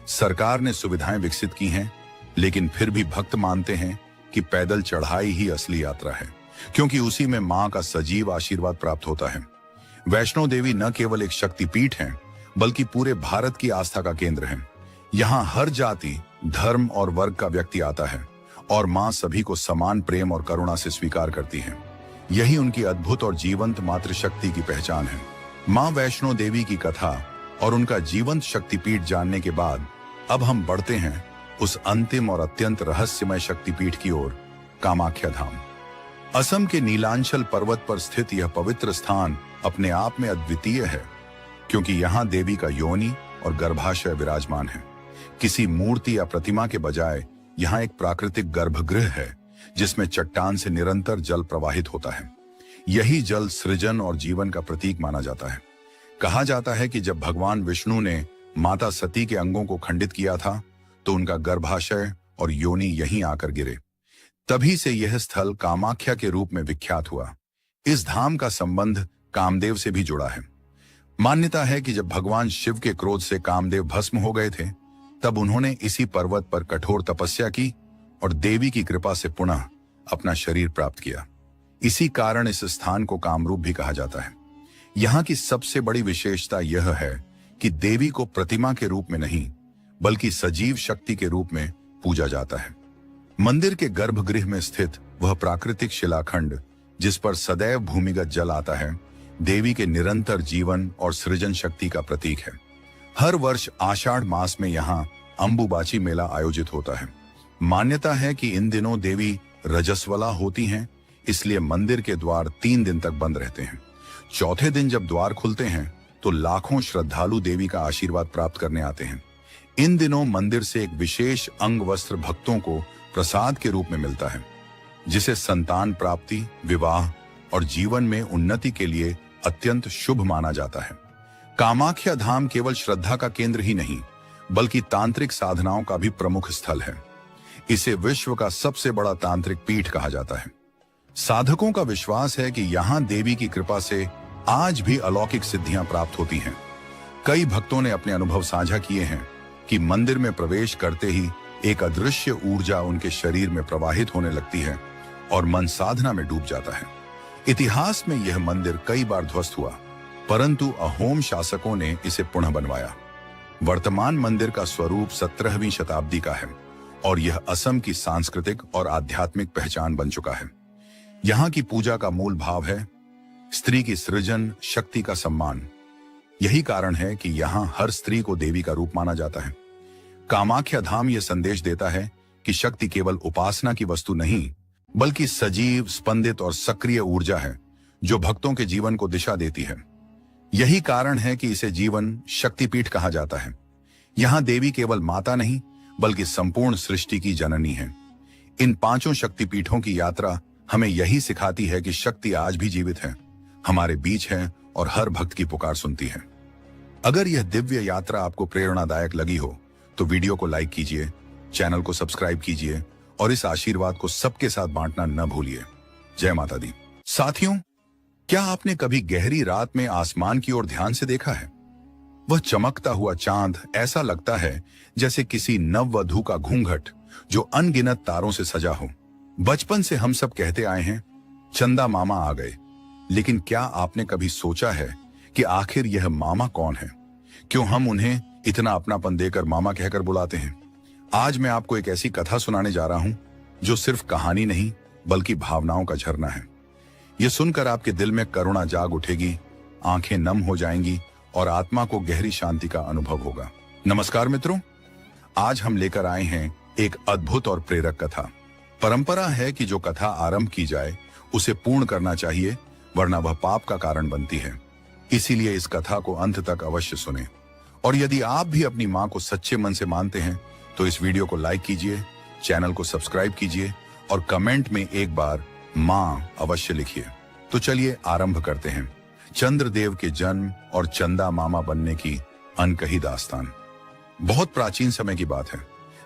सरकार ने सुविधाएं विकसित की हैं, लेकिन फिर भी भक्त मानते हैं कि पैदल चढ़ाई ही असली यात्रा है, क्योंकि उसी में मां का सजीव आशीर्वाद प्राप्त होता है। वैष्णो देवी न केवल एक शक्तिपीठ है बल्कि पूरे भारत की आस्था का केंद्र है। यहाँ हर जाति, धर्म और वर्ग का व्यक्ति आता है और माँ सभी को समान प्रेम और करुणा से स्वीकार करती है। यही उनकी अद्भुत और जीवंत मातृशक्ति की पहचान है। माँ वैष्णो देवी की कथा और उनका जीवंत शक्तिपीठ जानने के बाद अब हम बढ़ते हैं उस अंतिम और अत्यंत रहस्यमय शक्तिपीठ की ओर, कामाख्या धाम। असम के नीलांचल पर्वत पर स्थित यह पवित्र स्थान अपने आप में अद्वितीय है, क्योंकि यहाँ देवी का योनि और गर्भाशय विराजमान है। किसी मूर्ति या प्रतिमा के बजाय यहाँ एक प्राकृतिक गर्भगृह है, जिसमें चट्टान से निरंतर जल प्रवाहित होता है। यही जल सृजन और जीवन का प्रतीक माना जाता है। कहा जाता है कि जब भगवान विष्णु ने माता सती के अंगों को खंडित किया था, तो उनका गर्भाशय और योनि यहीं आकर गिरे। तभी से यह स्थल कामाख्या के रूप में विख्यात हुआ। इस धाम का संबंध कामदेव से भी जुड़ा है। मान्यता है कि जब भगवान शिव के क्रोध से कामदेव भस्म हो गए थे, तब उन्होंने इसी पर्वत पर कठोर तपस्या की और देवी की कृपा से पुनः अपना शरीर प्राप्त किया। इसी कारण इस स्थान को कामरूप भी कहा जाता है। यहाँ की सबसे बड़ी विशेषता यह है कि देवी को प्रतिमा के रूप में नहीं, बल्कि सजीव शक्ति के रूप में पूजा जाता है। मंदिर के गर्भगृह में स्थित वह प्राकृतिक शिलाखंड, जिस पर सदैव भूमिगत जल आता है, देवी के निरंतर जीवन और सृजन शक्ति का प्रतीक है। हर वर्ष आषाढ़ मास में यहाँ अंबुबाची मेला आयोजित होता है। मान्यता है कि इन दिनों देवी रजस्वला होती हैं, इसलिए मंदिर के द्वार 3 दिन तक बंद रहते हैं। चौथे दिन जब द्वार खुलते हैं, तो लाखों श्रद्धालु देवी का आशीर्वाद प्राप्त करने आते हैं। इन दिनों मंदिर से एक विशेष अंग वस्त्र भक्तों को प्रसाद के रूप में मिलता है, जिसे संतान प्राप्ति, विवाह और जीवन में उन्नति के लिए अत्यंत शुभ माना जाता है। कामाख्या धाम केवल श्रद्धा का केंद्र ही नहीं, बल्कि तांत्रिक साधनाओं का भी प्रमुख स्थल है। इसे विश्व का सबसे बड़ा तांत्रिक पीठ कहा जाता है। साधकों का विश्वास है कि यहाँ देवी की कृपा से आज भी अलौकिक सिद्धियां प्राप्त होती हैं। कई भक्तों ने अपने अनुभव साझा किए हैं कि मंदिर में प्रवेश करते ही एक अदृश्य ऊर्जा उनके शरीर में प्रवाहित होने लगती है और मन साधना में डूब जाता है। इतिहास में यह मंदिर कई बार ध्वस्त हुआ, परंतु अहोम शासकों ने इसे पुनः बनवाया। वर्तमान मंदिर का स्वरूप 17वीं शताब्दी का है और यह असम की सांस्कृतिक और आध्यात्मिक पहचान बन चुका है। यहाँ की पूजा का मूल भाव है स्त्री की सृजन शक्ति का सम्मान। यही कारण है कि यहाँ हर स्त्री को देवी का रूप माना जाता है। कामाख्या धाम यह संदेश देता है कि शक्ति केवल उपासना की वस्तु नहीं, बल्कि सजीव, स्पंदित और सक्रिय ऊर्जा है, जो भक्तों के जीवन को दिशा देती है। यही कारण है कि इसे जीवन शक्तिपीठ कहा जाता है। यहाँ देवी केवल माता नहीं, बल्कि संपूर्ण सृष्टि की जननी है। इन 5 शक्तिपीठों की यात्रा हमें यही सिखाती है कि शक्ति आज भी जीवित है, हमारे बीच है और हर भक्त की पुकार सुनती है। अगर यह दिव्य यात्रा आपको प्रेरणादायक लगी हो, तो वीडियो को लाइक कीजिए, चैनल को सब्सक्राइब कीजिए और इस आशीर्वाद को सबके साथ बांटना न भूलिए। जय माता दी। साथियों, क्या आपने कभी गहरी रात में आसमान की ओर ध्यान से देखा है? वह चमकता हुआ चांद ऐसा लगता है जैसे किसी नववधू का घूंघट जो अनगिनत तारों से सजा हो। बचपन से हम सब कहते आए हैं, चंदा मामा आ गए। लेकिन क्या आपने कभी सोचा है कि आखिर यह मामा कौन है? क्यों हम उन्हें इतना अपनापन देकर मामा कहकर बुलाते हैं? आज मैं आपको एक ऐसी कथा सुनाने जा रहा हूं जो सिर्फ कहानी नहीं, बल्कि भावनाओं का झरना है। यह सुनकर आपके दिल में करुणा जाग उठेगी, आंखें नम हो जाएंगी और आत्मा को गहरी शांति का अनुभव होगा। नमस्कार मित्रों, आज हम लेकर आए हैं एक अद्भुत और प्रेरक कथा। परंपरा है कि जो कथा आरंभ की जाए उसे पूर्ण करना चाहिए, वरना वह पाप का कारण बनती है। इसीलिए इस कथा को अंत तक अवश्य सुनें। और यदि आप भी अपनी माँ को सच्चे मन से मानते हैं, तो इस वीडियो को लाइक कीजिए, चैनल को सब्सक्राइब कीजिए और कमेंट में एक बार माँ अवश्य लिखिए। तो चलिए आरंभ करते हैं चंद्रदेव के जन्म और चंदा मामा बनने की अनकही दास्तान। बहुत प्राचीन समय की बात है,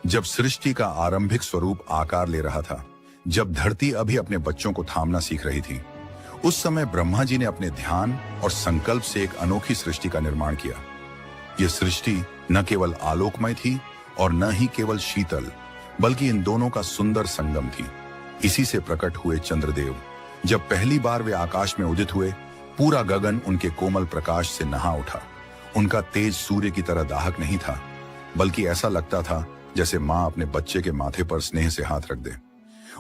जब सृष्टि का आरंभिक स्वरूप आकार ले रहा था, जब धरती अभी अपने बच्चों को थामना सीख रही थी। उस समय ब्रह्मा जी ने अपने ध्यान और संकल्प से एक अनोखी सृष्टि का निर्माण किया। यह सृष्टि न केवल आलोकमय थी और न ही केवल शीतल, बल्कि इन दोनों का सुंदर संगम थी। इसी से प्रकट हुए चंद्रदेव। जब पहली बार वे आकाश में उदित हुए, पूरा गगन उनके कोमल प्रकाश से नहा उठा। उनका तेज सूर्य की तरह दाहक नहीं था, बल्कि ऐसा लगता था जैसे माँ अपने बच्चे के माथे पर स्नेह से हाथ रख दे।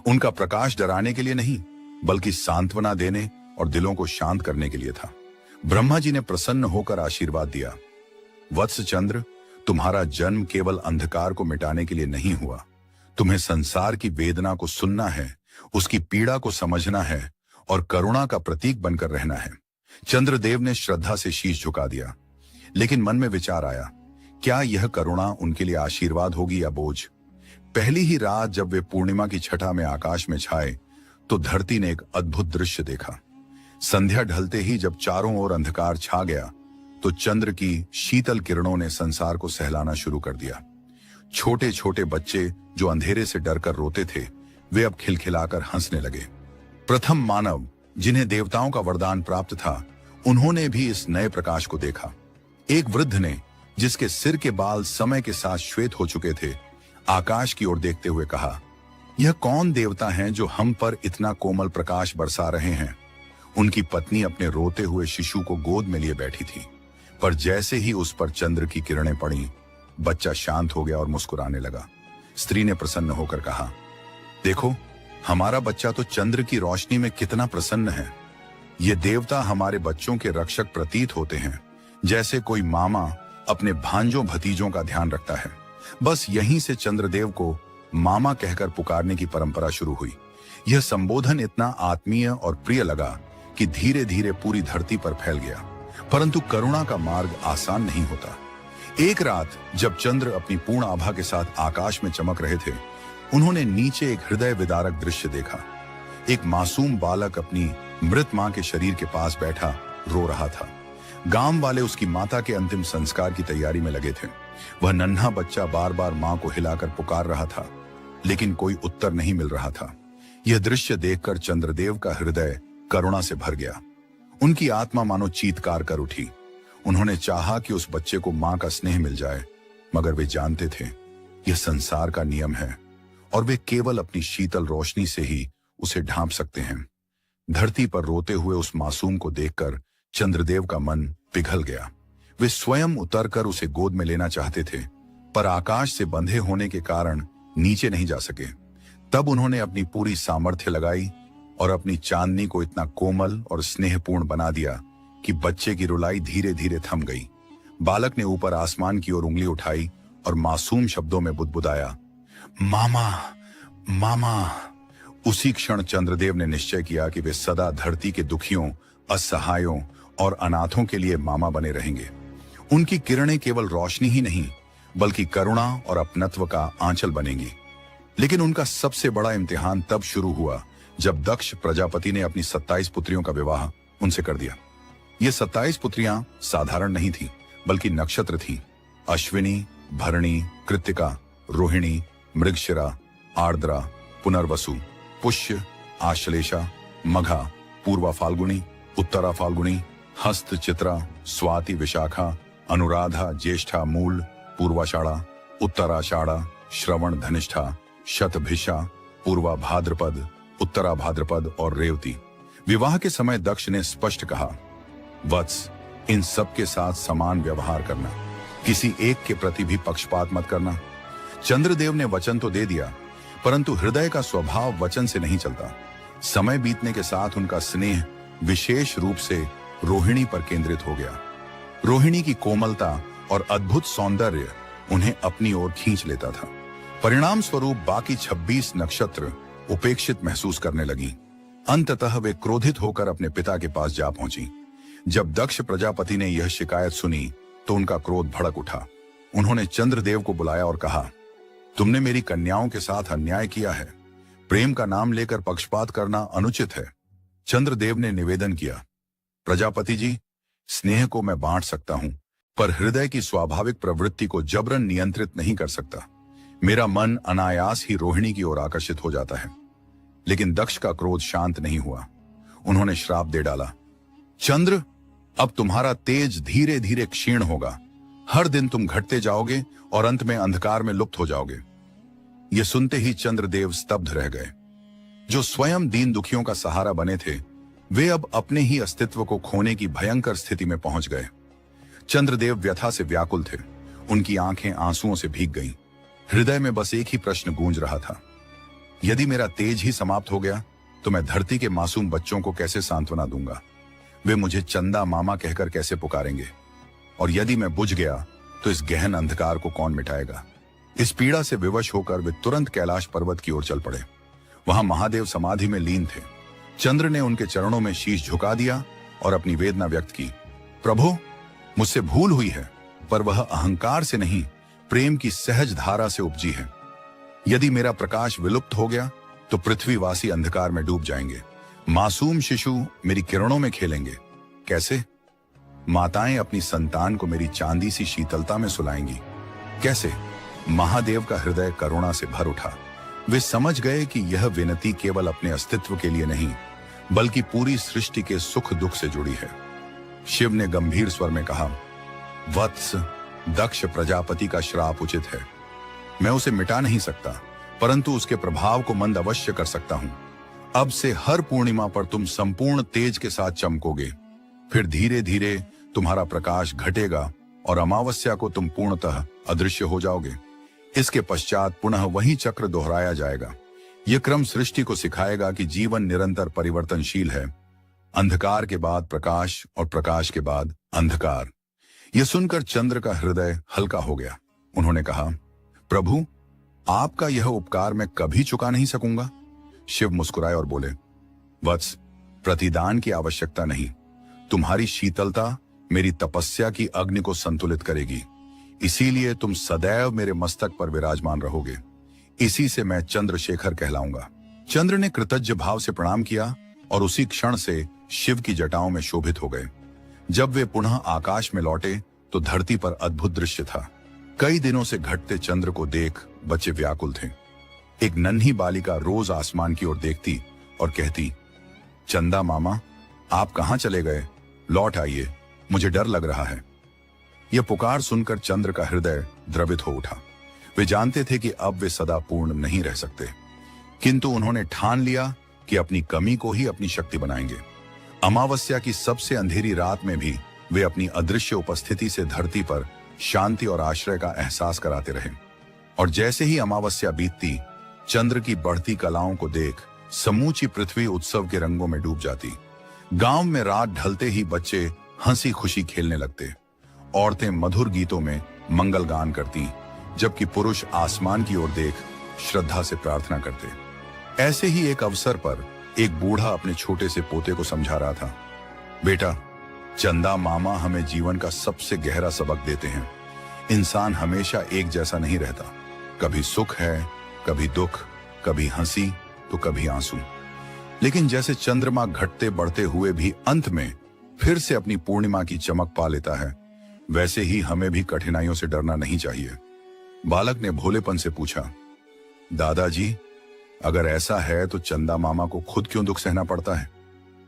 उनका प्रकाश डराने के लिए नहीं, बल्कि सांत्वना देने और दिलों को शांत करने के लिए था। ब्रह्मा जी ने प्रसन्न होकर आशीर्वाद दिया, वत्स चंद्र, तुम्हारा जन्म केवल अंधकार को मिटाने के लिए नहीं हुआ। तुम्हें संसार की वेदना को सुनना है, उसकी पीड़ा को समझना है और करुणा का प्रतीक बनकर रहना है। चंद्रदेव ने श्रद्धा से शीश झुका दिया, लेकिन मन में विचार आया, क्या यह करुणा उनके लिए आशीर्वाद होगी या बोझ? पहली ही रात जब वे पूर्णिमा की छठा में आकाश में छाए तो धरती ने एक अद्भुत दृश्य देखा। संध्या ढलते ही जब चारों ओर अंधकार छा गया तो चंद्र की शीतल किरणों ने संसार को सहलाना शुरू कर दिया। छोटे छोटे बच्चे जो अंधेरे से डरकर रोते थे, वे अब खिलखिलाकर हंसने लगे। प्रथम मानव जिन्हें देवताओं का वरदान प्राप्त था, उन्होंने भी इस नए प्रकाश को देखा। एक वृद्ध ने, जिसके सिर के बाल समय के साथ श्वेत हो चुके थे, आकाश की ओर देखते हुए कहा, यह कौन देवता हैं जो हम पर इतना कोमल प्रकाश बरसा रहे हैं? उनकी पत्नी अपने रोते हुए शिशु को गोद में लिए बैठी थी, पर जैसे ही उस पर चंद्र की किरणें पड़ी, बच्चा शांत हो गया और मुस्कुराने लगा। स्त्री ने प्रसन्न होकर कहा, देखो, हमारा बच्चा तो चंद्र की रोशनी में कितना प्रसन्न है। ये देवता हमारे बच्चों के रक्षक प्रतीत होते हैं, जैसे कोई मामा अपने भांजों भतीजों का ध्यान रखता है। बस यहीं से चंद्रदेव को मामा कहकर पुकारने की परंपरा शुरू हुई। यह संबोधन इतना आत्मीय और प्रिय लगा कि धीरे धीरे पूरी धरती पर फैल गया। परंतु करुणा का मार्ग आसान नहीं होता। एक रात जब चंद्र अपनी पूर्ण आभा के साथ आकाश में चमक रहे थे, उन्होंने नीचे एक हृदय विदारक दृश्य देखा। एक मासूम बालक अपनी मृत मां के शरीर के पास बैठा रो रहा था। गांव वाले उसकी माता के अंतिम संस्कार की तैयारी में लगे थे। वह नन्हा बच्चा बार बार मां को हिलाकर पुकार रहा था, लेकिन कोई उत्तर नहीं मिल रहा था। यह दृश्य देखकर चंद्रदेव का हृदय करुणा से भर गया। उनकी आत्मा मानो चीत्कार कर उठी। उन्होंने चाहा कि उस बच्चे को मां का स्नेह मिल जाए, मगर वे जानते थे यह संसार का नियम है और वे केवल अपनी शीतल रोशनी से ही उसे ढांप सकते हैं। धरती पर रोते हुए उस मासूम को देखकर चंद्रदेव का मन पिघल गया। वे स्वयं उतरकर उसे गोद में लेना चाहते थे, पर आकाश से बंधे होने के कारण नीचे नहीं जा सके। तब उन्होंने अपनी पूरी सामर्थ्य लगाई और अपनी चांदनी को इतना कोमल और स्नेहपूर्ण बना दिया कि बच्चे की रुलाई धीरे धीरे थम गई। बालक ने ऊपर आसमान की ओर उंगली उठाई और मासूम शब्दों में बुदबुदाया, मामा, मामा। उसी क्षण चंद्रदेव ने निश्चय किया कि वे सदा धरती के दुखियों, असहायों और अनाथों के लिए मामा बने रहेंगे। उनकी किरणें केवल रोशनी ही नहीं, बल्कि करुणा और अपनत्व का आंचल बनेंगी। लेकिन उनका सबसे बड़ा इम्तिहान तब शुरू हुआ जब दक्ष प्रजापति ने अपनी 27 पुत्रियों का विवाह उनसे कर दिया। ये 27 पुत्रियां साधारण नहीं थीं, बल्कि नक्षत्र थीं। अश्विनी, भरणी, कृत्तिका, रोहिणी, मृगशिरा, आर्द्रा, पुनर्वसु, पुष्य, आश्लेषा, मघा, पूर्वा फाल्गुनी, उत्तरा फाल्गुनी, हस्त, चित्रा, स्वाति, विशाखा, अनुराधा, ज्येष्ठा, मूल, पूर्वाषाढ़ा, उत्तराषाढ़ा, श्रवण, धनिष्ठा, शतभिषा, पूर्वा भाद्रपद, उत्तरा भाद्रपद और रेवती। विवाह के समय दक्ष ने स्पष्ट कहा, वत्स, इन सब के साथ समान व्यवहार करना, किसी एक के प्रति भी पक्षपात मत करना। चंद्रदेव ने वचन तो दे दिया, परंतु हृदय का स्वभाव वचन से नहीं चलता। समय बीतने के साथ उनका स्नेह विशेष रूप से रोहिणी पर केंद्रित हो गया। रोहिणी की कोमलता और अद्भुत सौंदर्य उन्हें अपनी ओर खींच लेता था। परिणाम स्वरूप बाकी 26 नक्षत्र उपेक्षित महसूस करने लगी। अंततः वे क्रोधित होकर अपने पिता के पास जा पहुंची। जब दक्ष प्रजापति ने यह शिकायत सुनी तो उनका क्रोध भड़क उठा। उन्होंने चंद्रदेव को बुलाया और कहा, तुमने मेरी कन्याओं के साथ अन्याय किया है। प्रेम का नाम लेकर पक्षपात करना अनुचित है। चंद्रदेव ने निवेदन किया, प्रजापति जी, स्नेह को मैं बांट सकता हूं, पर हृदय की स्वाभाविक प्रवृत्ति को जबरन नियंत्रित नहीं कर सकता। मेरा मन अनायास ही रोहिणी की ओर आकर्षित हो जाता है। लेकिन दक्ष का क्रोध शांत नहीं हुआ। उन्होंने श्राप दे डाला, चंद्र, अब तुम्हारा तेज धीरे धीरे क्षीण होगा। हर दिन तुम घटते जाओगे और अंत में अंधकार में लुप्त हो जाओगे। यह सुनते ही चंद्रदेव स्तब्ध रह गए। जो स्वयं दीन दुखियों का सहारा बने थे, वे अब अपने ही अस्तित्व को खोने की भयंकर स्थिति में पहुंच गए। चंद्रदेव व्यथा से व्याकुल थे। उनकी आंखें आंसुओं से भीग गईं। हृदय में बस एक ही प्रश्न गूंज रहा था, यदि मेरा तेज ही समाप्त हो गया तो मैं धरती के मासूम बच्चों को कैसे सांत्वना दूंगा? वे मुझे चंदा मामा कहकर कैसे पुकारेंगे? और यदि मैं बुझ गया तो इस गहन अंधकार को कौन मिटाएगा? इस पीड़ा से विवश होकर वे तुरंत कैलाश पर्वत की ओर चल पड़े। वहां महादेव समाधि में लीन थे। चंद्र ने उनके चरणों में शीश झुका दिया और अपनी वेदना व्यक्त की। प्रभु, मुझसे भूल हुई है, पर वह अहंकार से नहीं, प्रेम की सहज धारा से उपजी है। यदि मेरा प्रकाश विलुप्त हो गया तो पृथ्वीवासी अंधकार में डूब जाएंगे। मासूम शिशु मेरी किरणों में खेलेंगे। कैसे? माताएं अपनी संतान को मेरी चांदी सी शीतलता में सुलाएंगी। कैसे? महादेव का हृदय करुणा से भर उठा। वे समझ गए कि यह विनती केवल अपने अस्तित्व के लिए नहीं, बल्कि पूरी सृष्टि के सुख दुख से जुड़ी है। शिव ने गंभीर स्वर में कहा, वत्स, दक्ष प्रजापति का श्राप उचित है। मैं उसे मिटा नहीं सकता, परंतु उसके प्रभाव को मंद अवश्य कर सकता हूं। अब से हर पूर्णिमा पर तुम संपूर्ण तेज के साथ चमकोगे। फिर धीरे धीरे तुम्हारा प्रकाश घटेगा और अमावस्या को तुम पूर्णतः अदृश्य हो जाओगे। इसके पश्चात पुनः वही चक्र दोहराया जाएगा। यह क्रम सृष्टि को सिखाएगा कि जीवन निरंतर परिवर्तनशील है। अंधकार के बाद प्रकाश और प्रकाश के बाद अंधकार। यह सुनकर चंद्र का हृदय हल्का हो गया। उन्होंने कहा, प्रभु, आपका यह उपकार मैं कभी चुका नहीं सकूंगा। शिव मुस्कुराए और बोले, वत्स, प्रतिदान की आवश्यकता नहीं। तुम्हारी शीतलता मेरी तपस्या की अग्नि को संतुलित करेगी। इसीलिए तुम सदैव मेरे मस्तक पर विराजमान रहोगे। इसी से मैं चंद्रशेखर कहलाऊंगा। चंद्र ने कृतज्ञ भाव से प्रणाम किया और उसी क्षण से शिव की जटाओं में शोभित हो गए। जब वे पुनः आकाश में लौटे तो धरती पर अद्भुत दृश्य था। कई दिनों से घटते चंद्र को देख बच्चे व्याकुल थे। एक नन्ही बालिका रोज आसमान की ओर देखती और कहती, चंदा मामा, आप कहां चले गए? लौट आइए, मुझे डर लग रहा है। यह पुकार सुनकर चंद्र का हृदय द्रवित हो उठा। वे जानते थे कि अब वे सदा पूर्ण नहीं रह सकते, किंतु उन्होंने ठान लिया कि अपनी कमी को ही अपनी शक्ति बनाएंगे। अमावस्या की सबसे अंधेरी रात में भी वे अपनी अदृश्य उपस्थिति से धरती पर शांति और आश्रय का एहसास कराते रहे। और जैसे ही अमावस्या बीतती, चंद्र की बढ़ती कलाओं को देख समूची पृथ्वी उत्सव के रंगों में डूब जाती। गांव में रात ढलते ही बच्चे हंसी खुशी खेलने लगते। औरतें मधुर गीतों में मंगल गान करती, जबकि पुरुष आसमान की ओर देख श्रद्धा से प्रार्थना करते। ऐसे ही एक अवसर पर एक बूढ़ा अपने छोटे से पोते को समझा रहा था, बेटा, चंदा मामा हमें जीवन का सबसे गहरा सबक देते हैं। इंसान हमेशा एक जैसा नहीं रहता। कभी सुख है, कभी दुख, कभी हंसी तो कभी आंसू। लेकिन जैसे चंद्रमा घटते बढ़ते हुए भी अंत में फिर से अपनी पूर्णिमा की चमक पा लेता है, वैसे ही हमें भी कठिनाइयों से डरना नहीं चाहिए। बालक ने भोलेपन से पूछा, दादाजी, अगर ऐसा है तो चंदा मामा को खुद क्यों दुख सहना पड़ता है?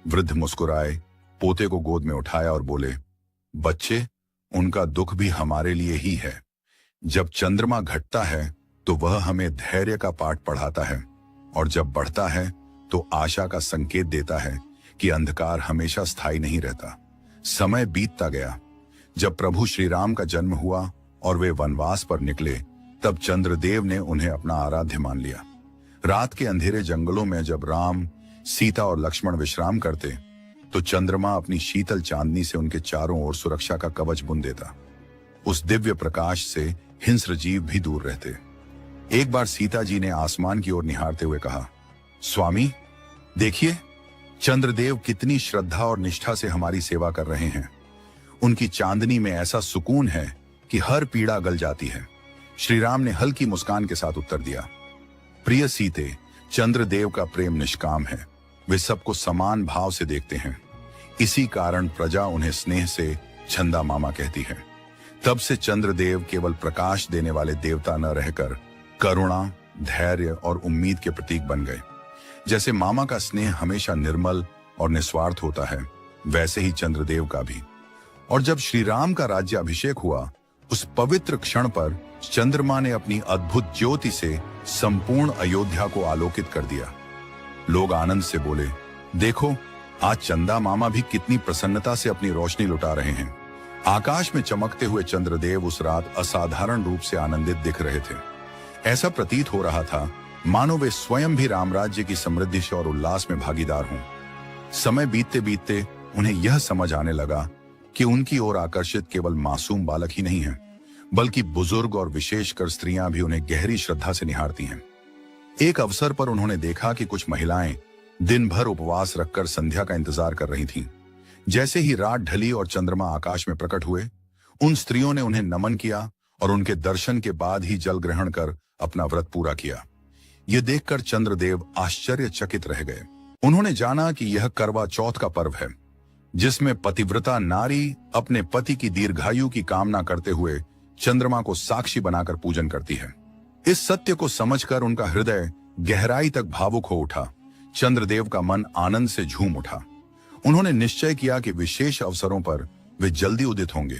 वृद्ध मुस्कुराए, पोते को गोद में उठाया और बोले, बच्चे, उनका दुख भी हमारे लिए ही है। जब चंद्रमा घटता है तो वह हमें धैर्य का पाठ पढ़ाता है, और जब बढ़ता है तो आशा का संकेत देता है कि अंधकार हमेशा स्थायी नहीं रहता। समय बीतता गया। जब प्रभु श्री राम का जन्म हुआ और वे वनवास पर निकले, तब चंद्रदेव ने उन्हें अपना आराध्य मान लिया। रात के अंधेरे जंगलों में जब राम, सीता और लक्ष्मण विश्राम करते, तो चंद्रमा अपनी शीतल चांदनी से उनके चारों ओर सुरक्षा का कवच बुन देता। उस दिव्य प्रकाश से हिंस्र जीव भी दूर रहते। एक बार सीता जी ने आसमान की ओर निहारते हुए कहा, स्वामी, देखिए, चंद्रदेव कितनी श्रद्धा और निष्ठा से हमारी सेवा कर रहे हैं। उनकी चांदनी में ऐसा सुकून है कि हर पीड़ा गल जाती है। श्री राम ने हल्की मुस्कान के साथ उत्तर दिया, प्रिय सीते, चंद्रदेव का प्रेम निष्काम है। वे सबको समान भाव से देखते हैं। इसी कारण प्रजा उन्हें स्नेह से चंदा मामा कहती है। तब से चंद्रदेव केवल प्रकाश देने वाले देवता न रहकर करुणा, धैर्य और उम्मीद के प्रतीक बन गए। जैसे मामा का स्नेह हमेशा निर्मल और निस्वार्थ होता है, वैसे ही चंद्रदेव का भी। और जब श्री राम का राज्य अभिषेक हुआ, उस पवित्र क्षण पर चंद्रमा ने अपनी अद्भुत ज्योति से संपूर्ण अयोध्या को आलोकित कर दिया। लोग आनंद से बोले, देखो, आज चंदा मामा भी कितनी प्रसन्नता से अपनी रोशनी लुटा रहे हैं। आकाश में चमकते हुए चंद्रदेव उस रात असाधारण रूप से आनंदित दिख रहे थे। ऐसा प्रतीत हो रहा था मानो वे स्वयं भी रामराज्य की समृद्धि और उल्लास में भागीदार हों। समय बीतते बीतते उन्हें यह समझ आने लगा कि उनकी ओर आकर्षित केवल मासूम बालक ही नहीं है, बल्कि बुजुर्ग और विशेषकर स्त्रियां भी उन्हें गहरी श्रद्धा से निहारती हैं। एक अवसर पर उन्होंने देखा कि कुछ महिलाएं दिन भर उपवास रखकर संध्या का इंतजार कर रही थीं। जैसे ही रात ढली और चंद्रमा आकाश में प्रकट हुए, उन स्त्रियों ने उन्हें नमन किया और उनके दर्शन के बाद ही जल ग्रहण कर अपना व्रत पूरा किया। यह देखकर चंद्रदेव आश्चर्यचकित रह गए। उन्होंने जाना कि यह करवा चौथ का पर्व है, जिसमें पतिव्रता नारी अपने पति की दीर्घायु की कामना करते हुए चंद्रमा को साक्षी बनाकर पूजन करती है। इस सत्य को समझकर उनका हृदय गहराई तक भावुक हो उठा। चंद्रदेव का मन आनंद से झूम उठा। उन्होंने निश्चय किया कि विशेष अवसरों पर वे जल्दी उदित होंगे,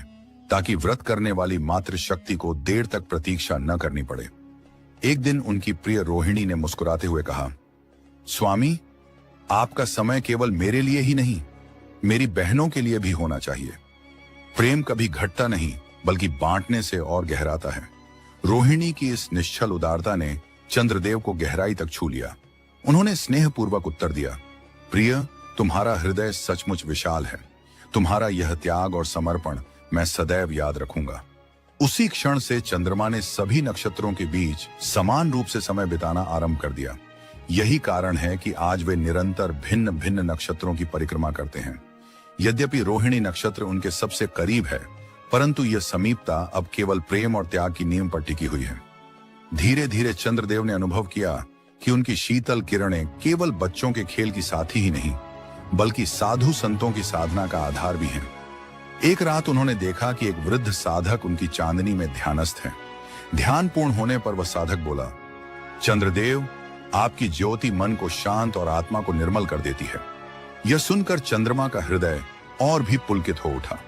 ताकि व्रत करने वाली मातृशक्ति को देर तक प्रतीक्षा न करनी पड़े। एक दिन उनकी प्रिय रोहिणी ने मुस्कुराते हुए कहा, स्वामी, आपका समय केवल मेरे लिए ही नहीं, मेरी बहनों के लिए भी होना चाहिए। प्रेम कभी घटता नहीं, बल्कि बांटने से और गहराता है। रोहिणी की इस निश्चल उदारता ने चंद्रदेव को गहराई तक छू लिया। उन्होंने स्नेहपूर्वक उत्तर दिया, प्रिय, तुम्हारा हृदय सचमुच विशाल है। तुम्हारा यह त्याग और समर्पण मैं सदैव याद रखूंगा। उसी क्षण से चंद्रमा ने सभी नक्षत्रों के बीच समान रूप से समय बिताना आरंभ कर दिया। यही कारण है कि आज वे निरंतर भिन्न भिन्न नक्षत्रों की परिक्रमा करते हैं। यद्यपि रोहिणी नक्षत्र उनके सबसे करीब है, परंतु यह समीपता अब केवल प्रेम और त्याग की नींव पर टिकी हुई है। धीरे धीरे चंद्रदेव ने अनुभव किया कि उनकी शीतल किरणें केवल बच्चों के खेल की साथी ही नहीं, बल्कि साधु संतों की साधना का आधार भी हैं। एक रात उन्होंने देखा कि एक वृद्ध साधक उनकी चांदनी में ध्यानस्थ है। ध्यान पूर्ण होने पर वह साधक बोला, चंद्रदेव, आपकी ज्योति मन को शांत और आत्मा को निर्मल कर देती है। यह सुनकर चंद्रमा का हृदय और भी पुलकित हो उठा।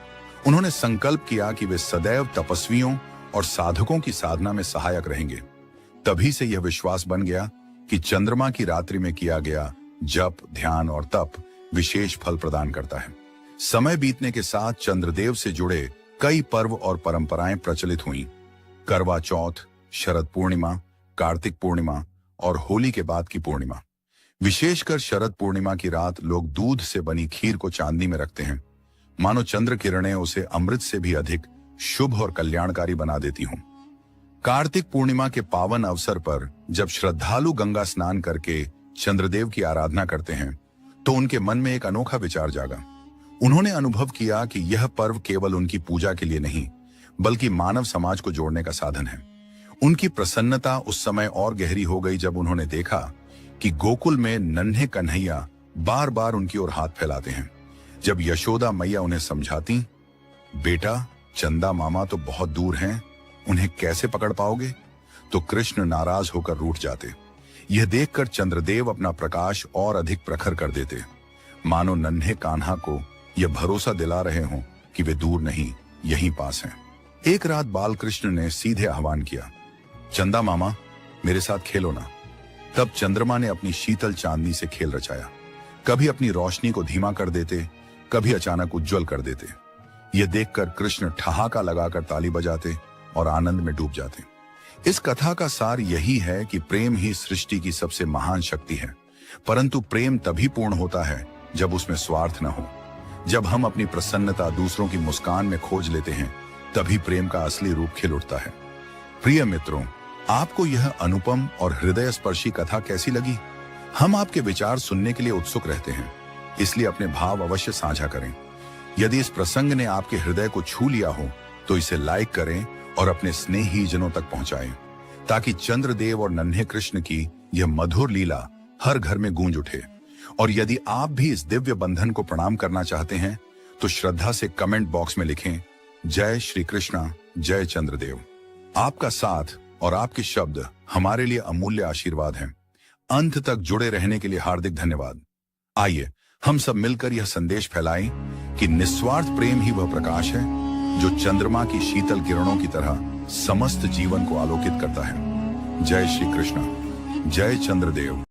उन्होंने संकल्प किया कि वे सदैव तपस्वियों और साधकों की साधना में सहायक रहेंगे। तभी से यह विश्वास बन गया कि चंद्रमा की रात्रि में किया गया जप, ध्यान और तप विशेष फल प्रदान करता है। समय बीतने के साथ चंद्रदेव से जुड़े कई पर्व और परंपराएं प्रचलित हुईं। करवा चौथ, शरद पूर्णिमा, कार्तिक पूर्णिमा और होली के बाद की पूर्णिमा। विशेषकर शरद पूर्णिमा की रात लोग दूध से बनी खीर को चांदनी में रखते हैं, मानो चंद्र किरणें उसे अमृत से भी अधिक शुभ और कल्याणकारी बना देती हों। कार्तिक पूर्णिमा के पावन अवसर पर जब श्रद्धालु गंगा स्नान करके चंद्रदेव की आराधना करते हैं, तो उनके मन में एक अनोखा विचार जागा। उन्होंने अनुभव किया कि यह पर्व केवल उनकी पूजा के लिए नहीं, बल्कि मानव समाज को जोड़ने का साधन है। उनकी प्रसन्नता उस समय और गहरी हो गई जब उन्होंने देखा कि गोकुल में नन्हे कन्हैया बार बार उनकी ओर हाथ फैलाते हैं। जब यशोदा मैया उन्हें समझाती, बेटा, चंदा मामा तो बहुत दूर हैं, उन्हें कैसे पकड़ पाओगे, तो कृष्ण नाराज होकर रूठ जाते। यह देखकर चंद्रदेव अपना प्रकाश और अधिक प्रखर कर देते, मानो नन्हे कान्हा को यह भरोसा दिला रहे हों कि वे दूर नहीं, यहीं पास हैं। एक रात बालकृष्ण ने सीधे आह्वान किया, चंदा मामा, मेरे साथ खेलो ना। तब चंद्रमा ने अपनी शीतल चांदनी से खेल रचाया। कभी अपनी रोशनी को धीमा कर देते, कभी अचानक उज्जवल कर देते। यह देखकर कृष्ण ठहाका लगाकर ताली बजाते और आनंद में डूब जाते। इस कथा का सार यही है कि प्रेम ही सृष्टि की सबसे महान शक्ति है, परंतु प्रेम तभी पूर्ण होता है जब उसमें स्वार्थ न हो। जब हम अपनी प्रसन्नता दूसरों की मुस्कान में खोज लेते हैं, तभी प्रेम का असली रूप खिल उठता है। प्रिय मित्रों, आपको यह अनुपम और हृदय स्पर्शी कथा कैसी लगी? हम आपके विचार सुनने के लिए उत्सुक रहते हैं, इसलिए अपने भाव अवश्य साझा करें। यदि इस प्रसंग ने आपके हृदय को छू लिया हो, तो इसे लाइक करें और अपने स्नेही जनों तक पहुंचाएं, ताकि चंद्रदेव और नन्हे कृष्ण की यह मधुर लीला हर घर में गूंज उठे। और यदि आप भी इस दिव्य बंधन को प्रणाम करना चाहते हैं, तो श्रद्धा से कमेंट बॉक्स में लिखें, जय श्री कृष्णा, जय चंद्रदेव। आपका साथ और आपके शब्द हमारे लिए अमूल्य आशीर्वाद हैं। अंत तक जुड़े रहने के लिए हार्दिक धन्यवाद। आइए हम सब मिलकर यह संदेश फैलाएं कि निस्वार्थ प्रेम ही वह प्रकाश है जो चंद्रमा की शीतल किरणों की तरह समस्त जीवन को आलोकित करता है। जय श्री कृष्ण, जय चंद्रदेव।